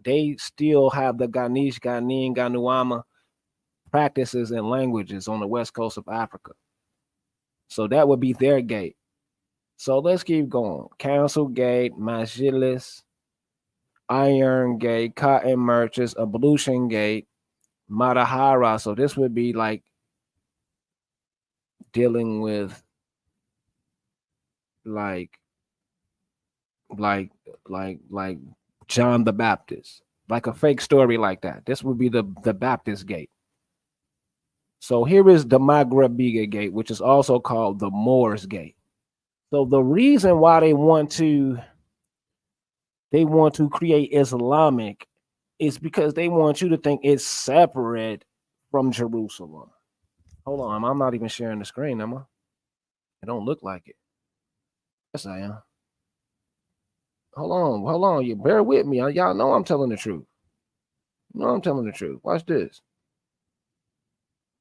They still have the Ganish, Ganin, Ganuama practices and languages on the west coast of Africa. So that would be their gate. So let's keep going. Council Gate, Majilis, Iron Gate, Cotton Merchants, Ablution Gate, Madahara. So this would be like dealing with like John the Baptist, like a fake story like that. This would be the Baptist Gate. So here is the Maghrebiya Gate, which is also called the Moors Gate. So the reason why they want to create Islamic is because they want you to think it's separate from Jerusalem. Hold on, I'm not even sharing the screen, am I? It don't look like it. Yes, I am. Hold on. You bear with me. Y'all know I'm telling the truth. You know I'm telling the truth. Watch this.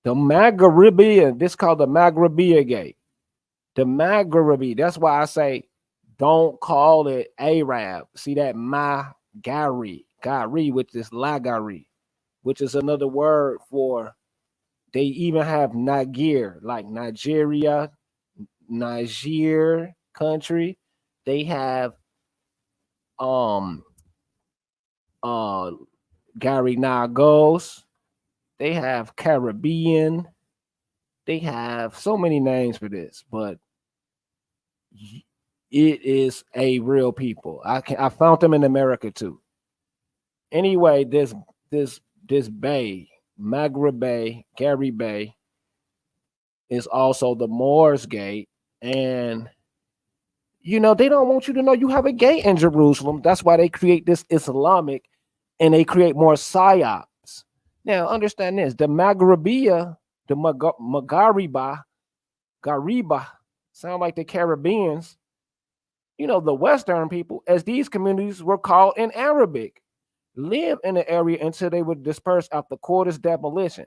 The Maghrebiya, this is called the Maghrebiya Gate. The Maghrebi, that's why I say don't call it Arab. See that Gari, which is Lagari, which is another word for, they even have Niger, like Nigeria, Niger country. They have Gary Nagos. They have Caribbean. They have so many names for this, but it is a real people. I found them in America too. Anyway, this bay, Maghreb Bay, Gary Bay, is also the Moors Gate, and you know they don't want you to know you have a gate in Jerusalem. That's why they create this Islamic, and they create more psyops. Now understand this: the Maghrebiya, the Gariba, sound like the Caribbeans. You know, the Western people, as these communities were called in Arabic, lived in the area until they were dispersed after quarters demolition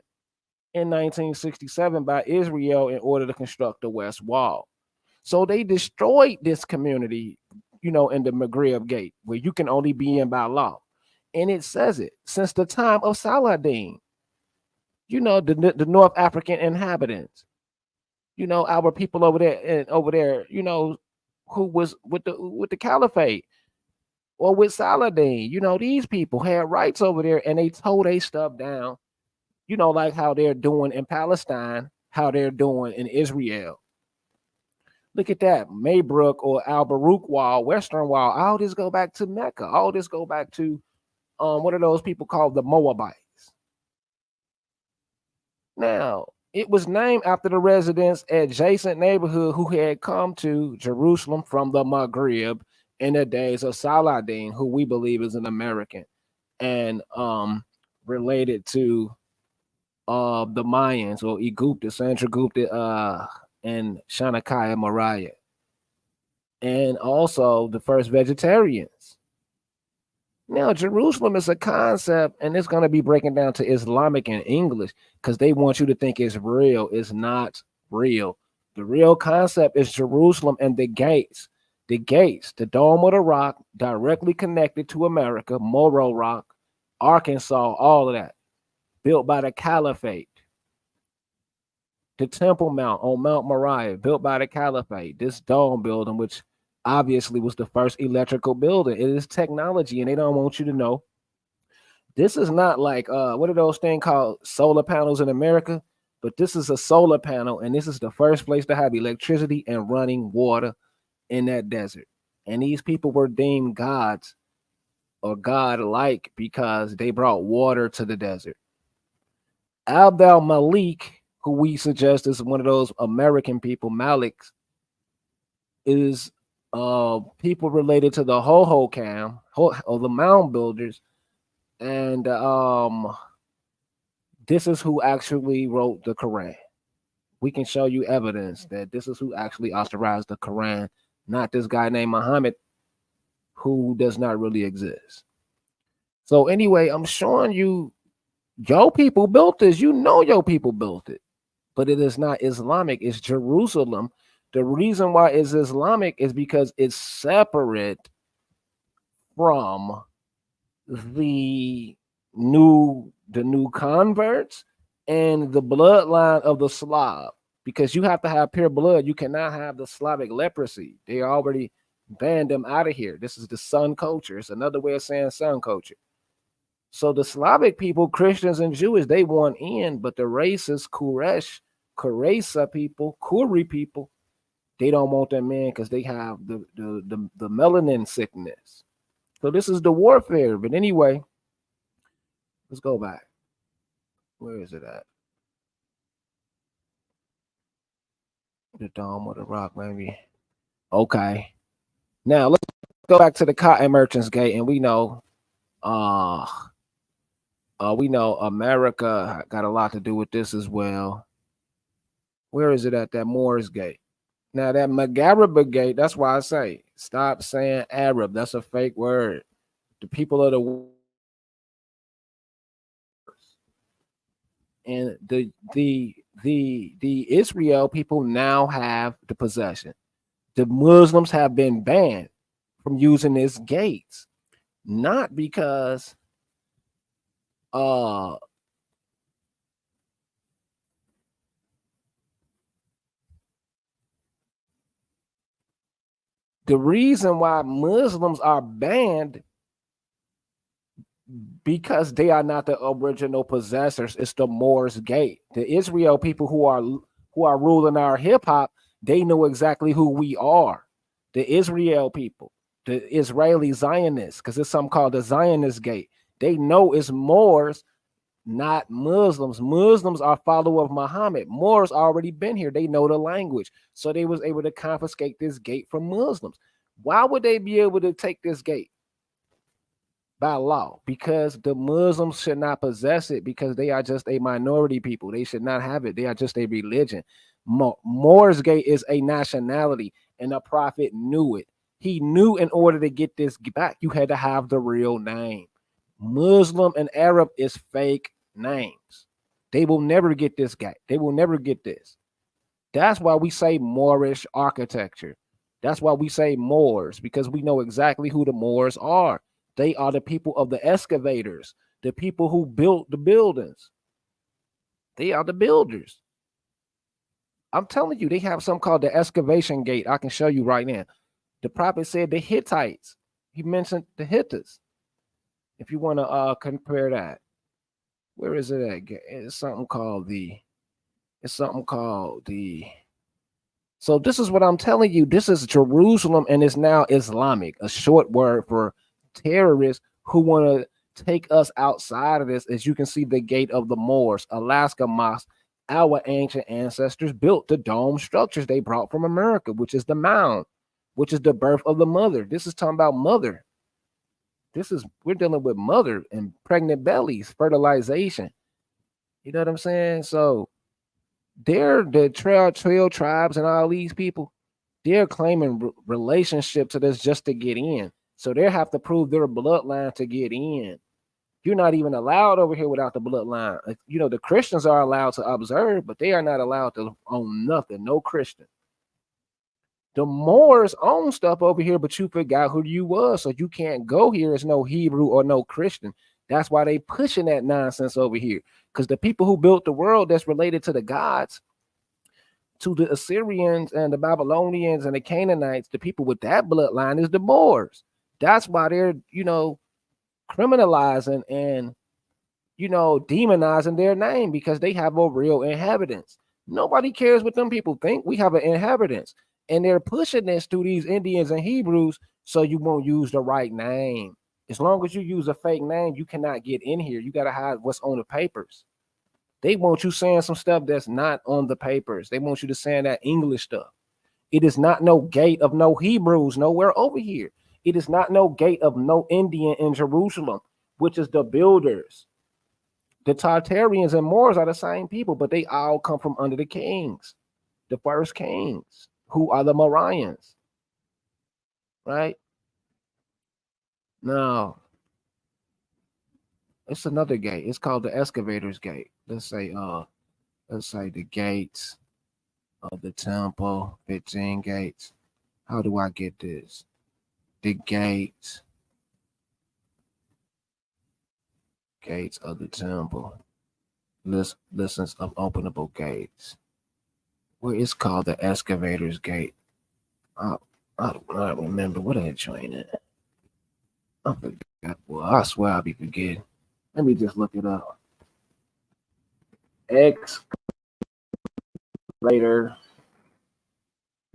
in 1967 by Israel in order to construct the West Wall. So they destroyed this community, you know, in the Maghreb Gate, where you can only be in by law. And it says it since the time of Saladin, you know, the North African inhabitants, you know, our people over there, you know, who was with the caliphate, or with Saladin. These people had rights over there and they tore their stuff down, like how they're doing in Palestine, how they're doing in Israel. Look at that. Maybrook or Al Baruch Wall, Western Wall, all this go back to Mecca. All this go back to what are those people called? The Moabites. Now, it was named after the residents adjacent neighborhood who had come to Jerusalem from the Maghreb in the days of Saladin, who we believe is an American and related to the Mayans or Egupta, Sandragupta, and Shanakaya Mariah, and also the first vegetarians. Now, Jerusalem is a concept, and it's going to be breaking down to Islamic and English because they want you to think it's real. It's not real. The real concept is Jerusalem and the gates. The gates, the Dome of the Rock, directly connected to America, Morro Rock, Arkansas, all of that, built by the Caliphate. The Temple Mount on Mount Moriah, built by the Caliphate. This dome building, which obviously was the first electrical building. It is technology, and they don't want you to know. This is not like what are those things called solar panels in America? But this is a solar panel, and this is the first place to have electricity and running water in that desert. And these people were deemed gods or god-like because they brought water to the desert. Abdel Malik, who we suggest is one of those American people, Maliks, is people related to the Hohokam or the mound builders, and this is who actually wrote the Quran. We can show you evidence that this is who actually authorized the Quran, not this guy named Muhammad, who does not really exist. So anyway, I'm showing you your people built this. Your people built it, but it is not Islamic. It's Jerusalem. The reason why it's Islamic is because it's separate from the new converts and the bloodline of the Slav, because you have to have pure blood. You cannot have the Slavic leprosy. They already banned them out of here. This is the Sun culture. It's another way of saying Sun culture. So the Slavic people, Christians and Jewish, they want in, but the racist Kuresa people, Kuri people, they don't want them in because they have the melanin sickness. So this is the warfare. But anyway, let's go back. Where is it at? The Dome of the Rock, maybe. Okay. Now let's go back to the Cotton Merchants Gate, and we know America got a lot to do with this as well. Where is it at? That Moorish Gate. Now that Maghreb Gate, that's why I say stop saying Arab. That's a fake word. The people of the and the Israel people now have the possession. The Muslims have been banned from using these gates, not because the reason why Muslims are banned because they are not the original possessors. It's the Moorish Gate. The Israel people who are ruling our hip hop, they know exactly who we are. The Israel people, the Israeli Zionists, because it's something called the Zionist Gate. They know it's Moors, not Muslims. Muslims are followers of Muhammad. Moors already been here. They know the language. So they was able to confiscate this gate from Muslims. Why would they be able to take this gate? By law, because the Muslims should not possess it, because they are just a minority people. They should not have it. They are just a religion. Moorish Gate is a nationality, and the prophet knew it. He knew in order to get this back, you had to have the real name. Muslim and Arab is fake names. They will never get this guy. They will never get this. That's why we say Moorish architecture. That's why we say Moors, because we know exactly who the Moors are. They are the people of the excavators, the people who built the buildings. They are the builders. I'm telling you, they have something called the excavation gate. I can show you right now. The prophet said the Hittites He mentioned the Hittites. If you want to compare that, where is it at? It's something called the. It's something called the. So this is what I'm telling you. This is Jerusalem, and it's now Islamic, a short word for terrorists who want to take us outside of this. As you can see, the gate of the Moors, Alaska Mosque. Our ancient ancestors built the dome structures they brought from America, which is the mound, which is the birth of the mother. This is talking about mother. This is we're dealing with mother and pregnant bellies, fertilization. You know what I'm saying? So they're the trail tribes and all these people. They're claiming relationship to this just to get in. So they have to prove their bloodline to get in. You're not even allowed over here without the bloodline. You know, the Christians are allowed to observe, but they are not allowed to own nothing. No Christian. The Moors own stuff over here, but you forgot who you was, so you can't go here as no Hebrew or no Christian. That's why they pushing that nonsense over here. Because the people who built the world that's related to the gods, to the Assyrians and the Babylonians and the Canaanites, the people with that bloodline is the Moors. That's why they're, criminalizing and, demonizing their name because they have a real inhabitants. Nobody cares what them people think. We have an inhabitants. And they're pushing this to these Indians and Hebrews so you won't use the right name. As long as you use a fake name, you cannot get in here. You got to hide what's on the papers. They want you saying some stuff that's not on the papers. They want you to saying that English stuff. It is not no gate of no Hebrews nowhere over here. It is not no gate of no Indian in Jerusalem, which is the builders. The Tartarians and Moors are the same people, but they all come from under the kings, the first kings, who are the Morians, right? Now, it's another gate. It's called the Excavators Gate. Let's say the gates of the temple, 15 gates. How do I get this? The gates of the temple. Listens of openable gates. Well, it's called the Excavators Gate. I don't remember what I trained it. I forgot. Well, I swear I'll be forgetting. Let me just look it up. Excavator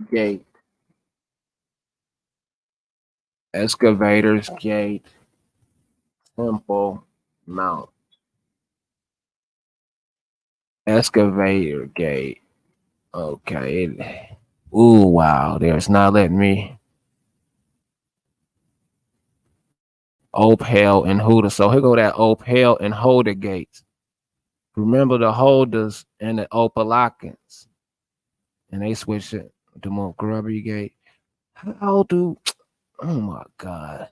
Gate. Excavators Gate. Temple Mount. Excavator Gate. Okay. Ooh, wow. There's not letting me. Opel and Huda. So here go that Opel and Holder gates. Remember the holders and the Opelakans. And they switch it to more grubby gate. How do oh my god.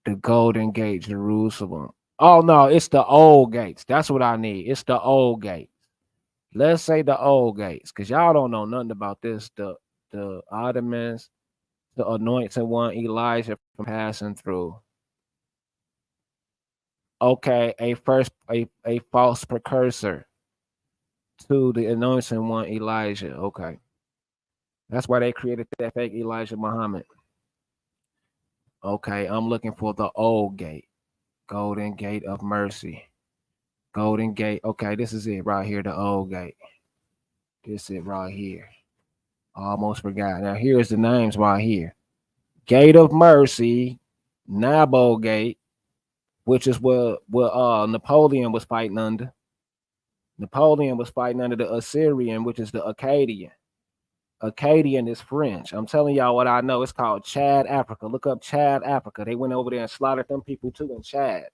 The Golden Gate, Jerusalem. Oh no, it's the old gates. That's what I need. It's the old gates. Let's say the old gates, because y'all don't know nothing about this. The Ottomans, the anointed one, Elijah from passing through. Okay, a false precursor to the anointed one, Elijah. Okay. That's why they created that fake Elijah Muhammad. Okay, I'm looking for the old gate. Golden Gate of Mercy. Golden Gate. Okay, this is it right here, the old gate. This is it right here. Almost forgot. Now here's the names right here. Gate of Mercy, Nabo Gate, which is what Napoleon was fighting under. Napoleon was fighting under the Assyrian, which is the Akkadian. Akkadian is French. I'm telling y'all what I know. It's called Chad, Africa. Look up Chad, Africa. They went over there and slaughtered them people too in Chad,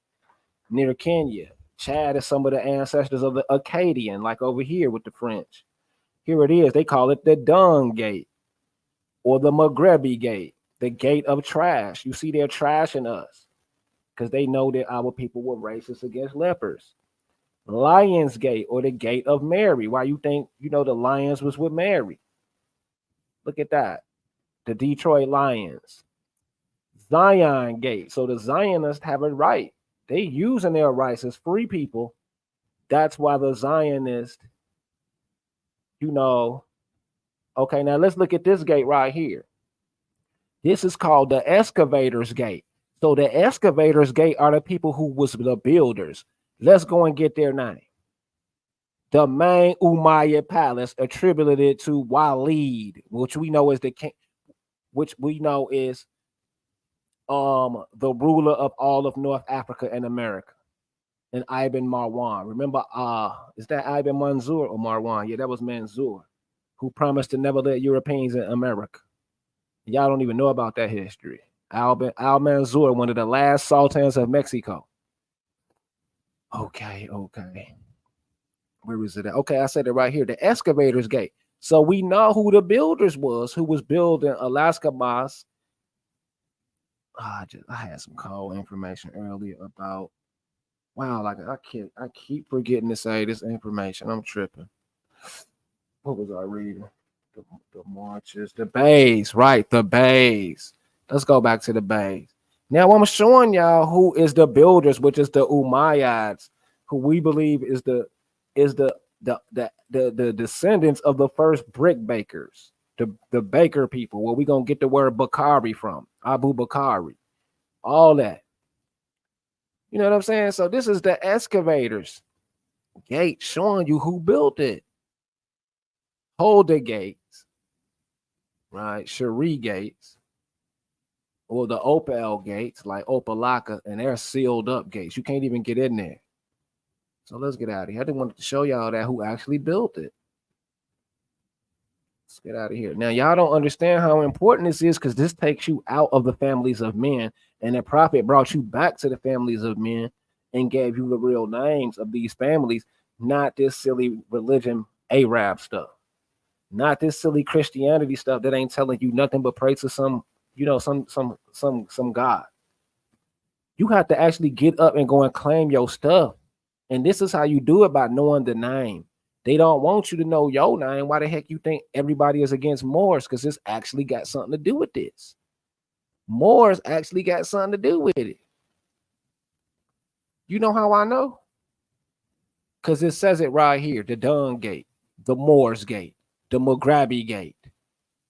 near Kenya. Chad is some of the ancestors of the Akkadian, like over here with the French. Here it is. They call it the Dung Gate or the Maghrebi Gate, the gate of trash. You see, they're trashing us because they know that our people were racist against lepers. Lions Gate or the Gate of Mary. Why you think, the lions was with Mary? Look at that. The Detroit Lions. Zion Gate. So the Zionists have it right. They using their rights as free people. That's why the Zionists, okay, now let's look at this gate right here. This is called the excavators gate. So the excavators gate are the people who was the builders. Let's go and get their name. The main Umayyad palace attributed to Walid, which we know is the king, which we know is the ruler of all of North Africa and America, and Ibn Marwan. Remember, is that Ibn Manzur or Marwan? Yeah, that was Manzur, who promised to never let Europeans in America. Y'all don't even know about that history. Al Manzur, one of the last sultans of Mexico. Okay. Where is it at? Okay, I said it right here. The excavators gate. So we know who the builders was, who was building Alaska Mosque. I had some call information earlier about. Wow, like I keep forgetting to say this information. I'm tripping. What was I reading? The marches, the bays, right? The bays. Let's go back to the bays. Now I'm showing y'all who is the builders, which is the Umayyads, who we believe is the descendants of the first brick bakers, the baker people, where we gonna get the word Bakari from, Abu Bakari, all that. You know what I'm saying? So this is the excavators gate showing you who built it. Hold the gates, right? Cherie gates, or the Opal gates, like Opalaka, and they're sealed up gates. You can't even get in there. So let's get out of here. I just wanted to show y'all that who actually built it. Let's get out of here. Now, y'all don't understand how important this is because this takes you out of the families of men, and the prophet brought you back to the families of men and gave you the real names of these families, not this silly religion Arab stuff, not this silly Christianity stuff that ain't telling you nothing but pray to some, some God. You have to actually get up and go and claim your stuff. And this is how you do it, by knowing the name. They don't want you to know your name. Why the heck you think everybody is against Moors? Because this actually got something to do with this. Moors actually got something to do with it. You know how I know? Because it says it right here. The Dung Gate, the Moors Gate, the Mugrabi Gate,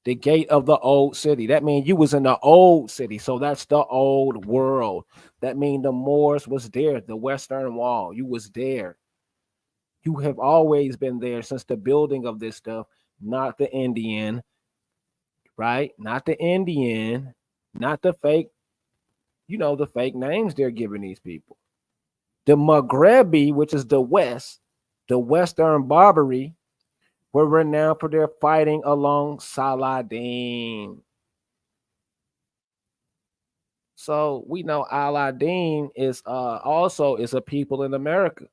the gate of the old city. That means you was in the old city. So that's the old world. That means the Moors was there. The Western Wall. You was there. You have always been there since the building of this stuff, not the Indian, right? Not the Indian, not the fake, the fake names they're giving these people. The Maghrebi, which is the West, the Western Barbary, were renowned for their fighting along Saladin. So we know Aladdin is also is a people in America.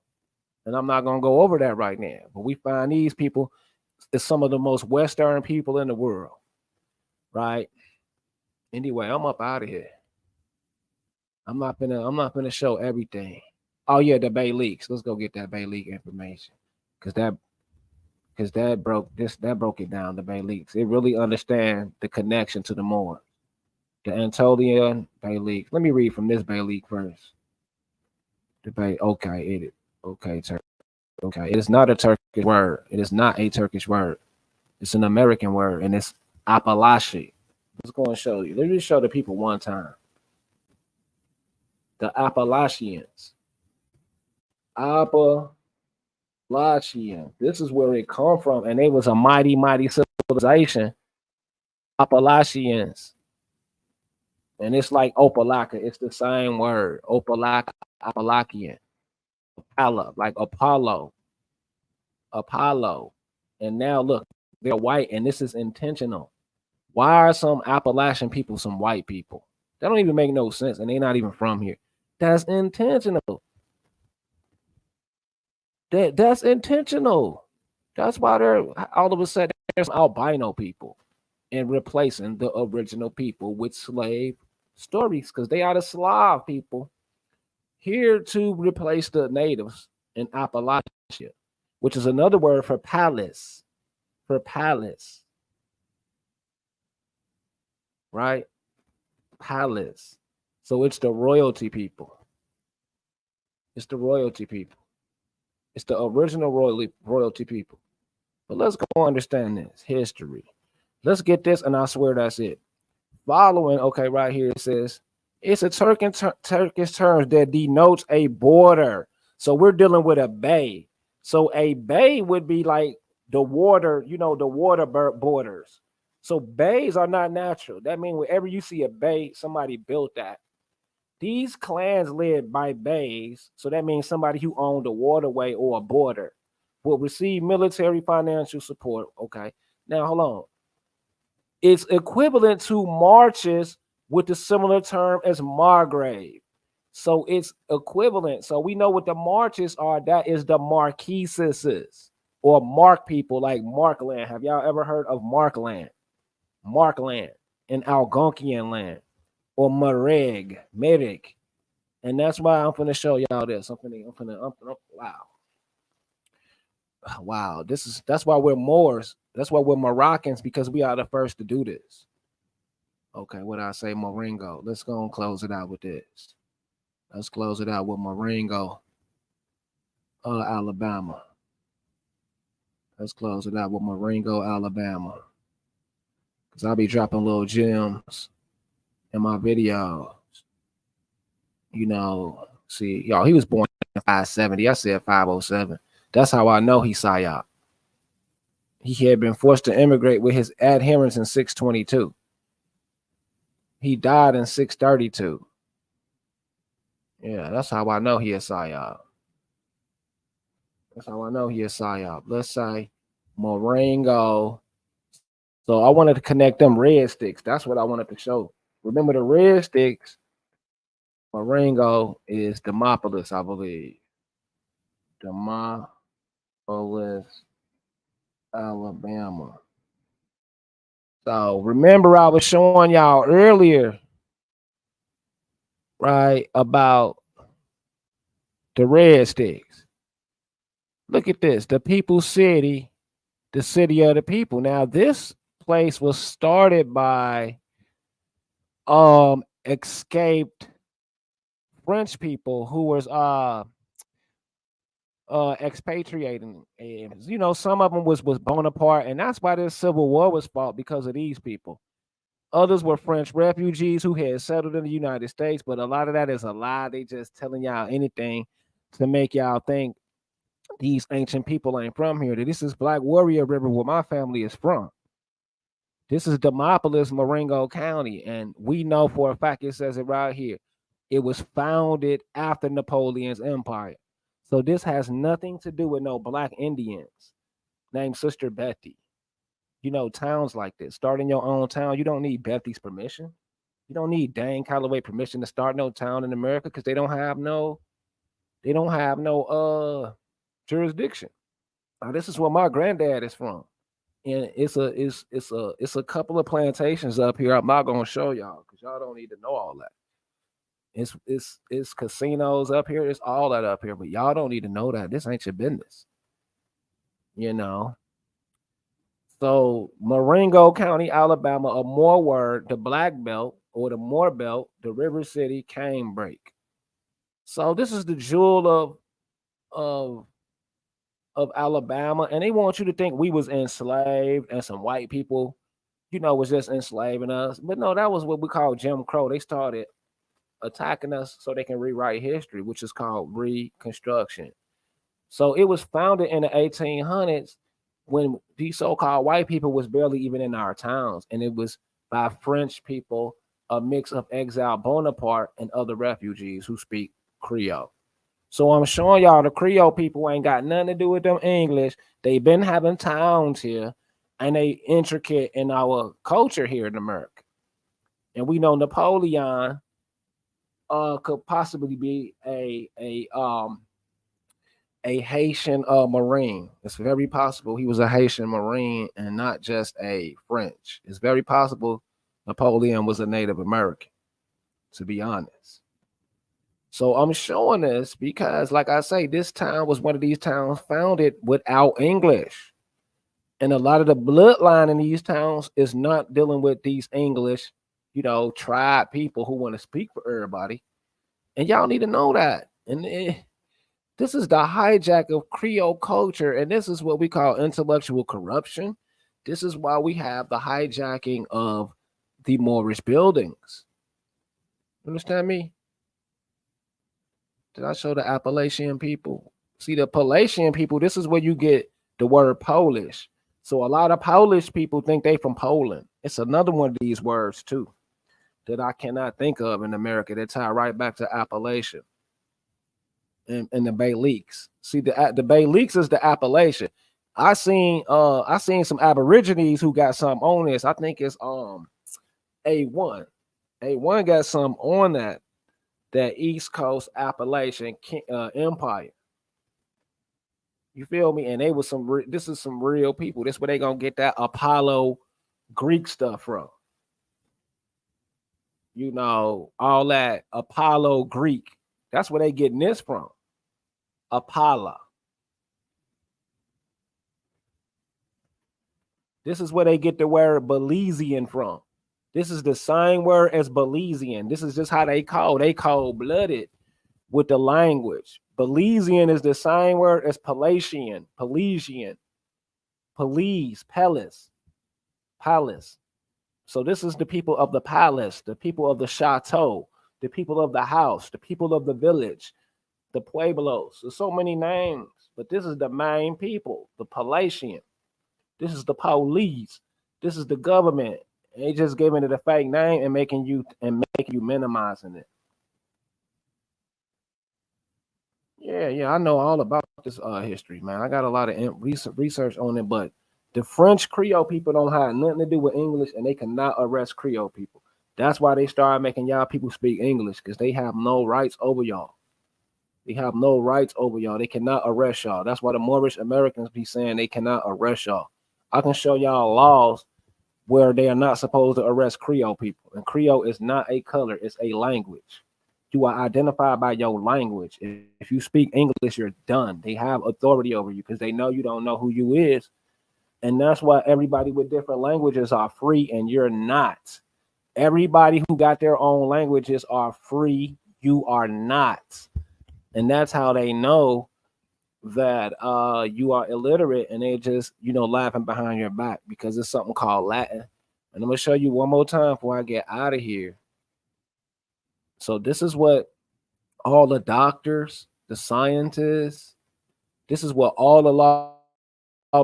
And I'm not going to go over that right now. But we find these people is some of the most Western people in the world. Right? Anyway, I'm up out of here. I'm not gonna show everything. Oh yeah, the Bay Leaks. Let's go get that Bay Leak information. Because that broke it down, the Bay Leaks. It really understand the connection to the Moor. The Anatolian Bay Leak. Let me read from this Bay Leak first. The Bay, okay, it is not a Turkish word. It is not a Turkish word. It's an American word, and it's Appalachi. Let's go and show you. Let me show the people one time. The Appalachians. Appalachian. This is where it come from, and they was a mighty, mighty civilization. Appalachians. And it's like Opalaka. It's the same word. Opalaka, Appalachian. Apollo, like Apollo. And now look, they're white, and this is intentional. Why are some Appalachian people some white people? That don't even make no sense, and they're not even from here. That's intentional. That's intentional. That's why they're all of a sudden there's albino people and replacing the original people with slave stories because they are the Slav people here to replace the natives in Appalachia, which is another word for palace. For palace. Right? Palace. So it's the royalty people. It's the royalty people. It's the original royalty people. But let's go understand this history. Let's get this, and I swear that's it. Following, okay, right here it says it's a Turkish term that denotes a border. So we're dealing with a bay. So a bay would be like the water, the water borders. So bays are not natural. That means wherever you see a bay, somebody built that. These clans live by bays, so that means somebody who owned a waterway or a border will receive military financial support. Okay, now hold on. It's equivalent to marches with the similar term as Margrave. So it's equivalent. So we know what the marches are. That is the Marquises or Mark people like Markland. Have y'all ever heard of Markland? Markland in Algonquian land or Mereg. And that's why I'm gonna show y'all this. Wow. Wow. That's why we're Moors. That's why we're Moroccans, because we are the first to do this. Okay, what I say, Moringo. Let's go and close it out with this. Let's close it out with Moringo, Alabama. Let's close it out with Moringo, Alabama. Because I'll be dropping little gems in my videos. See, y'all, he was born in 570. I said 507. That's how I know he's Sayop. He had been forced to immigrate with his adherents in 622. He died in 632. Yeah, that's how I know he is Sayop. That's how I know he is Sayop. Let's say Moringo. So I wanted to connect them red sticks. That's what I wanted to show. Remember the red sticks? Moringo is Demopolis, I believe. Demopolis, Alabama. So remember I was showing y'all earlier, right, about the red sticks. Look at this, the People's City, the city of the people. Now this place was started by escaped French people who was expatriating. And some of them was Bonaparte, and that's why this civil war was fought, because of these people. Others were French refugees who had settled in the United States, but a lot of that is a lie. They just telling y'all anything to make y'all think these ancient people ain't from here. This is Black Warrior River, where my family is from. This is Demopolis, Marengo County, and we know for a fact, it says it right here, it was founded after Napoleon's empire. So this has nothing to do with no Black Indians named Sister Betty. Towns like this, starting your own town, you don't need Betty's permission. You don't need Dane Calloway permission to start no town in America, because they don't have no jurisdiction. Now, this is where my granddad is from. And it's a couple of plantations up here. I'm not gonna show y'all because y'all don't need to know all that. It's casinos up here. It's all that up here, but y'all don't need to know that. This ain't your business. So Marengo County, Alabama, a Moor word, the Black Belt or the Moor Belt, the River City cane break. So this is the jewel of Alabama, and they want you to think we was enslaved and some white people, was just enslaving us. But no, that was what we call Jim Crow. They started attacking us so they can rewrite history, which is called Reconstruction. So it was founded in the 1800s when these so-called white people was barely even in our towns, and it was by French people, a mix of exiled Bonaparte and other refugees who speak Creole. So I'm showing y'all the Creole people ain't got nothing to do with them English. They've been having towns here, and they intricate in our culture here in America. And we know Napoleon could possibly be a Haitian Marine. It's very possible he was a Haitian Marine and not just a French. It's very possible Napoleon was a Native American, to be honest. So I'm showing this because, like I say, this town was one of these towns founded without English. And a lot of the bloodline in these towns is not dealing with these English, tribe people who want to speak for everybody. And y'all need to know that. And this is the hijack of Creole culture. And this is what we call intellectual corruption. This is why we have the hijacking of the Moorish Buildings. Understand me? Did I show the Appalachian people? See, the Appalachian people, this is where you get the word Polish. So a lot of Polish people think they from Poland. It's another one of these words too that I cannot think of in America that tie right back to Appalachian and the Bay Leaks. See, the Bay Leaks is the Appalachian. I seen some Aborigines who got something on this. I think it's A1. A1 got something on that East Coast Appalachian Empire. You feel me? And they was this is some real people. This is where they gonna get that Apollo Greek stuff from. You know, all that Apollo Greek. That's where they getting this from. Apollo. This is where they get the word Belizean from. This is the same word as Belizean. This is just how they cold-blooded with the language. Belizean is the same word as Pelasian, Police, Palace. So this is the people of the palace, the people of the chateau, the people of the house, the people of the village, the pueblos. There's so many names, but this is the main people, the Pelasian. This is the police. This is the government. They just giving it a fake name and making you minimizing it. Yeah, I know all about this history, man. I got a lot of research on it, but the French Creole people don't have nothing to do with English, and they cannot arrest Creole people. That's why they started making y'all people speak English, because they have no rights over y'all. They have no rights over y'all. They cannot arrest y'all. That's why the Moorish Americans be saying they cannot arrest y'all. I can show y'all laws where they are not supposed to arrest Creole people. And Creole is not a color, it's a language. You are identified by your language. If you speak English, you're done. They have authority over you because they know you don't know who you is. And that's why everybody with different languages are free and you're not. Everybody who got their own languages are free. You are not. And that's how they know that you are illiterate, and they just, laughing behind your back because it's something called Latin. And I'm going to show you one more time before I get out of here. So this is what all the doctors, the scientists, this is what all the law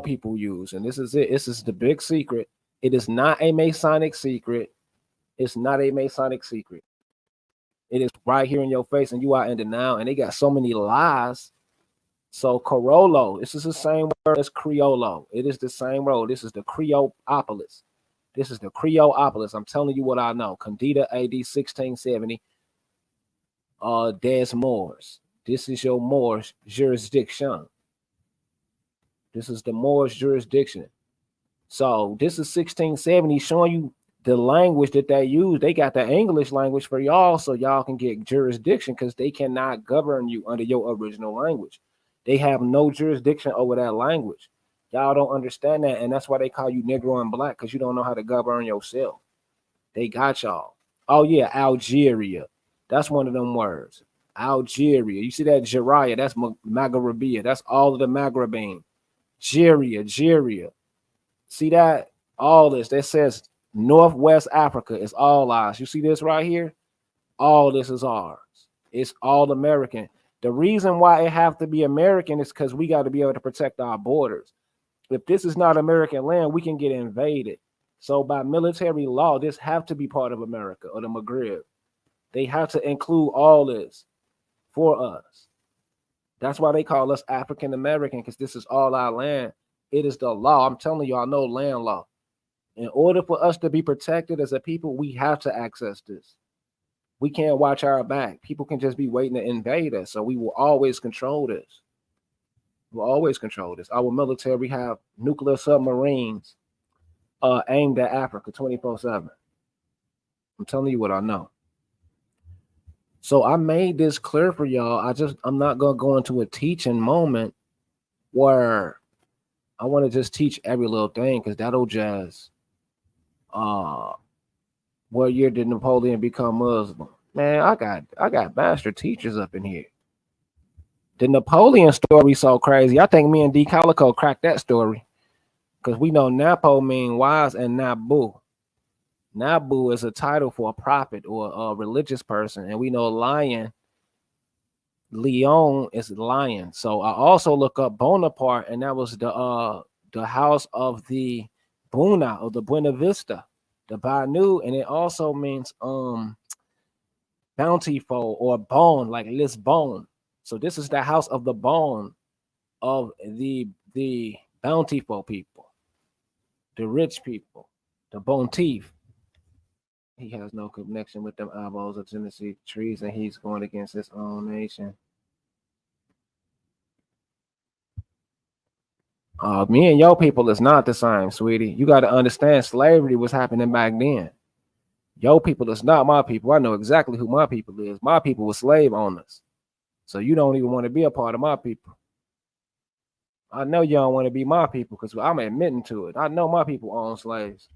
people use. And this is it. This is the big secret. It is not a Masonic secret. It's not a Masonic secret. It is right here in your face, and you are in denial. And they got so many lies. So Corolo, this is the same word as Creolo. It is the same word. This is the Creopolis. This is the Creopolis. I'm telling you what I know. Candida AD 1670. Des Moors. This is your Moorish jurisdiction. This is the Moorish jurisdiction. So this is 1670 showing you the language that they use. They got the English language for y'all so y'all can get jurisdiction because they cannot govern you under your original language. They have no jurisdiction over that language. Y'all don't understand that, and that's why they call you Negro and Black, because you don't know how to govern yourself. They got y'all. Oh, yeah, Algeria. That's one of them words. Algeria. You see that Jeriah? That's Maghrebia. That's all of the Maghrebine. Jeria. See that? All this. That says Northwest Africa is all ours. You see this right here? All this is ours. It's all American. The reason why it have to be American is because we got to be able to protect our borders. If this is not American land, we can get invaded. So by military law, this have to be part of America or the Maghreb. They have to include all this for us. That's why they call us African American, because this is all our land. It is the law. I'm telling you, I know land law. In order for us to be protected as a people, we have to access this. We can't watch our back. People can just be waiting to invade us. So we will always control this. We'll always control this. Our military have nuclear submarines aimed at Africa 24/7. I'm telling you what I know. So I made this clear for y'all. I'm not going to go into a teaching moment where I want to just teach every little thing, because that'll just what year did Napoleon become Muslim? Man, I got master teachers up in here. The Napoleon story so crazy. I think me and D Calico cracked that story, because we know Napo mean wise and Nabu. Nabu is a title for a prophet or a religious person, and we know lion, Leon is lion. So I also look up Bonaparte, and that was the house of the Buna or the Buena Vista, the Banu, and it also means bountiful or bone, like Lisbon. So this is the house of the bone of the bountiful people, the rich people, the bone teeth. He has no connection with them eyeballs of Tennessee trees, and he's going against his own nation. Me and your people is not the same, sweetie. You got to understand, slavery was happening back then. Your people is not my people. I know exactly who my people is. My people were slave owners. So you don't even want to be a part of my people. I know you don't want to be my people because I'm admitting to it. I know my people own slaves.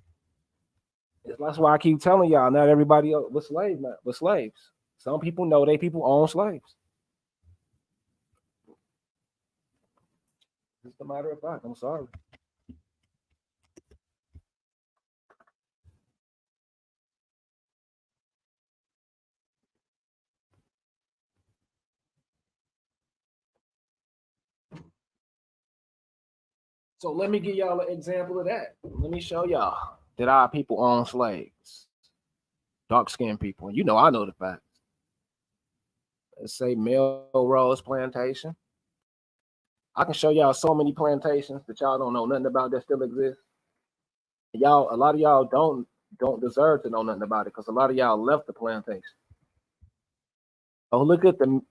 That's why I keep telling y'all, not everybody else was slaves. Some people know they people own slaves. Just a matter of fact. I'm sorry. So let me give y'all an example of that. Let me show y'all that our people own slaves, dark skinned people. You know, I know the facts. Let's say Melrose Plantation. I can show y'all so many plantations that y'all don't know nothing about that still exist. Y'all, a lot of y'all don't deserve to know nothing about it because a lot of y'all left the plantation. Oh, look at the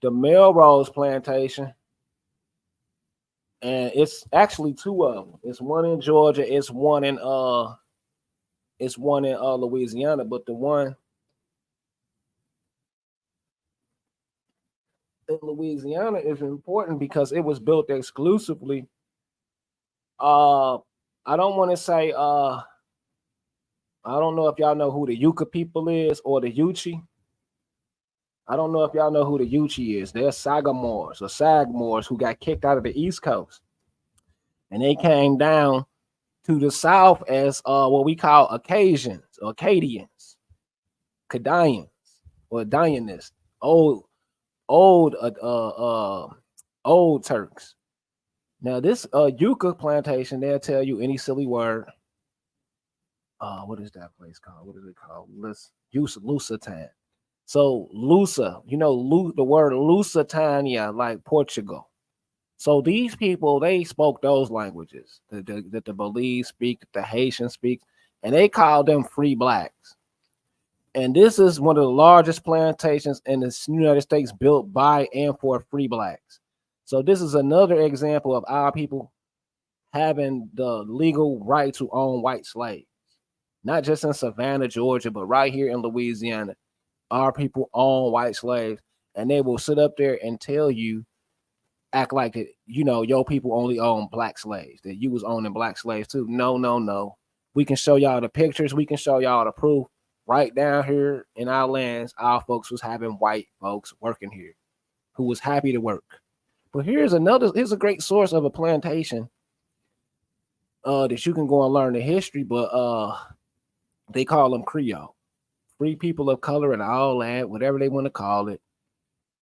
Melrose Plantation, and it's actually two of them. It's one in Georgia. It's one in Louisiana. But the one in Louisiana is important because it was built exclusively. I don't want to say. I don't know if y'all know who the Yucca people is or the Yuchi. I don't know if y'all know who the Yuchi is. They're Sagamores or Sagmores who got kicked out of the East Coast, and they came down to the South as what we call Acadians, Acadians, Cadians, or Dianists, old, old, old Turks. Now this yucca plantation, they'll tell you any silly word. What is that place called? What is it called? Let's use Lusitania. So Lusa, you know, the word Lusitania, like Portugal. So these people, they spoke those languages that the Belize speak, that the Haitians speak, and they called them free blacks. And this is one of the largest plantations in the United States built by and for free blacks. So this is another example of our people having the legal right to own white slaves, not just in Savannah, Georgia, but right here in Louisiana. Our people own white slaves, and they will sit up there and tell you, act like it, you know, your people only own black slaves, that you was owning black slaves too. No, no, no. We can show y'all the pictures. We can show y'all the proof. Right down here in our lands, our folks was having white folks working here who was happy to work. But here's a great source of a plantation that you can go and learn the history, but they call them Creole. Free people of color and all that, whatever they want to call it.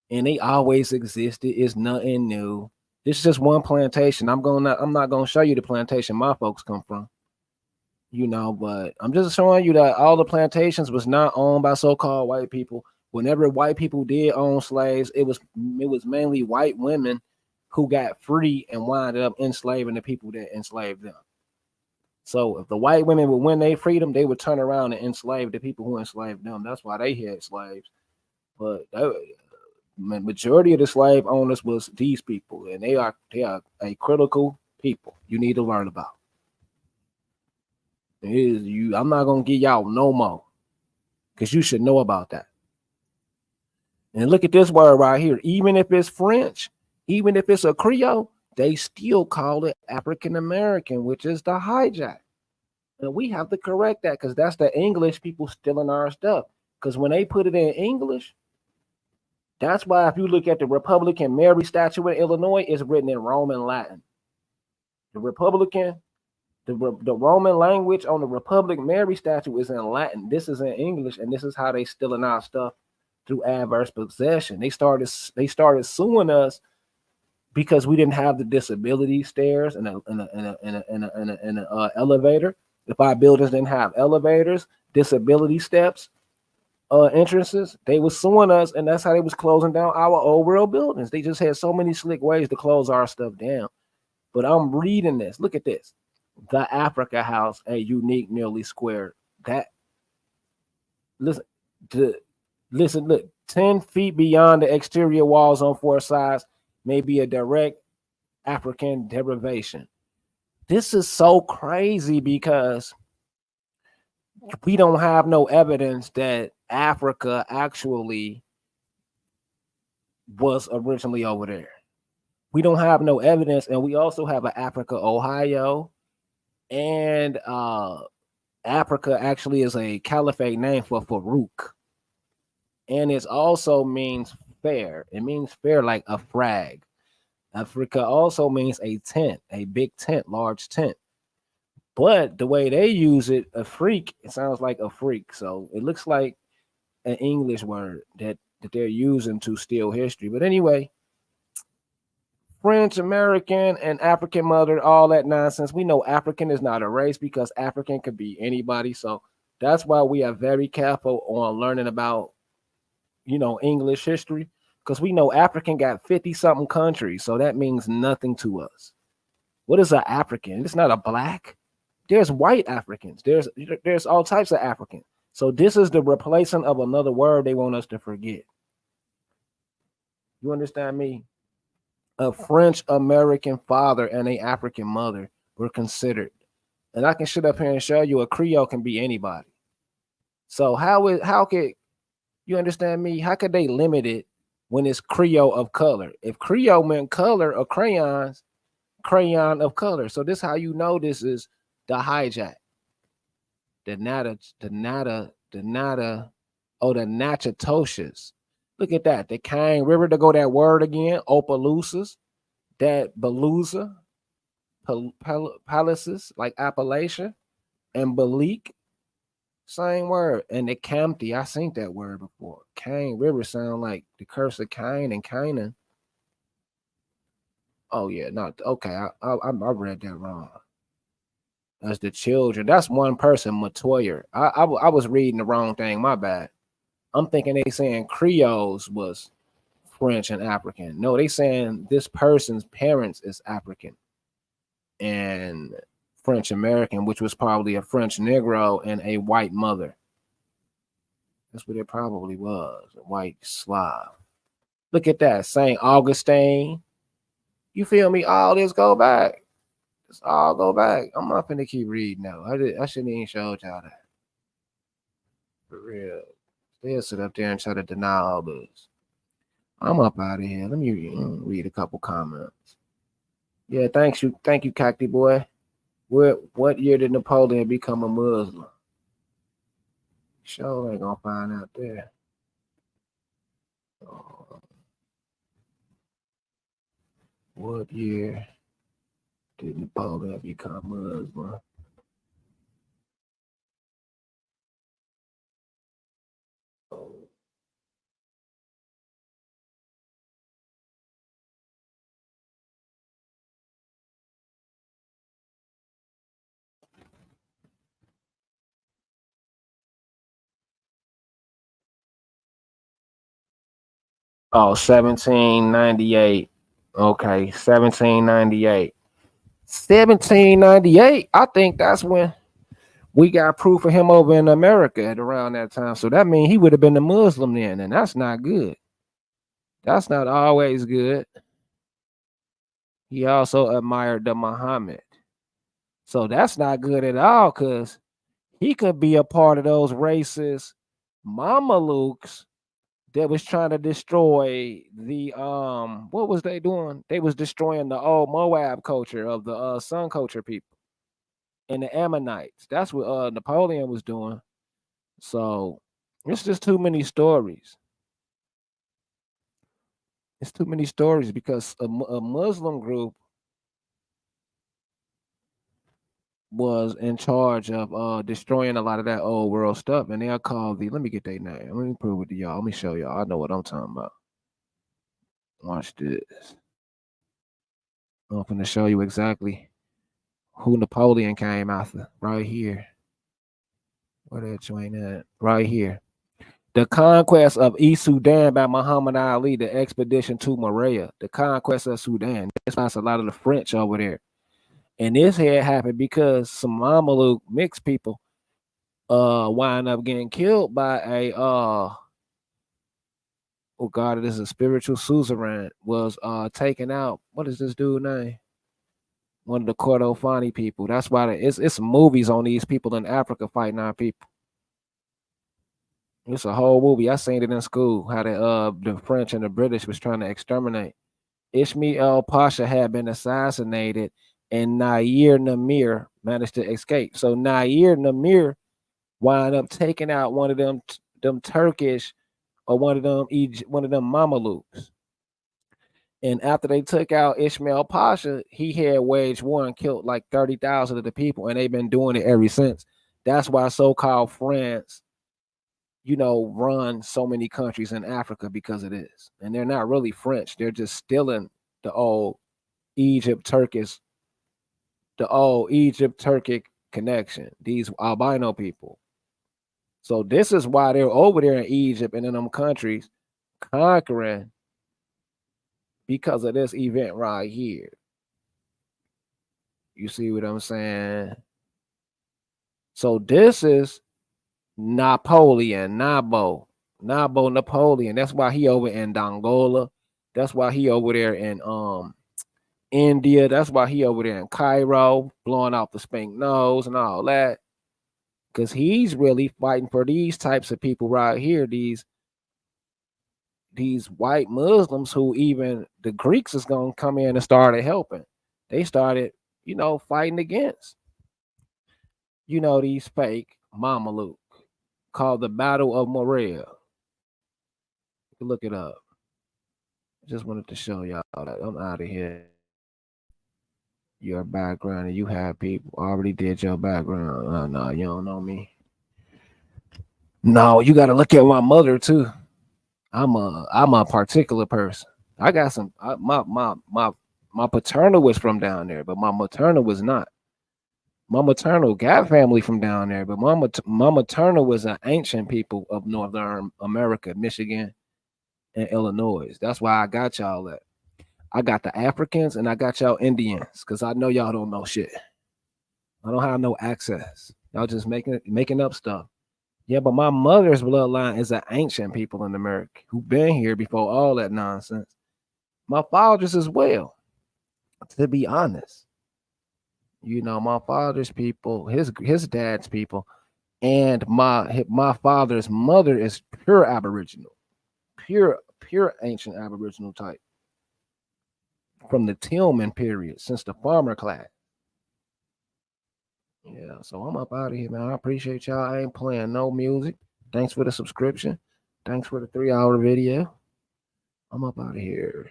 And they always existed. It's nothing new. This is just one plantation. I'm not gonna show you the plantation my folks come from, you know, but I'm just showing you that all the plantations was not owned by so-called white people. Whenever white people did own slaves, it was mainly white women who got free and wound up enslaving the people that enslaved them. So if the white women would win their freedom, they would turn around and enslave the people who enslaved them. That's why they had slaves. But majority of the slave owners was these people, and they are a critical people you need to learn about. It is you. I'm not gonna give y'all no more because you should know about that. And look at this word right here. Even if it's French, even if it's a Creole, they still call it African American, which is the hijack. And we have to correct that because that's the English people stealing our stuff. Because when they put it in English, that's why if you look at the Republican Mary statue in Illinois, it's written in Roman Latin. The Republican The Roman language on the Republic Mary statue is in Latin. This is in English, and this is how they stealing our stuff through adverse possession. They started suing us because we didn't have the disability stairs and a elevator. If our buildings didn't have elevators, disability steps, entrances, they was suing us, and that's how they was closing down our old world buildings. They just had so many slick ways to close our stuff down. But I'm reading this. Look at this. The Africa House, a unique, nearly square. That listen, to listen, look, 10 feet beyond the exterior walls on four sides may be a direct African derivation. This is so crazy because we don't have no evidence that Africa actually was originally over there. We don't have no evidence, and we also have an Africa, Ohio, and Africa actually is a caliphate name for Farouk, and it also means fair. It means fair, like a frag. Africa also means a tent, a big tent, large tent. But the way they use it, a freak, it sounds like a freak. So it looks like an English word that they're using to steal history. But anyway, French American and African mother, all that nonsense. We know African is not a race because African could be anybody. So that's why we are very careful on learning about, English history, because we know African got 50 something countries. So that means nothing to us. What is an African? It's not a black. There's white Africans. There's all types of Africans. So this is the replacement of another word they want us to forget. You understand me? A French American father and a African mother were considered. And I can sit up here and show you a Creole can be anybody. So how could you understand me? How could they limit it when it's Creole of color? If Creole meant color or crayons, crayon of color. So this how you know this is the hijack. The Natchitoches. Look at that. The Cane River, to go that word again, Opelousas, that Belusa, Palaces, like Appalachia, and Balik, same word. And the Campty, I seen that word before. Cane River sound like the curse of Cain and Canaan. Oh yeah, not okay. I read that wrong. That's the children. That's one person, Matoyer. I was reading the wrong thing. My bad. I'm thinking they saying Creoles was French and African. No, they saying this person's parents is African and French American, which was probably a French Negro and a white mother. That's what it probably was, a white Slav. Look at that, Saint Augustine. You feel me? All this go back. It's all go back. I'm not finna keep reading now. I shouldn't even show y'all that. For real. They'll sit up there and try to deny all this. I'm up out of here. Let me read a couple comments. Yeah, thank you, Cacti boy. What year did Napoleon become a Muslim? Sure ain't gonna find out there. What year did Napoleon become Muslim? Oh, 1798. Okay, 1798. 1798. I think that's when we got proof of him over in America at around that time. So that means he would have been a Muslim then, and that's not good. That's not always good. He also admired the Muhammad. So that's not good at all because he could be a part of those racist Mamelukes that was trying to destroy the what was they doing? They was destroying the old Moab culture of the Sun culture people and the Ammonites. That's what Napoleon was doing. So it's just too many stories. It's too many stories because a Muslim group was in charge of destroying a lot of that old world stuff, and they're called the. Let me get their name. Let me prove it to y'all. Let me show y'all. I know what I'm talking about. Watch this. I'm gonna show you exactly who Napoleon came after. Right here. Where that joint at? Right here. The conquest of East Sudan by Muhammad Ali, the expedition to Morea, the conquest of Sudan. That's a lot of the French over there. And this had happened because some Mameluke mixed people wind up getting killed by a oh god, it is a spiritual suzerain was taken out. What is this dude name? One of the Cordofani people. That's why it's movies on these people in Africa fighting our people. It's a whole movie. I seen it in school. How the French and the British was trying to exterminate. Ismail Pasha had been assassinated, and Nair Namir managed to escape. So Nair Namir wind up taking out one of them Turkish or one of them Mamelukes. And after they took out Ismail Pasha, he had waged war and killed like 30,000 of the people, and they've been doing it ever since. That's why so-called France, run so many countries in Africa because of this. And they're not really French. They're just stealing the old Egypt-Turkic connection, these albino people. So this is why they're over there in Egypt and in them countries conquering because of this event right here. You see what I'm saying? So this is Napoleon. That's why he over in Dongola. That's why he over there in India. That's why he over there in Cairo, blowing out the spink nose and all that. Because he's really fighting for these types of people right here, these white Muslims who even the Greeks is gonna come in and started helping. They started, fighting against, these fake Mameluke called the Battle of Morea. Look it up. Just wanted to show y'all that I'm out of here. Your background, and you have people already did your background. No, you don't know me. No, you got to look at my mother too. I'm a particular person. I got some. My paternal was from down there, but my maternal was not. My maternal got family from down there, but my maternal was an ancient people of Northern America, Michigan, and Illinois. That's why I got y'all at. I got the Africans and I got y'all Indians because I know y'all don't know shit. I don't have no access. Y'all just making up stuff. Yeah, but my mother's bloodline is an ancient people in America who've been here before all that nonsense. My father's as well, to be honest. My father's people, his dad's people, and my father's mother is pure Aboriginal, pure ancient Aboriginal type from the Tillman period, since the farmer class. Yeah, so I'm up out of here, man. I appreciate y'all. I ain't playing no music. Thanks for the subscription. Thanks for the 3-hour video. I'm up out of here.